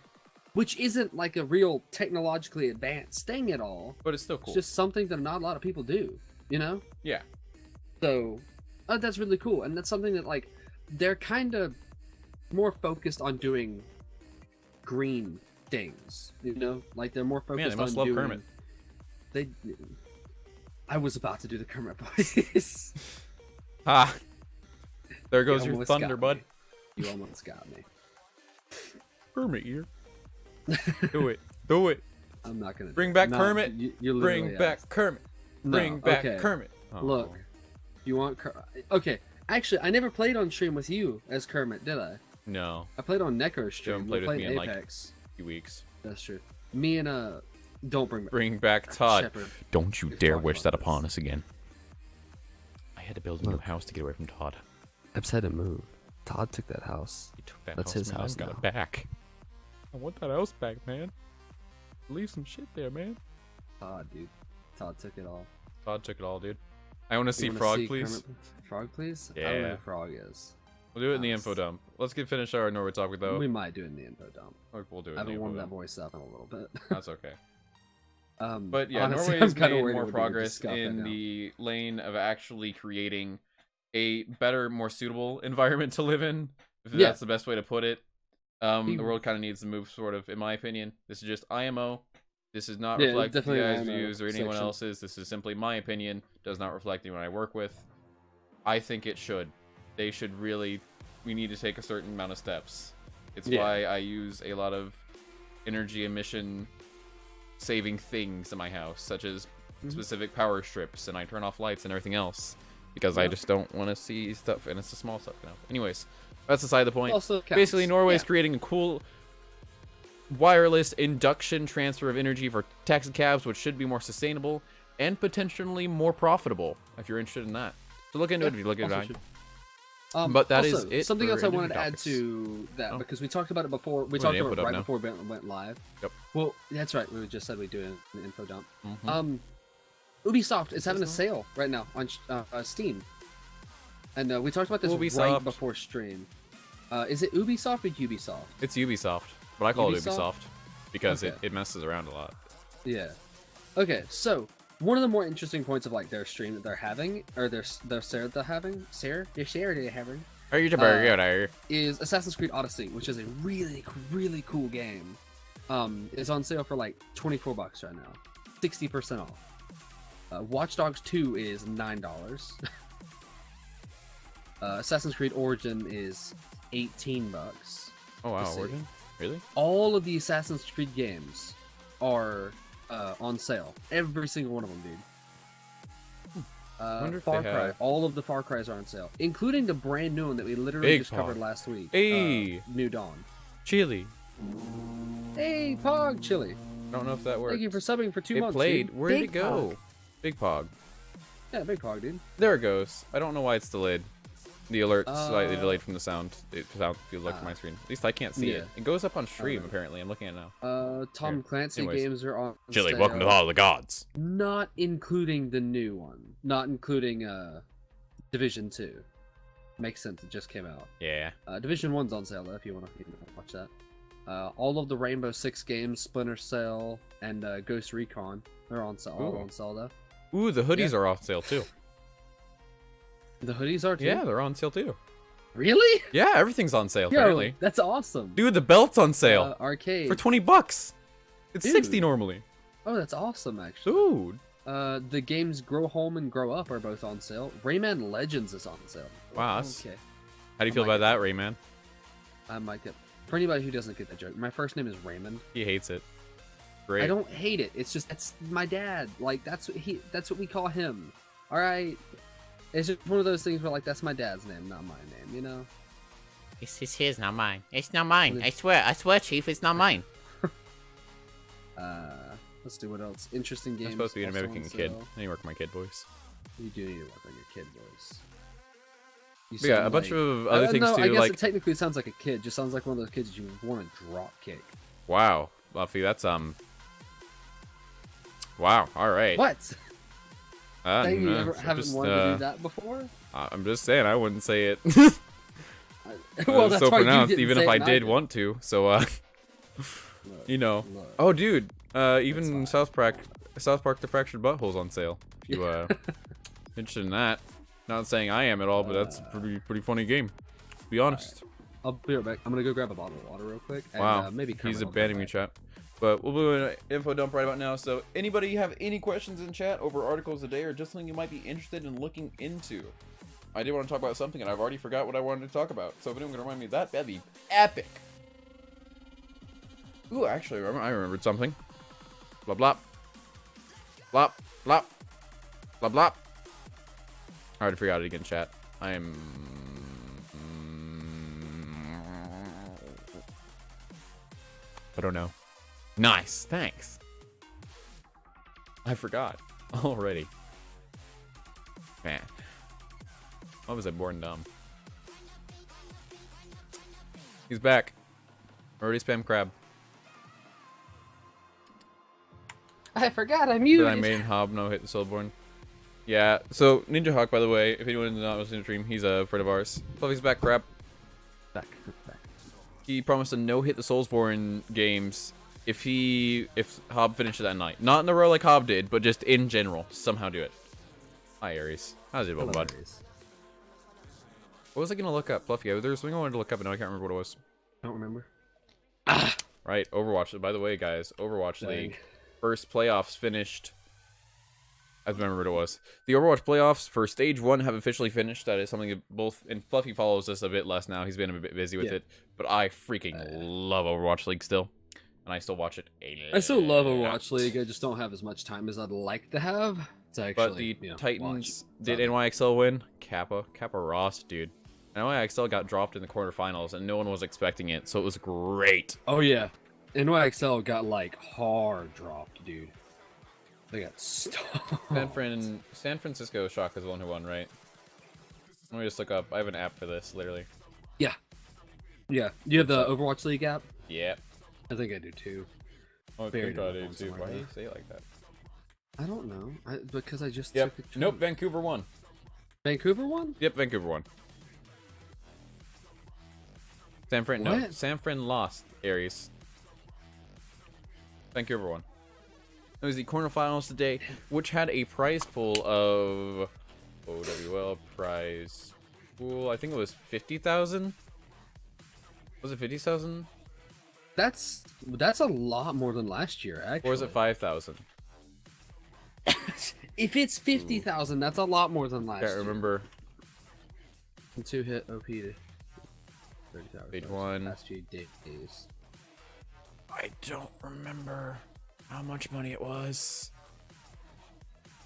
Which isn't like a real technologically advanced thing at all. But it's still cool. It's just something that not a lot of people do, you know? Yeah. So that's really cool, and that's something that like they're kind of more focused on doing green things, you know, like they're more focused Man, they must on love doing. Kermit. They. I was about to do the Kermit voice. Ah, there goes You your almost thunder, got bud. me. You almost got me. Kermit here. Do it. Do it. I'm not gonna Bring back no, Kermit. You literally Bring back asked. Kermit. No, Bring back okay. Kermit. Oh. Look, you want okay? Actually, I never played on stream with you as Kermit, did I? No, I played on Necro stream. haven't We played with played me in, like, Apex. a few weeks. That's true. Me and don't Bring back Todd. Shepard. Don't you We've dare talked wish about that this. upon us again. I had to build a new Look. house to get away from Todd. I've said to move. Todd took that house. He took that That's house, his man. house I got now. it back. I want that house back, man. Leave some shit there, man. Todd, dude. Todd took it all. Todd took it all, dude. I want to You see wanna Frog, see please. Kermit? Frog, please. I don't know Yeah. who Frog is. We'll do it in the Nice. info dump. Let's finish our Norwood topic, though. We might do it in the info dump. We'll do it I in the haven't info warmed that dump. voice up in a little bit. That's okay. But yeah, honestly, Norway I'm has kinda made worried more it would be just progress scuffed in right now. the lane of actually creating a better, more suitable environment to live in. If Yeah. that's the best way to put it. The world kind of needs to move, sort of, in my opinion. This is just IMO. This is not Yeah, reflect the definitely guy's IMO views or anyone section. else's. This is simply my opinion. Does not reflect anyone I work with. I think it should. They should really. We need to take a certain amount of steps. It's Yeah. why I use a lot of energy emission saving things in my house, such as specific power strips, and I turn off lights and everything else because I Yeah. just don't want to see stuff, and it's the small stuff now. Anyways, that's aside the point. Also counts. Basically, Norway is Yeah. creating a cool wireless induction transfer of energy for taxi cabs, which should be more sustainable and potentially more profitable if you're interested in that. So look into it if you look at Also it. should. But that also, is it something for else I industry wanted to add topics. to that Oh. because we talked about it before. We We're talked gonna about input it up right now. before we went live. Yep. Well, that's right. We just said we'd do an info dump. Mhm. Ubisoft is having a sale right now on Steam, and we talked about this Ubisoft. right before stream. Is it Ubisoft or Ubisoft? It's Ubisoft, but I call it Ubisoft? Ubisoft because Okay. it messes around a lot. Yeah. Okay, so one of the more interesting points of like their stream that they're having, or their share they're having, Are you the is Assassin's Creed Odyssey, which is a really cool game. It's on sale for like $24 right now, 60% off. Watch Dogs 2 is $9. Assassin's Creed Origin is $18. Oh wow, see. Origin? Really? All of the Assassin's Creed games are on sale. Every single one of them, dude. wonder if Far they Cry. have- All of the Far Cries are on sale, including the brand new one that we literally Big just covered Pog. last week. Hey! New Dawn. Chile. Hey, Pog Chili. I don't know if that worked. Thank you for subbing for 2 It months. played. Dude. Where did Big it go? Big Pog. Yeah, Big Pog, dude. There it goes. I don't know why it's delayed. The alert's slightly Uh, delayed from the sound. The sound feels like from my screen. At least I can't see it. yeah. It goes up on stream, Alright. apparently. I'm looking at it now. Tom Here. Clancy Anyways. games are on Chile, sale, welcome to all the gods. not including the new one. Not including Division 2. Makes sense, it just came out. Yeah. Division 1's on sale though, if you want to watch that. All of the Rainbow Six games, Splinter Cell, and Ghost Recon, they're on sale. All Ooh. on sale though. Ooh, the hoodies Yeah. are off sale too. The hoodies are too. Yeah, they're on sale too. Really? Yeah, everything's on sale Yo, apparently. that's awesome. Dude, the belt's on sale Arcade. for $20. It's Dude. 60 normally. Oh, that's awesome actually. Dude. The games Grow Home and Grow Up are both on sale. Rayman Legends is on sale. Wow, that's- Okay. How do you feel I might about that, Rayman? I might get. For anybody who doesn't get that joke, my first name is Raymond. He hates it. Great. I don't hate it. It's just that's my dad. Like that's what we call him. All right. It's just one of those things where like that's my dad's name, not my name. You know. It's his, not mine. It's not mine. I swear, Chief, it's not mine. Let's do what else. Interesting games. I'm supposed to be an also American on kid. sale. I need to work my kid voice. You do need to work on your kid voice. You But yeah, a sound bunch like- of other things no, too, I guess like it technically sounds like a kid. Just sounds like one of those kids you want to drop kick. wow, Luffy, that's wow. All right. What? Dang, you no, ever I'm haven't just, wanted to do that before? I'm just saying, I wouldn't say it. Well, that's so why you pronounced, didn't even say if it I and did did. want to. So, Look, you know. look. Oh, dude. Even fine. South Park, The Fractured Butthole's on sale. If you interested in that, Not saying I am at all, but that's a pretty funny game. To be honest. I'll be right back. I'm gonna go grab a bottle of water real quick. And, Wow. maybe He's Kermit will abandoning come me, back. chat. But we'll do an info dump right about now. So anybody have any questions in chat over articles a day or just something you might be interested in looking into? I did want to talk about something and I've already forgot what I wanted to talk about. So if anyone can remind me of that, that'd be epic. Ooh, actually, I remembered something. Blah, blah. Blah, blah. Blah, blah. I already forgot it again, chat. I am... I don't know. Nice, thanks. I forgot already. Man. Why was I born dumb? He's back. Already spam crab. I forgot I That muted. I made Hob no hit the Soulborn. Yeah, so Ninja Hawk, by the way, if anyone did not listen to the stream, he's a friend of ours. Fluffy's back, crap. Back. He promised to no hit the Soulsborne games if Hob finished it that night. Not in a row like Hob did, but just in general. Somehow do it. Hi, Aries. How's it going, bud? What was I gonna look up, Fluffy? There was something I wanted to look up, and now I can't remember what it was. Don't remember. Right, Overwatch. By the way, guys, Overwatch League. First playoffs finished. I remember what it was. The Overwatch playoffs for Stage 1 have officially finished. That is something that both... And Fluffy follows this a bit less now. He's been a bit busy with it. But I freaking love Overwatch League still. And I still watch it a lot. I still love Overwatch League. I just don't have as much time as I'd like to have. To actually, But the Titans... Did NYXL win? Kappa Ross, dude. NYXL got dropped in the quarterfinals, and no one was expecting it. So it was great. Oh, yeah. NYXL got, like, hard dropped, dude. They got stomped. San Francisco Shock is the one who won, right? Let me just look up. I have an app for this, literally. Yeah. Yeah. Do you have the Overwatch League app? Yeah. I think I do, too. Oh, Buried thank God in I the do too. phone Why do somewhere. you say it like that? I don't know. Because I just Yep. took a Nope, trip. Vancouver won. Vancouver won? Yep, Vancouver won. San Fran lost, Aries. Vancouver won. It was the quarterfinals today, which had a prize pool of OWL prize pool. I think it was 50,000. Was it 50,000? That's a lot more than last year, actually. Or was it 5,000? If it's 50,000, that's a lot more than last year. Can't remember. And 2 hit OP to 30,000. Page 1. Last few days. I don't remember how much money it was.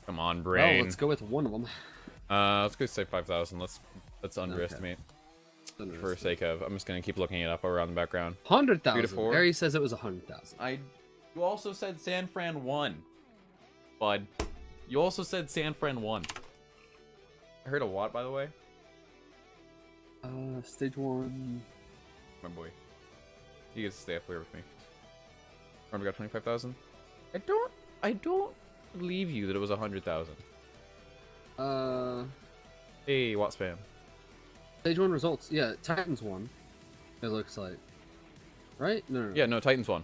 Come on, brain. Well, let's go with one of them. Let's go say 5,000. Let's underestimate. For sake of, I'm just gonna keep looking it up around the background. 100,000. 4. Harry says it was 100,000. You also said San Fran won, bud. You also said San Fran won. I heard a what, by the way? Stage 1. My boy. You get to stay up here with me. Remember, got 25,000. I don't believe you that it was 100,000. Hey, what spam? Stage 1 results. Yeah, Titans won. It looks like. Right? No. Yeah, no, Titans won.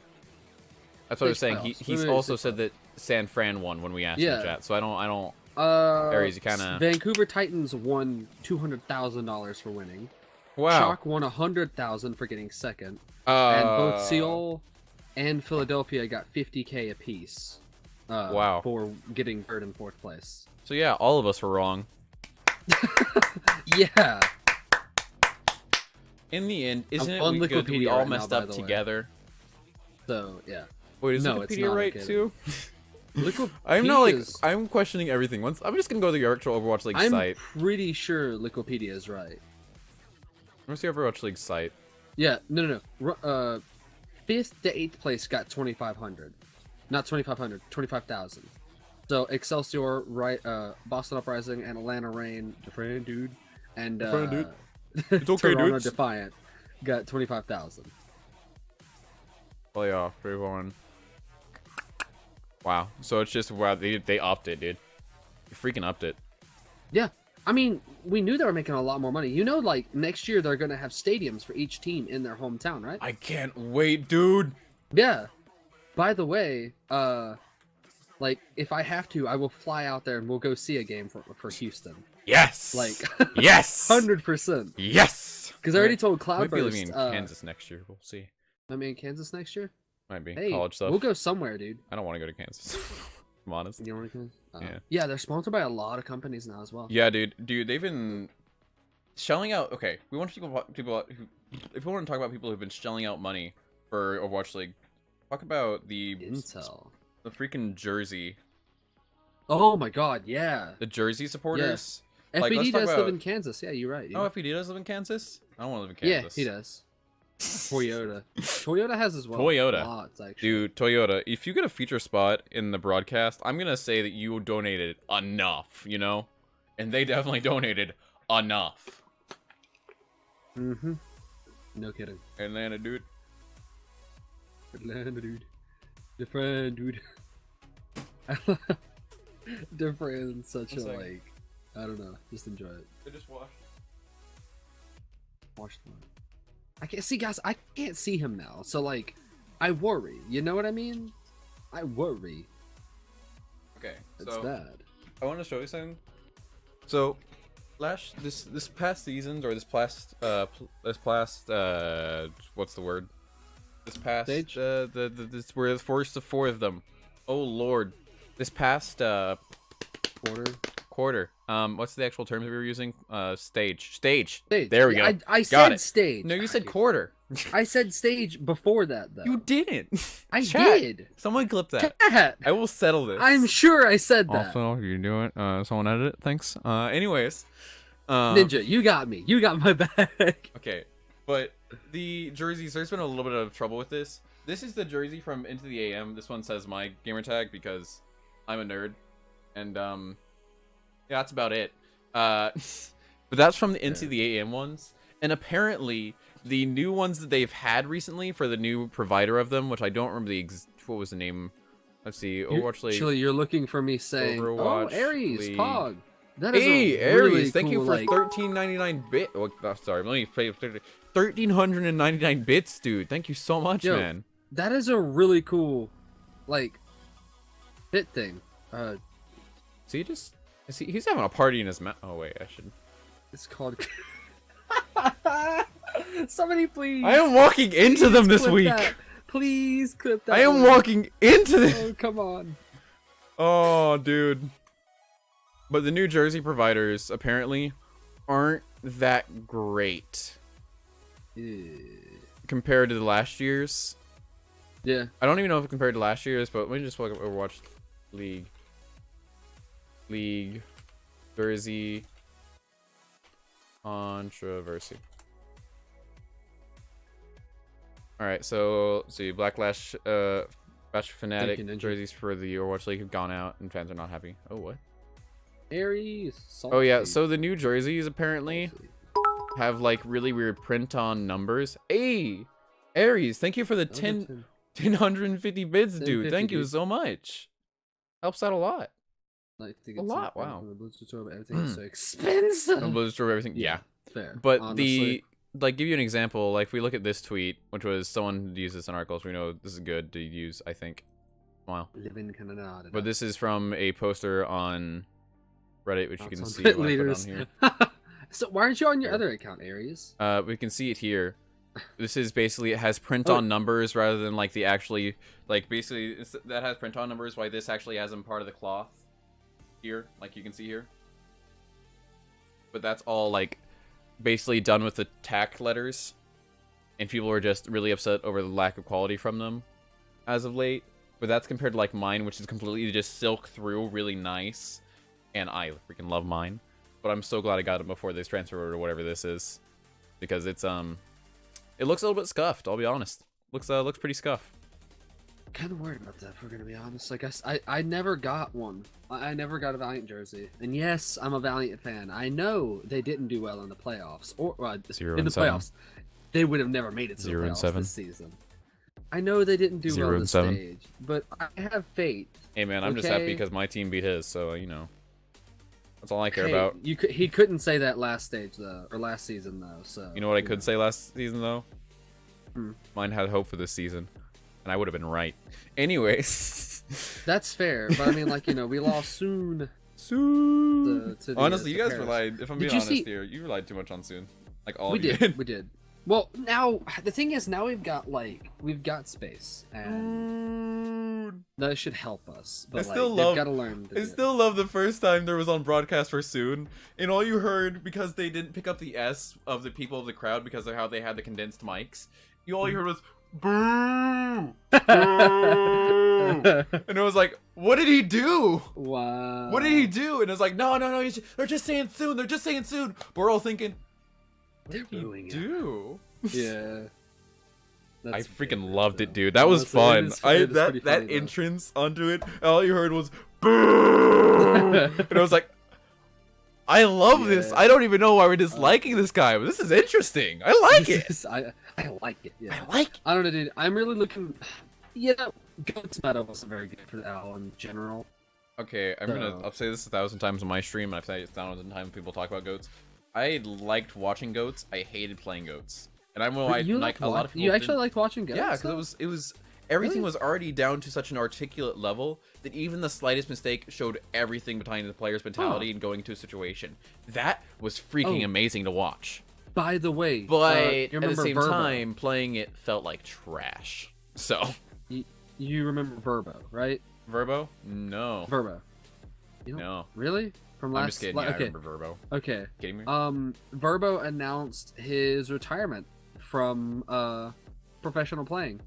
That's what I was saying. Playoffs. He's Wait, also stage said that San Fran won when we asked in chat. So I don't. Aries, you kinda... Vancouver Titans won $200,000 for winning. Wow. Shock won $100,000 for getting second. And both Seoul and Philadelphia got $50K apiece. Wow. For getting third and fourth place. So yeah, all of us were wrong. Yeah. In the end, isn't I'm it on good that we Wikipedia all right now, messed by up the way. together? So yeah. Wait, is No, it's Wikipedia not right good. too? Wikipedia I'm not like is- I'm questioning everything. I'm just gonna go to the actual Overwatch League I'm site. pretty sure Wikipedia is right. Where's the Overwatch League site? Yeah, no. 5th to 8th place got 2,500. Not 2,500, 25,000. So Excelsior, right, Boston Uprising, and Atlanta Reign, Defran dude, and Defran, dude. It's okay, Toronto dudes. Defiant got 25,000. Playoff 3-1. Wow. So it's just wow. They upped it, dude. They freaking upped it. Yeah, I mean, we knew they were making a lot more money. You know, like next year they're gonna have stadiums for each team in their hometown, right? I can't wait, dude. Yeah. By the way, like if I have to, I will fly out there and we'll go see a game for Houston. Yes. Like, yes. 100%. Yes. Because I already told Might be Cloudburst. living in Kansas next year. We'll see. I mean, Kansas next year. Might be Hey, college stuff. we'll go somewhere, dude. I don't want to go to Kansas. I'm honest. You want to go? Yeah. Yeah, they're sponsored by a lot of companies now as well. Yeah, dude, they've been shelling out. Okay, we want people who, if we want to talk about people who've been shelling out money for Overwatch League, talk about the freaking jersey. Oh my God, yeah. The jersey supporters. Like, let's FPD talk does about... live in Kansas. Yeah, you're right. Dude. Oh, FPD does live in Kansas. I don't want to live in Kansas. Yeah, he does. Toyota has as well. Toyota. Lots, actually. Dude, Toyota, if you get a feature spot in the broadcast, I'm going to say that you donated enough, you know? And they definitely donated enough. Mm-hmm. No kidding. Atlanta, dude. Atlanta, dude. Different, dude. Different, such a, like, I don't know. Just enjoy it. They just washed. Watch them. I can't see, guys. I can't see him now, so like, I worry. You know what I mean? I worry. Okay, It's so bad. I want to show you something. So, this past season, or this past what's the word? This past Stage? this we're forced to four of them. Oh Lord, this past quarter. What's the actual terms we were using? Stage. There we go. I Got said it. stage. No, you said quarter. I said stage before that, though. You didn't. I Chat. did. Someone clip that. Cat. I will settle this. I'm sure I said that. Also, you do it. Someone edit it. Thanks. Anyways. Ninja, you got me. You got my back. Okay, but the jerseys, there's been a little bit of trouble with this. This is the jersey from Into the AM. This one says my gamer tag because I'm a nerd. And, yeah, that's about it. But that's from the Into the AM ones. And apparently, the new ones that they've had recently for the new provider of them, which I don't remember what was the name? Let's see, Overwatch League. Actually, you're looking for me saying, Overwatch oh, Ares, League. Pog. That is Hey, a really Ares, thank you cool, for like... 13.99 bit. Oh, sorry, let me pay 1,399 bits, dude. Thank you so much, Yo, man. That is a really cool, like, hit thing. See, he's having a party in his mouth. Oh wait, I should. It's called. Somebody please. I am walking into them this clip week. that. Please clip that. I am walking into them. Oh, come on. Oh, dude. But the New Jersey providers apparently aren't that great compared to the last year's. Yeah. I don't even know if compared to last year's, but let me just look up Overwatch League Jersey controversy. All right, so let's see, Backlash, Bash Fnatic jerseys for the Overwatch League have gone out, and fans are not happy. Oh, what? Aries. Oh yeah, so the new jerseys apparently have like really weird print-on numbers. Hey, Aries, thank you for the 1,050 bits, dude. Thank you so much. Helps out a lot. Like, A lot, wow. Everything is so expensive. Everything, yeah. Fair. But honestly. like, give you an example. Like, if we look at this tweet, which was someone who used this in articles, we know this is good to use. I think. Wow. But this is from a poster on Reddit, which you can see. When I put on here. So why aren't you on your other account, Aries? We can see it here. This is basically, it has print-on numbers rather than like the actually, like basically that has print-on numbers. Why this actually has them part of the cloth here, like you can see here. But that's all like basically done with the tack letters, and people are just really upset over the lack of quality from them as of late. But that's compared to like mine, which is completely just silk through, really nice, and I freaking love mine. But I'm so glad I got it before this transfer or whatever this is, because it's it looks a little bit scuffed. I'll be honest. Looks pretty scuffed. Kind of worried about that, if we're gonna be honest. Like I never got one. I never got a Valiant jersey. And yes, I'm a Valiant fan. I know they didn't do well in the playoffs, or in the playoffs. They would have never made it to the playoffs this season. I know they didn't do well on the stage, but I have faith. Hey man, I'm just happy because my team beat his, so you know. That's all I care about. He couldn't say that last stage though, or last season though. So you know what I could say last season though? Mine had hope for this season, and I would have been right. Anyways, that's fair. But I mean, like, you know, we lost soon. Soon. to the, Honestly, to you guys Paris. relied. If I'm Did being you honest see- here, you relied too much on Soon. Like all We of you did. We did. Well, now the thing is, now we've got space, and that should help us. But I still they've love- got to learn. To I do it. still love the first time there was on broadcast for Soon, and all you heard, because they didn't pick up the S of the people of the crowd because of how they had the condensed mics, all you heard was boo, boo, and it was like, what did he do? Wow. What did he do? And it was like, no, they're just saying Soon, they're just saying Soon. But we're all thinking, They're what did doing he it. do? Yeah. I That's freaking favorite, loved it, though. dude. That was Honestly, it fun. is- it is pretty That funny, though. entrance onto it, all you heard was boo, and I was like, I love this. Yeah. I don't even know why we're disliking this guy, but this is interesting. I like it. I like it. Yeah. I like it. I don't know, dude. I'm really looking. Yeah, Goat's meta wasn't very good for the owl in general. Okay, I'll say this 1,000 times on my stream, and I've said it 1,000 times people talk about goats. I liked watching goats. I hated playing goats, and I know You like a liked lot of people. You actually didn't- liked watching Goats? Yeah, because it was everything Really? was already down to such an articulate level that even the slightest mistake showed everything behind the player's mentality and going to a situation. That was freaking Oh. amazing to watch. By the way, But you at the remember same Verbo? time, playing it felt like trash. So, You remember Verbo, right? Verbo? No. Verbo. You don't- No. Really? From last. I'm just kidding. Yeah, I okay. remember Verbo. Okay. Kidding me? Verbo announced his retirement from professional playing.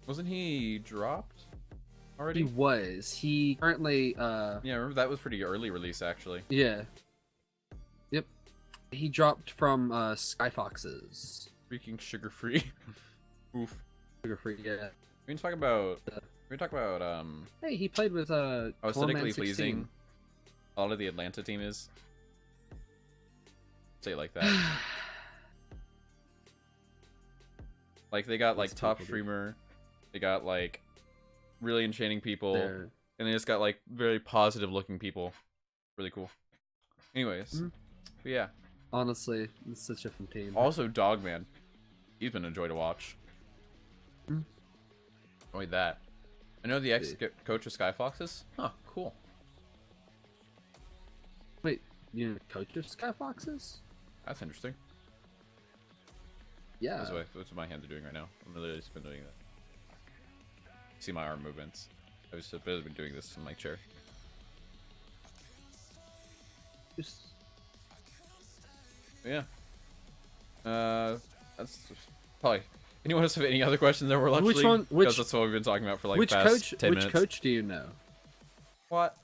Wasn't he dropped He already? was. He currently Yeah, I remember that was pretty early release, actually. yeah. Yep. He dropped from Skyfoxes. Freaking sugar-free. Oof. Sugar free, yeah. We can talk about... Hey, he played with how aesthetically 16. pleasing a lot of the Atlanta team is. Say it like that. Like, they got, like, That's top people do. streamer. They got, like, really enchanting people. They're- And they just got, like, very positive-looking people. Really cool. Anyways. Mhm. But yeah. Honestly, it's such a fun team. Also, Dogman. He's been a joy to watch. Mm. Only that. I know the ex-coach of Skyfoxes. Huh, cool. Wait, you know, coach of Skyfoxes? That's interesting. Yeah. That's what my hands are doing right now. I'm literally just been doing that. See my arm movements. I've just been doing this in my chair. Just- But yeah. That's probably. Anyone else have any other questions that we're actually? Which one- which- Because that's what we've been talking about for like which past coach? 10 Which minutes. coach do you know? What?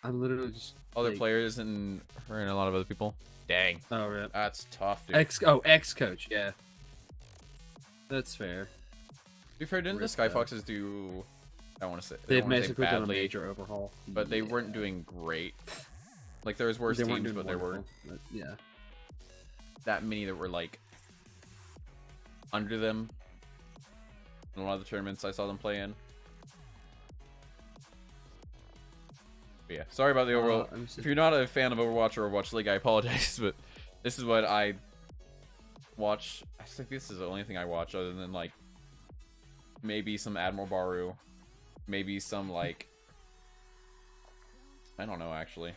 I'm literally just Other like, players and her and a lot of other people. Dang. Oh, right. That's tough, dude. Ex coach. Yeah. That's fair. To be fair, didn't the Riptide. Skyfoxes do? I want to say. I They've don't wanna say basically done a badly, major overhaul, but they Yeah. weren't doing great. Like there was worse They weren't teams, doing but there were wonderful, but yeah. that many that were like under them in a lot of the tournaments I saw them play in. But yeah, sorry about the overall. let me see. If you're not a fan of Overwatch or Overwatch League, I apologize, but this is what I watch. I think this is the only thing I watch other than like maybe some Admiral Baru, maybe some like I don't know actually.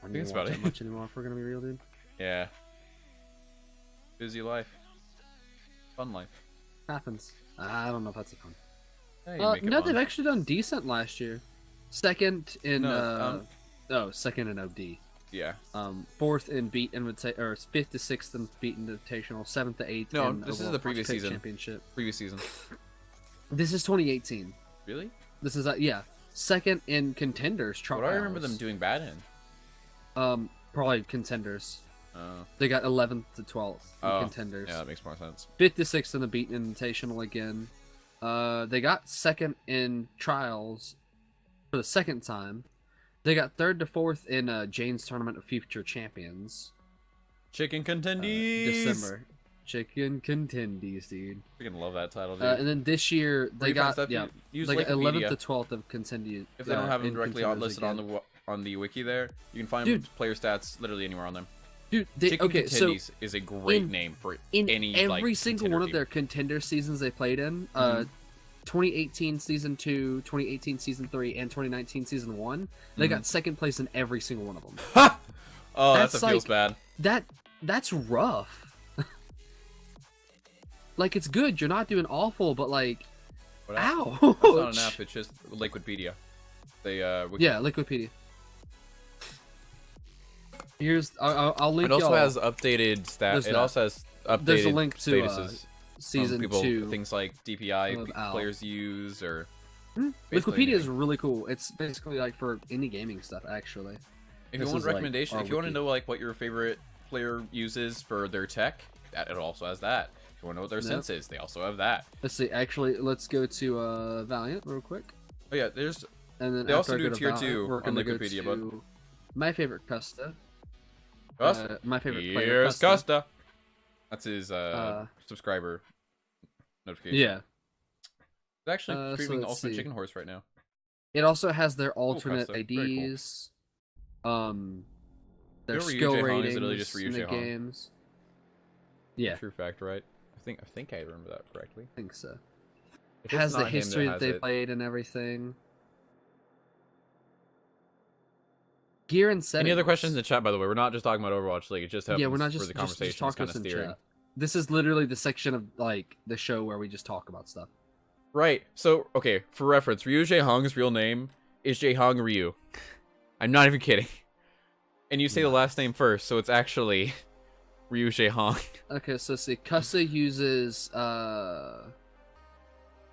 I think that's about watch it. that much anymore. If we're gonna be real, dude. Yeah. Busy life. Fun life. Happens. I don't know if that's a fun. Yeah, you make it No, fun. they've actually done decent last year. Second in No, second in OD. Yeah. Fourth in beat invitation, or fifth to sixth in beat invitational, seventh to eighth. No, in this is overall the previous Pick season. championship. Previous season. This is 2018. Really? This is yeah, second in contenders trials. What do I remember them doing bad in? Probably contenders. Oh. They got 11th to 12th in Oh, contenders. Yeah, that makes more sense. Fifth to sixth in the beat invitational again. They got second in trials for the second time. They got third to fourth in Jane's Tournament of Future Champions. Chicken contendies. December. Chicken contendies, dude. Freaking love that title, dude. And then this year Where they you find got stuff, yeah, use they got Wikipedia. 11th to 12th of contendies. If they don't have them in directly contenders listed again. on the wiki there, you can find Dude. player stats literally anywhere on them. Dude, they, Chicken okay, so contendies is a great in- name for in any every like single contender one of team. their contender seasons they played in, 2018 season 2, 2018 season 3, and 2019 season 1, they got second place in every single one of them. Ha! Oh, that That's feels bad. That's rough. Like, it's good. You're not doing awful, but like, What ow. That's not an app. It's just Liquipedia. They Yeah, Liquipedia. Here's I'll link. It also y'all. has updated stats. It also has updated There's a link to statuses. season people, 2. things like DPI of Owl. players use, or Wikipedia is anything. really cool. It's basically like for indie gaming stuff, actually. If This you want is, like, recommendation, our if you want to wiki. know like what your favorite player uses for their tech, it also has that. If you want to know what their sense is, they also have that. Let's see. Actually, let's go to Valiant real quick, Oh yeah, there's and then They also after I do go to tier Valiant, 2 we're on gonna go Wikipedia, bud. to my favorite Custa. Costa. My favorite player. Here's Custa. Costa. That's his subscriber notification. Yeah. It's actually so streaming let's Ultimate see. Chicken Horse right now. It also has their alternate Custa. Very cool. IDs. Their You know Ryu skill Jaehong is ratings literally just Ryu in the Jaehong. games. Yeah, True fact, right? I think I remember that correctly. I think so. If It has it's the not him history that has they it- played and everything. Gear and settings. Any other questions in the chat, by the way? We're not just talking about Overwatch League. It just happens Yeah, we're not for just the just conversation. talk to kind us of in steering. chat. This is literally the section of like the show where we just talk about stuff. Right. So, okay, for reference, Ryu Jaehong's real name is Jaehong Ryu. I'm not even kidding. And you say the last name first, so it's actually Ryu Jaehong. Okay, so see, Custa uses 4.5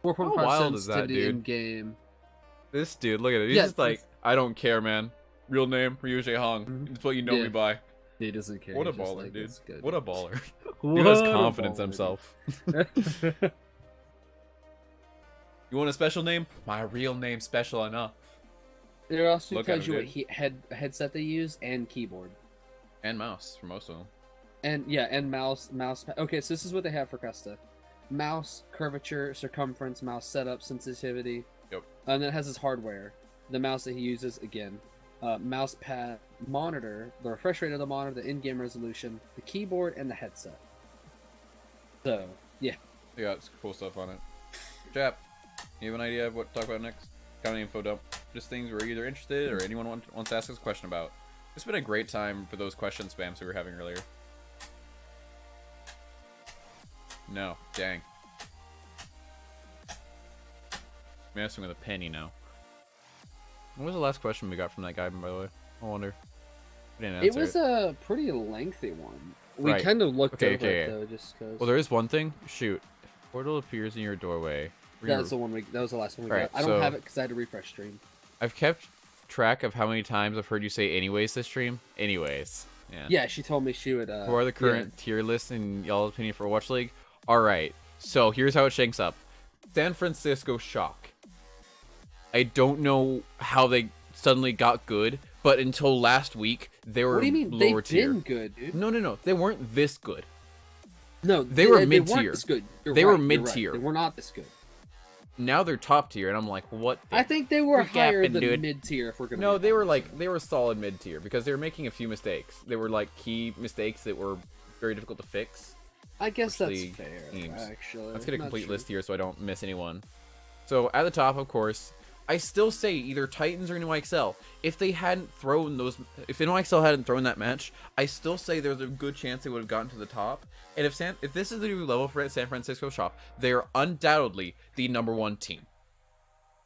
How wild is that, sensitivity dude? in game. This dude, look at it. He's Yeah, just like, I don't care, man. Real name, Ryu Jaehong. Mhm. It's what you know Yeah. me by. He doesn't care. What a he's just baller, like, dude. "It's good." What a baller. What Dude has a confidence in baller, himself. dude. You want a special name? My real name's special enough. It also Look at tells him, you what headset they use and keyboard. And mouse, for most of them. And yeah, and mouse. Okay, so this is what they have for Custa: mouse, curvature, circumference, mouse setup, sensitivity. Yep. And then it has his hardware. The mouse that he uses again, mouse pad, monitor, the refresh rate of the monitor, the in-game resolution, the keyboard, and the headset. So yeah, They got some cool stuff on it. Jap, you have an idea of what to talk about next? Got any info dump? Just things we're either interested or anyone wants to ask us a question about. It's been a great time for those question spams we were having earlier. No, dang. I'm answering with a penny now. What was the last question we got from that guy, by the way? I wonder. We didn't it answer was a pretty lengthy one. We Right. kind of looked Okay, over okay, it okay. though, just because. Well, there is one thing. Shoot. Portal appears in your doorway. That's the one. That was the last one we Right, got. I don't so- have it because I had to refresh stream. I've kept track of how many times I've heard you say anyways this stream. Anyways. Yeah. Yeah, she told me she would. Who are the current tier lists in y'all's opinion for Overwatch League? Alright, so here's how it shanks up. San Francisco Shock. I don't know how they suddenly got good, but until last week, they were What do you mean? lower They've tier. been good, dude. No. They weren't this good. No, They were weren't mid-tier. this good. You're They were right, you're right. mid-tier. They were not this good. Now they're top tier, and I'm like, what the I think they were frick higher happened, than dude? mid-tier. If we're gonna. No, be they were honest. like they were solid mid tier because they were making a few mistakes. They were like key mistakes that were very difficult to fix. I guess that's league fair. teams. Actually, Let's get a Not complete true. list here so I don't miss anyone. So at the top, of course, I still say either Titans or NYXL. If they hadn't thrown those, if NYXL hadn't thrown that match, I still say there's a good chance they would have gotten to the top. And if this is the new level for San Francisco Shop, they are undoubtedly the #1 team.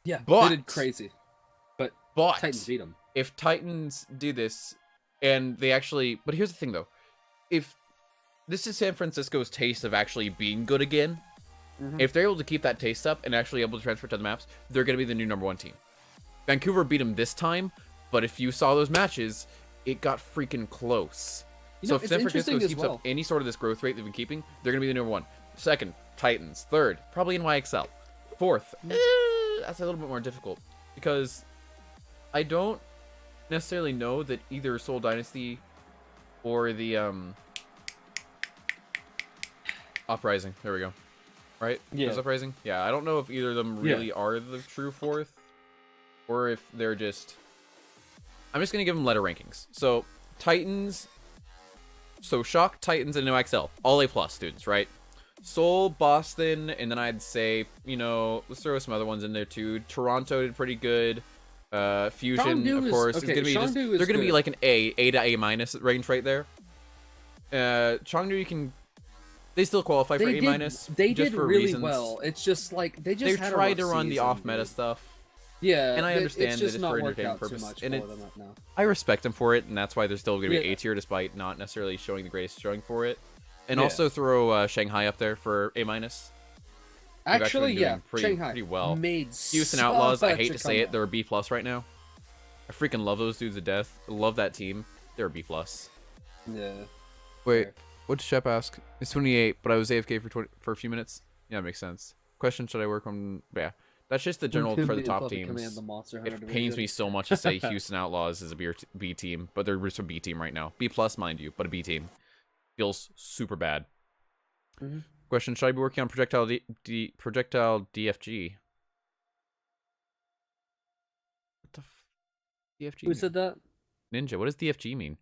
Yeah, But- they did crazy. But But Titans beat them. if Titans do this, and they actually, but here's the thing though, if this is San Francisco's taste of actually being good again, if they're able to keep that taste up and actually able to transfer to the maps, they're going to be the new #1 team. Vancouver beat them this time, but if you saw those matches, it got freaking close. You So know, if it's San Francisco interesting as keeps well. up any sort of this growth rate they've been keeping, they're going to be the #1. Second, Titans. Third, probably NYXL. Fourth, that's a little bit more difficult because I don't necessarily know that either Seoul Dynasty or the Uprising. There we go. Right? Yeah. There's Uprising. Yeah, I don't know if either of them really are the true fourth, or if they're just. I'm just gonna give them letter rankings. So Titans. So Shock, Titans, and NOXL, all A+ students, right? Seoul, Boston, and then I'd say, you know, let's throw some other ones in there too. Toronto did pretty good. Fusion, Chengdu of course, is, is gonna be just, Chengdu is they're gonna be good. like an A to A minus range right there. Chengdu, you can, they still qualify for A minus. They just did for really reasons. well. It's just like they They've had a tried to rough run the season, off meta dude. stuff. Yeah, And I understand it's that just it's not for worked entertainment out too purpose, much and for them right now. I respect them for it, and that's why they're still going to be Yeah. A tier despite not necessarily showing the greatest showing for it. And Yeah. also throw Shanghai up there for A minus. They've Actually, been yeah, doing pretty, Shanghai pretty well. made Houston Outlaws, I such hate a to say it, comeback. they're a B plus right now. I freaking love those dudes to death. I love that team. They're a B plus. Yeah. Wait, Fair. what did Shep ask? It's 28, but I was AFK for a few minutes. Yeah, that makes sense. Question: should I work on? Yeah, that's just the general for the top teams. It pains me so much to say Houston Outlaws is a B team, but they're just a B team right now. B plus, mind you, but a B team. Feels super bad. Mm-hmm. Question: should I be working on projectile DFG? What the DFG? Who mean? said that? Ninja. What does DFG mean?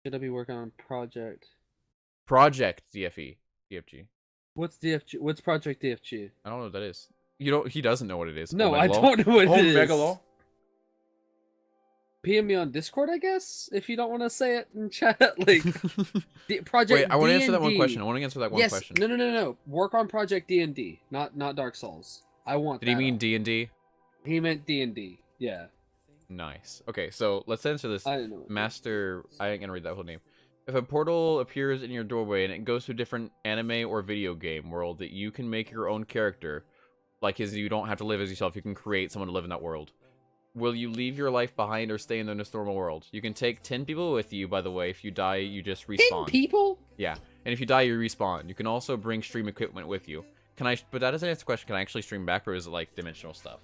Should I be working on project? Project DFE. DFG. What's DFG? What's project DFG? I don't know what that is. You don't. He doesn't know what it is. No, Oh, I Megalo? don't know what Oh, it is. Megalo? PM me on Discord, I guess, if you don't want to say it in chat. Like, project. Wait, I want to answer that one D&D. question. I want to answer that one Yes. question. No. Work on project D&D, not Dark Souls. I want. Did he that mean up. D&D? He meant D&D. Yeah. Nice. Okay, so let's answer this. I didn't know. Master, I ain't gonna read that whole name. If a portal appears in your doorway and it goes to a different anime or video game world that you can make your own character, like you don't have to live as yourself, you can create someone to live in that world. Will you leave your life behind or stay in this normal world? You can take 10 people with you, by the way. If you die, you just respawn. 10 people? Yeah, and if you die, you respawn. You can also bring stream equipment with you. Can I? But that doesn't answer the question. Can I actually stream back, or is it like dimensional stuff?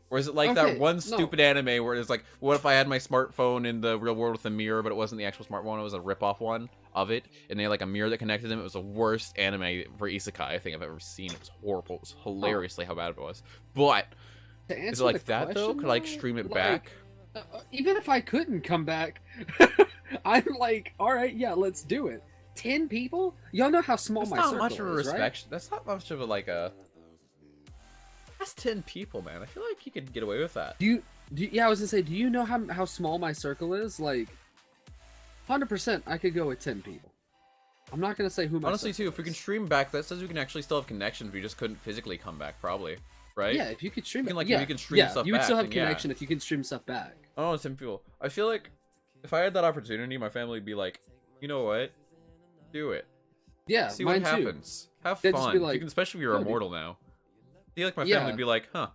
Or is it like Okay, that one no. stupid anime where it's like, what if I had my smartphone in the real world with a mirror, but it wasn't the actual smartphone, it was a rip-off one of it, and they had like a mirror that connected them. It was the worst anime for isekai I think I've ever seen. It was horrible. It was hilariously how bad it was. But To is answer it like the that though? question, Could I like though, stream it like, back? Even if I couldn't come back, I'm like, all right, yeah, let's do it. 10 people? Y'all know how small That's my not circle much of a is, right? respect. That's not much of a like a. That's 10 people, man. I feel like you could get away with that. Yeah, I was gonna say, do you know how small my circle is? Like, 100%, I could go with 10 people. I'm not gonna say who my Honestly, circle too, if we can is. stream back, that says we can actually still have connections. We just couldn't physically come back, probably, right? Yeah, if you could stream You can, it, like, yeah, you can stream yeah, stuff you would back, still have then yeah. connection if you can stream stuff back. Oh, 10 people. I feel like if I had that opportunity, my family would be like, you know what? Do it. Yeah, See mine what too. happens. Have They'd just fun. be like, you can, especially if you're "Yeah, dude." immortal now. I feel like my Yeah. family would be like, huh.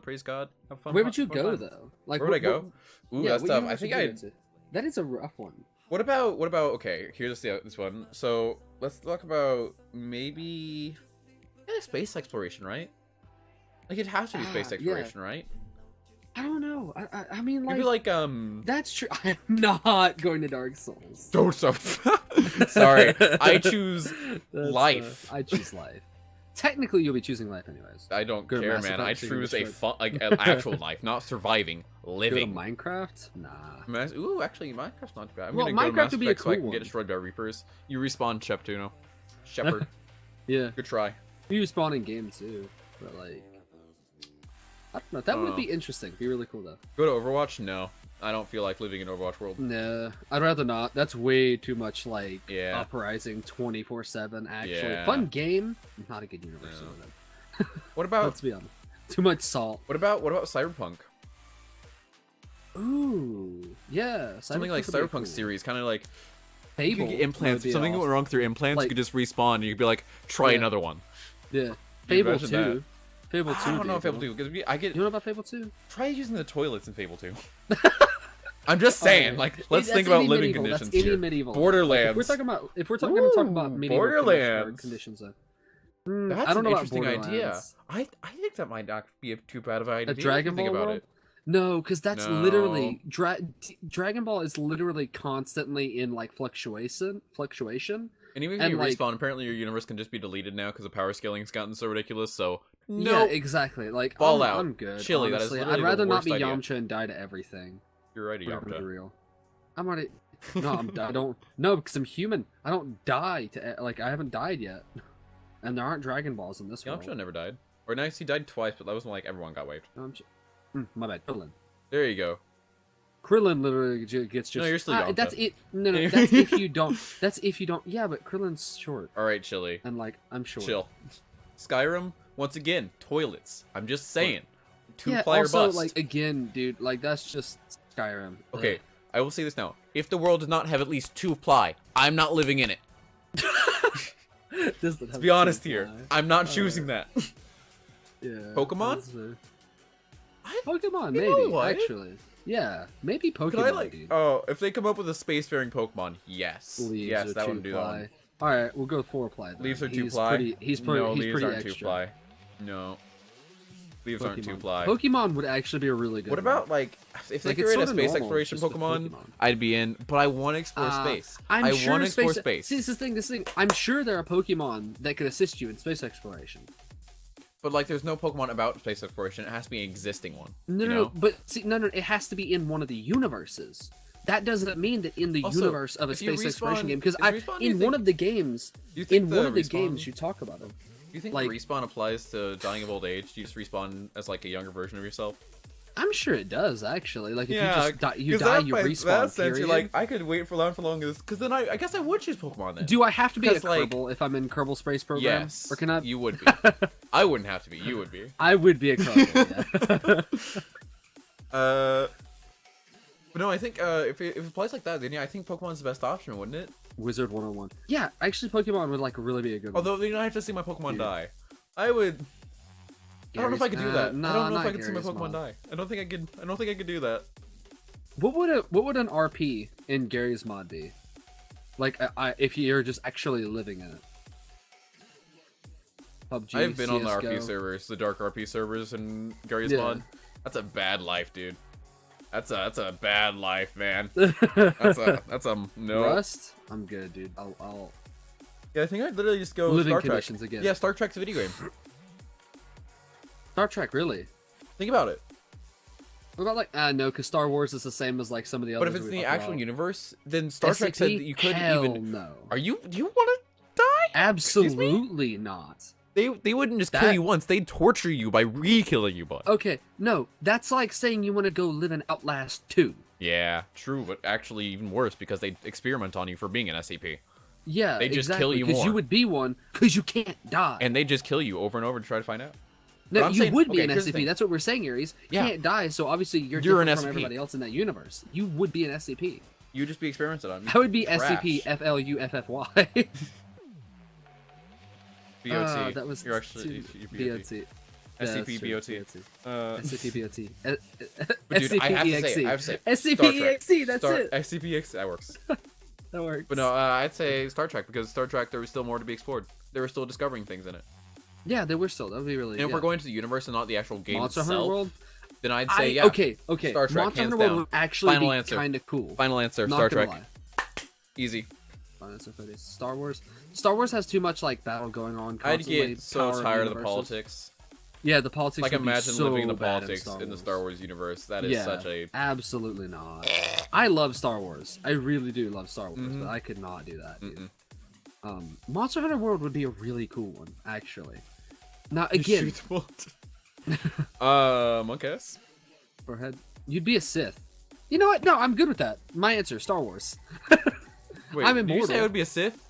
Praise God. Have fun. Where would you fun go time." though? Like, Where would I go? Ooh, yeah, that's what tough. I universe think would you I'd. go to? That is a rough one. What about okay, here's this one. So let's talk about maybe space exploration, right? Like it has to be space Yeah. exploration, right? I don't know. I mean, Maybe like that's true. I am not going to Dark Souls. don't stop. Sorry. I choose That's, life. I choose life. Technically, you'll be choosing life anyways. I don't Go to care, Mass man. Effect, I so you're choose a destroyed. fun like an actual life, not surviving, Go to living. Minecraft? Nah. Ooh, actually Minecraft's not too bad. I'm Well, gonna go to Minecraft Mass would be a Effect so I cool can get one. destroyed by Reapers. You respawn Sheptuno. Shepherd. Yeah. Good try. You spawn in game too, but like, I don't know. That would be interesting. Be really cool though. Go to Overwatch? No. I don't feel like living in Overwatch world. Nah, I'd rather not. That's way too much like Yeah. uprising 24/7. Actually, Yeah. fun game, not a good universe. No. though, then. What about Let's be honest. Too much salt. what about Cyberpunk? Ooh, yeah. Something like Cyberpunk would be Cyberpunk cool. series, kind of like you Fable. could get implants. would be If something went awesome. wrong with your implants, Like- you could just respawn and you'd be like, try Yeah. another one. Yeah. Fable imagine 2. that? Fable 2. I don't would know be if Fable cool. 2 because I get You know about Fable 2? try using the toilets in Fable 2. I'm just saying, like, let's That's think about any living medieval, conditions that's any here. medieval. Borderlands. Like, if we're talking about medieval Borderlands. conditions, That's I don't an know about interesting idea. Borderlands. I think that might not be too bad of an idea. A Dragon if you think Ball about world? it. No, because that's No. literally Dragon Ball is literally constantly in like fluctuation. And even if And, you like- respawn, apparently your universe can just be deleted now because the power scaling's gotten so ridiculous. So Yeah, no, exactly. Like Fallout. I'm good. Chili, that is honestly. literally I'd the rather not worst be idea. Yamcha and die to everything. you're right, Whatever the Yamcha. real. I'm already. I don't. No, because I'm human. I don't die to like. I haven't died yet, and there aren't Dragon Balls in this world. Yamcha never died. Or nice, he died twice, but that was when like everyone got wiped. My bad. Krillin. There you go. Krillin literally gets just. No, you're still Yamcha. That's it. No, that's if you don't. That's if you don't. Yeah, but Krillin's short. All right, Chili. And like, I'm short. Chill. Skyrim, once again, toilets. I'm just saying. Yeah, Two-player also, bust. like, again, dude, like, that's just Skyrim. Okay, I will say this now. If the world does not have at least 2-ply, I'm not living in it. Let's be honest here. I'm not choosing that. Yeah. Pokemon? Pokemon, You know maybe, what? actually. Yeah, maybe Pokemon, Could I, like, dude. oh, if they come up with a spacefaring Pokemon, yes. Leaves yes, are that would do that 2-ply. one. Alright, we'll go 4-ply then. Leaves are He's 2-ply. pretty, he's pretty, No, he's leaves pretty aren't extra. 2-ply. No. Leaves aren't Pokemon. 2-ply. Pokemon would actually be a really good What one. about, like, if they Like, it's create a sorta space normal, exploration just with Pokemon, Pokemon. I'd be in, but I want to explore space. I'm I sure want to explore space. See, this thing. I'm sure there are Pokemon that could assist you in space exploration. But, like, there's no Pokemon about space exploration. It has to be an existing one. No, you no, know? no, but see, no, it has to be in one of the universes. That doesn't mean that in the Also, universe of a if you space exploration respawn- game, because is respawn, do you in think- one of the games, Do you think in the one of the respawn- games, you talk about it. Do you think like- respawn applies to dying of old age? Do you just respawn as, like, a younger version of yourself? I'm sure it does actually. Like if Yeah, you just die, you 'cause die, that you by respawn. that sense, period. you're like, I could wait for long as, because then I guess I would choose Pokemon then. Do I have to be a 'cause, like- Kerbal if I'm in Kerbal Space Program? Yes, Or can I? you would be. I wouldn't have to be. You would be. I would be a Kerbal. Yeah. But no, I think if it applies like that, then yeah, I think Pokemon's the best option, wouldn't it? Wizard 101. Yeah, actually, Pokemon would like really be a good one. Although then I have to see my Pokemon Dude. die. I would. I don't know if I could do that. No, I don't know if not I could see my Gary's Pokemon mod. die. I don't think I could do that. What would an RP in Gary's mod be? Like, if you're just actually living in it. PUBG, I've been on the CS:GO. RP servers, the dark RP servers, and Gary's Yeah. mod. That's a bad life, dude. That's a bad life, man. That's a no. Rust? I'm good, dude. I'll Yeah, I think I'd literally just go Living Star Trek. conditions again. Yeah, Star Trek's a video game. Star Trek, really? Think about it. What about like no, because Star Wars is the same as like some of the But others. if it's in we the talked actual about. universe, then Star Trek said that you couldn't Hell even. no. Do you want to die? Absolutely not. They wouldn't just kill That- you once. They'd torture you by re-killing you, bud. Okay, no, that's like saying you want to go live in Outlast 2. Yeah, true, but actually even worse because they experiment on you for being an SCP. Yeah, They just exactly, kill you because you more. would be one because you can't die. And they just kill you over and over to try to find out. no, but I'm you saying- would be okay, an here's the SCP. thing. That's what we're saying, Aries. You Yeah. can't die, so obviously you're You're an different from SCP. everybody else in that universe. You would be an SCP. You just be experimented on. I would be Trash. SCP FLUFFY. BOT. That was You're actually you're BOT. SCP BOT. SCP BOT. But dude, I have to say, SCP-EXE, that's it. SCP-EXE, that works. That works. But no, I'd say Star Trek because Star Trek there was still more to be explored. They were still discovering things in it. Yeah, they were still. That would be really. And if yeah. we're going to the universe and not the actual game Monster itself, Hunter World, then I'd say yeah. Okay. Star Trek, Monster hands Hunter World down. would actually Final be answer. kind of cool. Final answer, Not Star gonna Trek. lie. Easy. Final answer for this. Star Wars. Star Wars has too much like battle going on. I'd Constantly, get so power tired of the universes. politics. Yeah, the politics. Like would be imagine so living in the bad politics in the Wars. Star Wars universe. That is Yeah, such a absolutely not. I love Star Wars. I really do love Star Wars, Mhm. but I could not do that. Dude. Monster Hunter World would be a really cool one, actually. Now again, Monkass. forehead. You'd be a Sith. You know what? No, I'm good with that. My answer: Star Wars. Wait, I'm did you say immortal. I would be a Sith?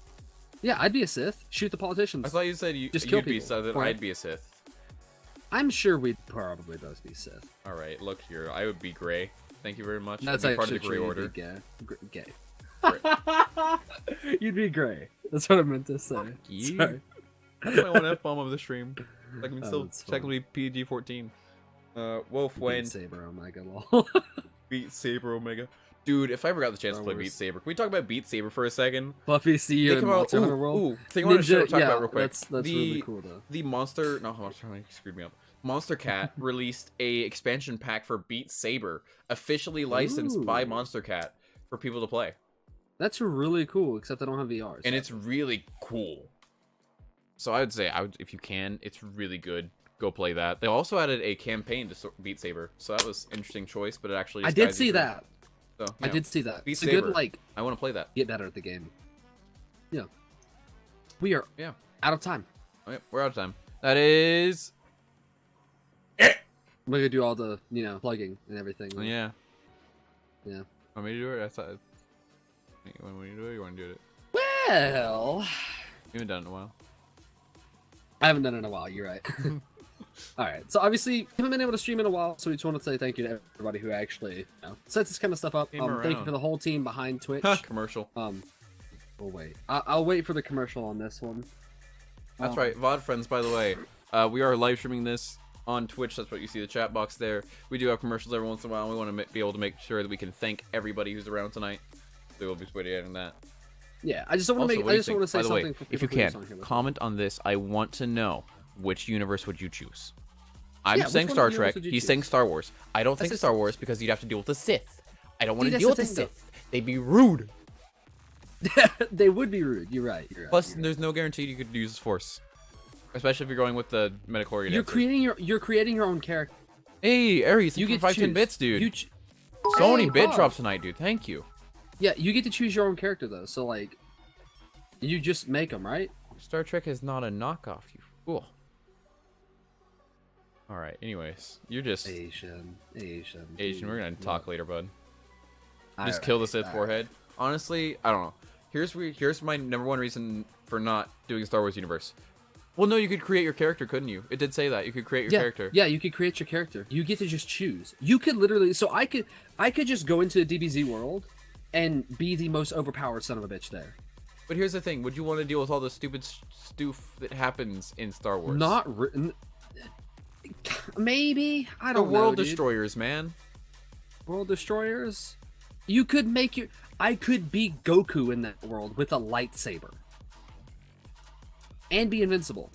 Yeah, I'd be a Sith. Shoot the politicians. I thought you said Just kill you'd be people. Southern. Right. I'd be a Sith. I'm sure we'd probably both be Sith. All right, look here. I would be gray. Thank you very much. That's I'd be part of actually the gray true. order. You'd be gay. You'd be gray. That's what I meant to say. you. Sorry. That's my one F bomb of the stream. Like I'm Oh, still that's fine. technically PG-14. Wolf Beat Wayne Saber Omega lol. Beat Saber Omega. Dude, if I ever got the chance to play Star Beat Wars. Saber, can we talk about Beat Saber for a second? Buffy, see you Think in about Monster Hunter World. thing I want to talk yeah, about real quick. That's the really cool though. the Monster screwed me up. Monster Cat released a expansion pack for Beat Saber, officially licensed by Ooh. Monster Cat for people to play, That's really cool, except I don't have VR. and it's really cool. So I would say, if you can, it's really good. Go play that. They also added a campaign to Beat Saber, so that was an interesting choice. But it actually I did disguises see your- that. So I did see that. Beat It's a Saber. good like I want to play that. get better at the game. Yeah. We are out of time. Oh, yeah, we're out of time. That is. We're gonna do all the plugging and everything. Yeah. Yeah. Want me to do it? I thought. You want me to do it? You want to do it? Well, You haven't done it in a while. I haven't done it in a while. You're right. All right. So obviously, haven't been able to stream in a while. So we just want to say thank you to everybody who actually sets this kind of stuff up. Came Thank you around. for the whole team behind Twitch. Commercial. We'll wait. I'll wait for the commercial on this one. That's right, VOD friends. By the way, we are live streaming this on Twitch. That's what you see the chat box there. We do have commercials every once in a while. And we want to be able to make sure that we can thank everybody who's around tonight. So we'll be adding that. Yeah, I just want to Also, make. what I do you just want to think? say By the way, something. For if you people who can, are here with comment on this. I want to know which universe would you choose. I'm Yeah, saying which one Star of the Trek. universes would you He's choose? saying Star Wars. I don't think That's Star just- Wars because you'd have to deal with the Sith. I don't want See, to that's deal with the the thing, though. Sith. They'd be rude. They would be rude. You're right. You're right. Plus, you're right. there's no guarantee you could use Force, especially if you're going with the Metachlorian. You're creating your own character. Hey, Aries, You you get get to 5-10 choose. bits, dude. You So many Hey, bid Bob. drops tonight, dude. Thank you. Yeah, you get to choose your own character though. So like, you just make them, right? Star Trek is not a knockoff, you fool. Alright, anyways. You're just Asian. We're gonna talk later, bud. Just Alright, kill the Sith alright. forehead. Honestly, I don't know. Here's my number one reason for not doing Star Wars universe. Well, no, you could create your character, couldn't you? It did say that. You could create your Yeah, character. yeah, you could create your character. You get to just choose. You could literally. So I could just go into the DBZ world and be the most overpowered son of a bitch there. But here's the thing. Would you want to deal with all the stupid stoof that happens in Star Wars? Not written. Maybe I The don't know. World dude. Destroyers, man. World Destroyers. You could make your. I could be Goku in that world with a lightsaber. And be invincible.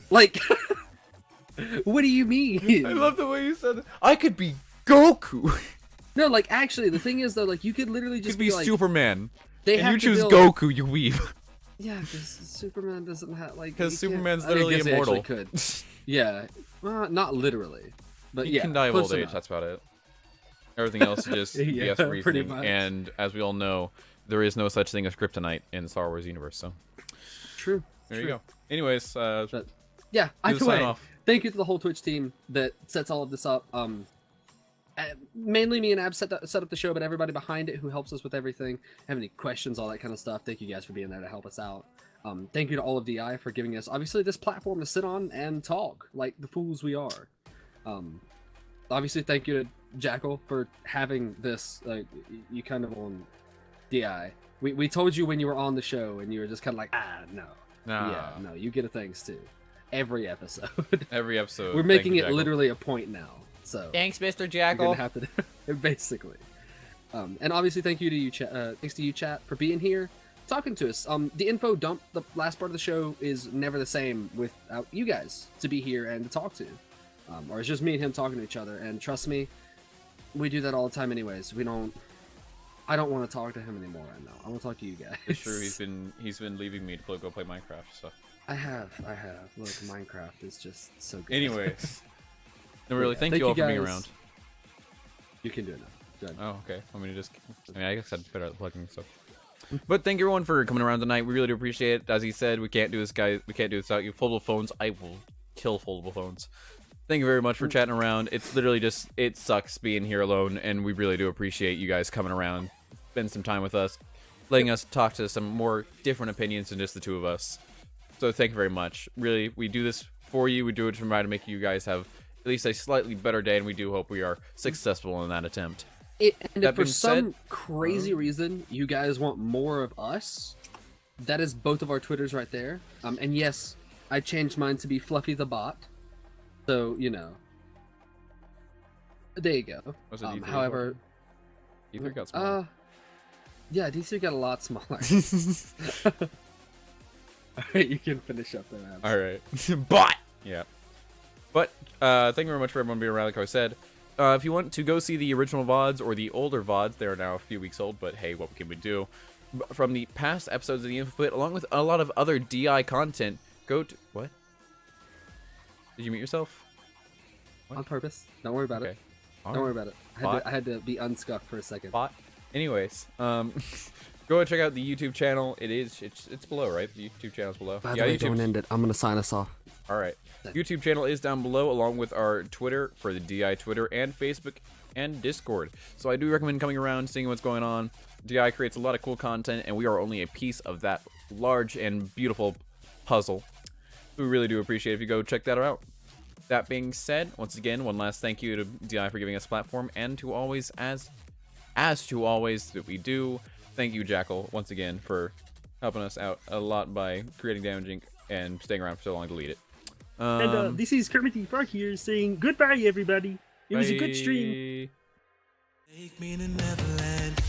Like, what do you mean? I love the way you said it. I could be Goku. No, like actually, the thing is though, like you could literally just Could be like, Superman. They And have you to choose build- Goku, you weeb. Yeah, because Superman doesn't have like. Because you can't- Superman's I mean, I literally guess he actually immortal. Could. Yeah, well, not literally, but He yeah, can die of close old age. enough. That's about it. Everything else is just Yeah, BS pretty reasoning. much. And as we all know, there is no such thing as kryptonite in the Star Wars universe. So True. there you go. Anyways, But yeah, do either the sign way, off. thank you to the whole Twitch team that sets all of this up. Mainly me and Ab set up the show, but everybody behind it who helps us with everything. Have any questions, all that kind of stuff. Thank you guys for being there to help us out. Thank you to all of DI for giving us obviously this platform to sit on and talk like the fools we are. Obviously, thank you to Jackal for having this. You kind of on DI. We told you when you were on the show, and you were just kind of like, no. Nah. Yeah, no, you get a thanks too. Every episode. Every episode. We're Thank making you, it Jackal. literally a point now. So Thanks, Mr. you're Jackal. gonna have to do it, basically. And obviously, thank you to you, thanks to you, chat, for being here, talking to us. The info dump, the last part of the show, is never the same without you guys to be here and to talk to, or it's just me and him talking to each other. And trust me, we do that all the time, anyways. I don't want to talk to him anymore right now. I want to talk to you guys. It's true. He's been leaving me to go play Minecraft. So I have. Look, Minecraft is just so good. anyways, no, really. Yeah, Thank thank you all you for being guys. around. You can do it now. Good. Oh, okay. I guess I'd better at plugging stuff. But thank you everyone for coming around tonight. We really do appreciate it. As he said, we can't do this, guys. We can't do this without you. Foldable phones. I will kill foldable phones. Thank you very much for chatting around. It's literally just, it sucks being here alone, and we really do appreciate you guys coming around, spend some time with us, letting us talk to some more different opinions than just the two of us. So thank you very much. Really, we do this for you. We do it to try to make you guys have at least a slightly better day, and we do hope we are successful in that attempt. And That if for being some said- crazy reason you guys want more of us, that is both of our Twitters right there. And yes, I changed mine to be Fluffy the Bot. So, there you go. Was it D3 as well? However, D3 got smaller. yeah, D3 got a lot smaller. Alright, you can finish up there, Abs. All right. But yeah. But thank you very much for everyone being around. Like I said, if you want to go see the original VODs or the older VODs, they are now a few weeks old. But hey, what can we do? From the past episodes of the Info, along with a lot of other DI content, go to what? Did you mute yourself? On purpose. Don't worry about Okay. it. Don't worry about it. I had to be unscuffed for a second. Bot. Anyways, go and check out the YouTube channel. It's below, right? The YouTube channel's below. By the way, don't end it. I'm gonna sign us off. All right. YouTube channel is down below, along with our Twitter for the DI Twitter and Facebook and Discord. So I do recommend coming around, seeing what's going on. DI creates a lot of cool content, and we are only a piece of that large and beautiful puzzle. We really do appreciate it if you go check that out. That being said, once again, one last thank you to DI for giving us a platform, and to always, as to always that we do, thank you, Jackal, once again, for helping us out a lot by creating Damage Inc. and staying around for so long to lead it. And this is Kermit the Frog here saying goodbye, everybody. It was a good stream. Take me to Neverland.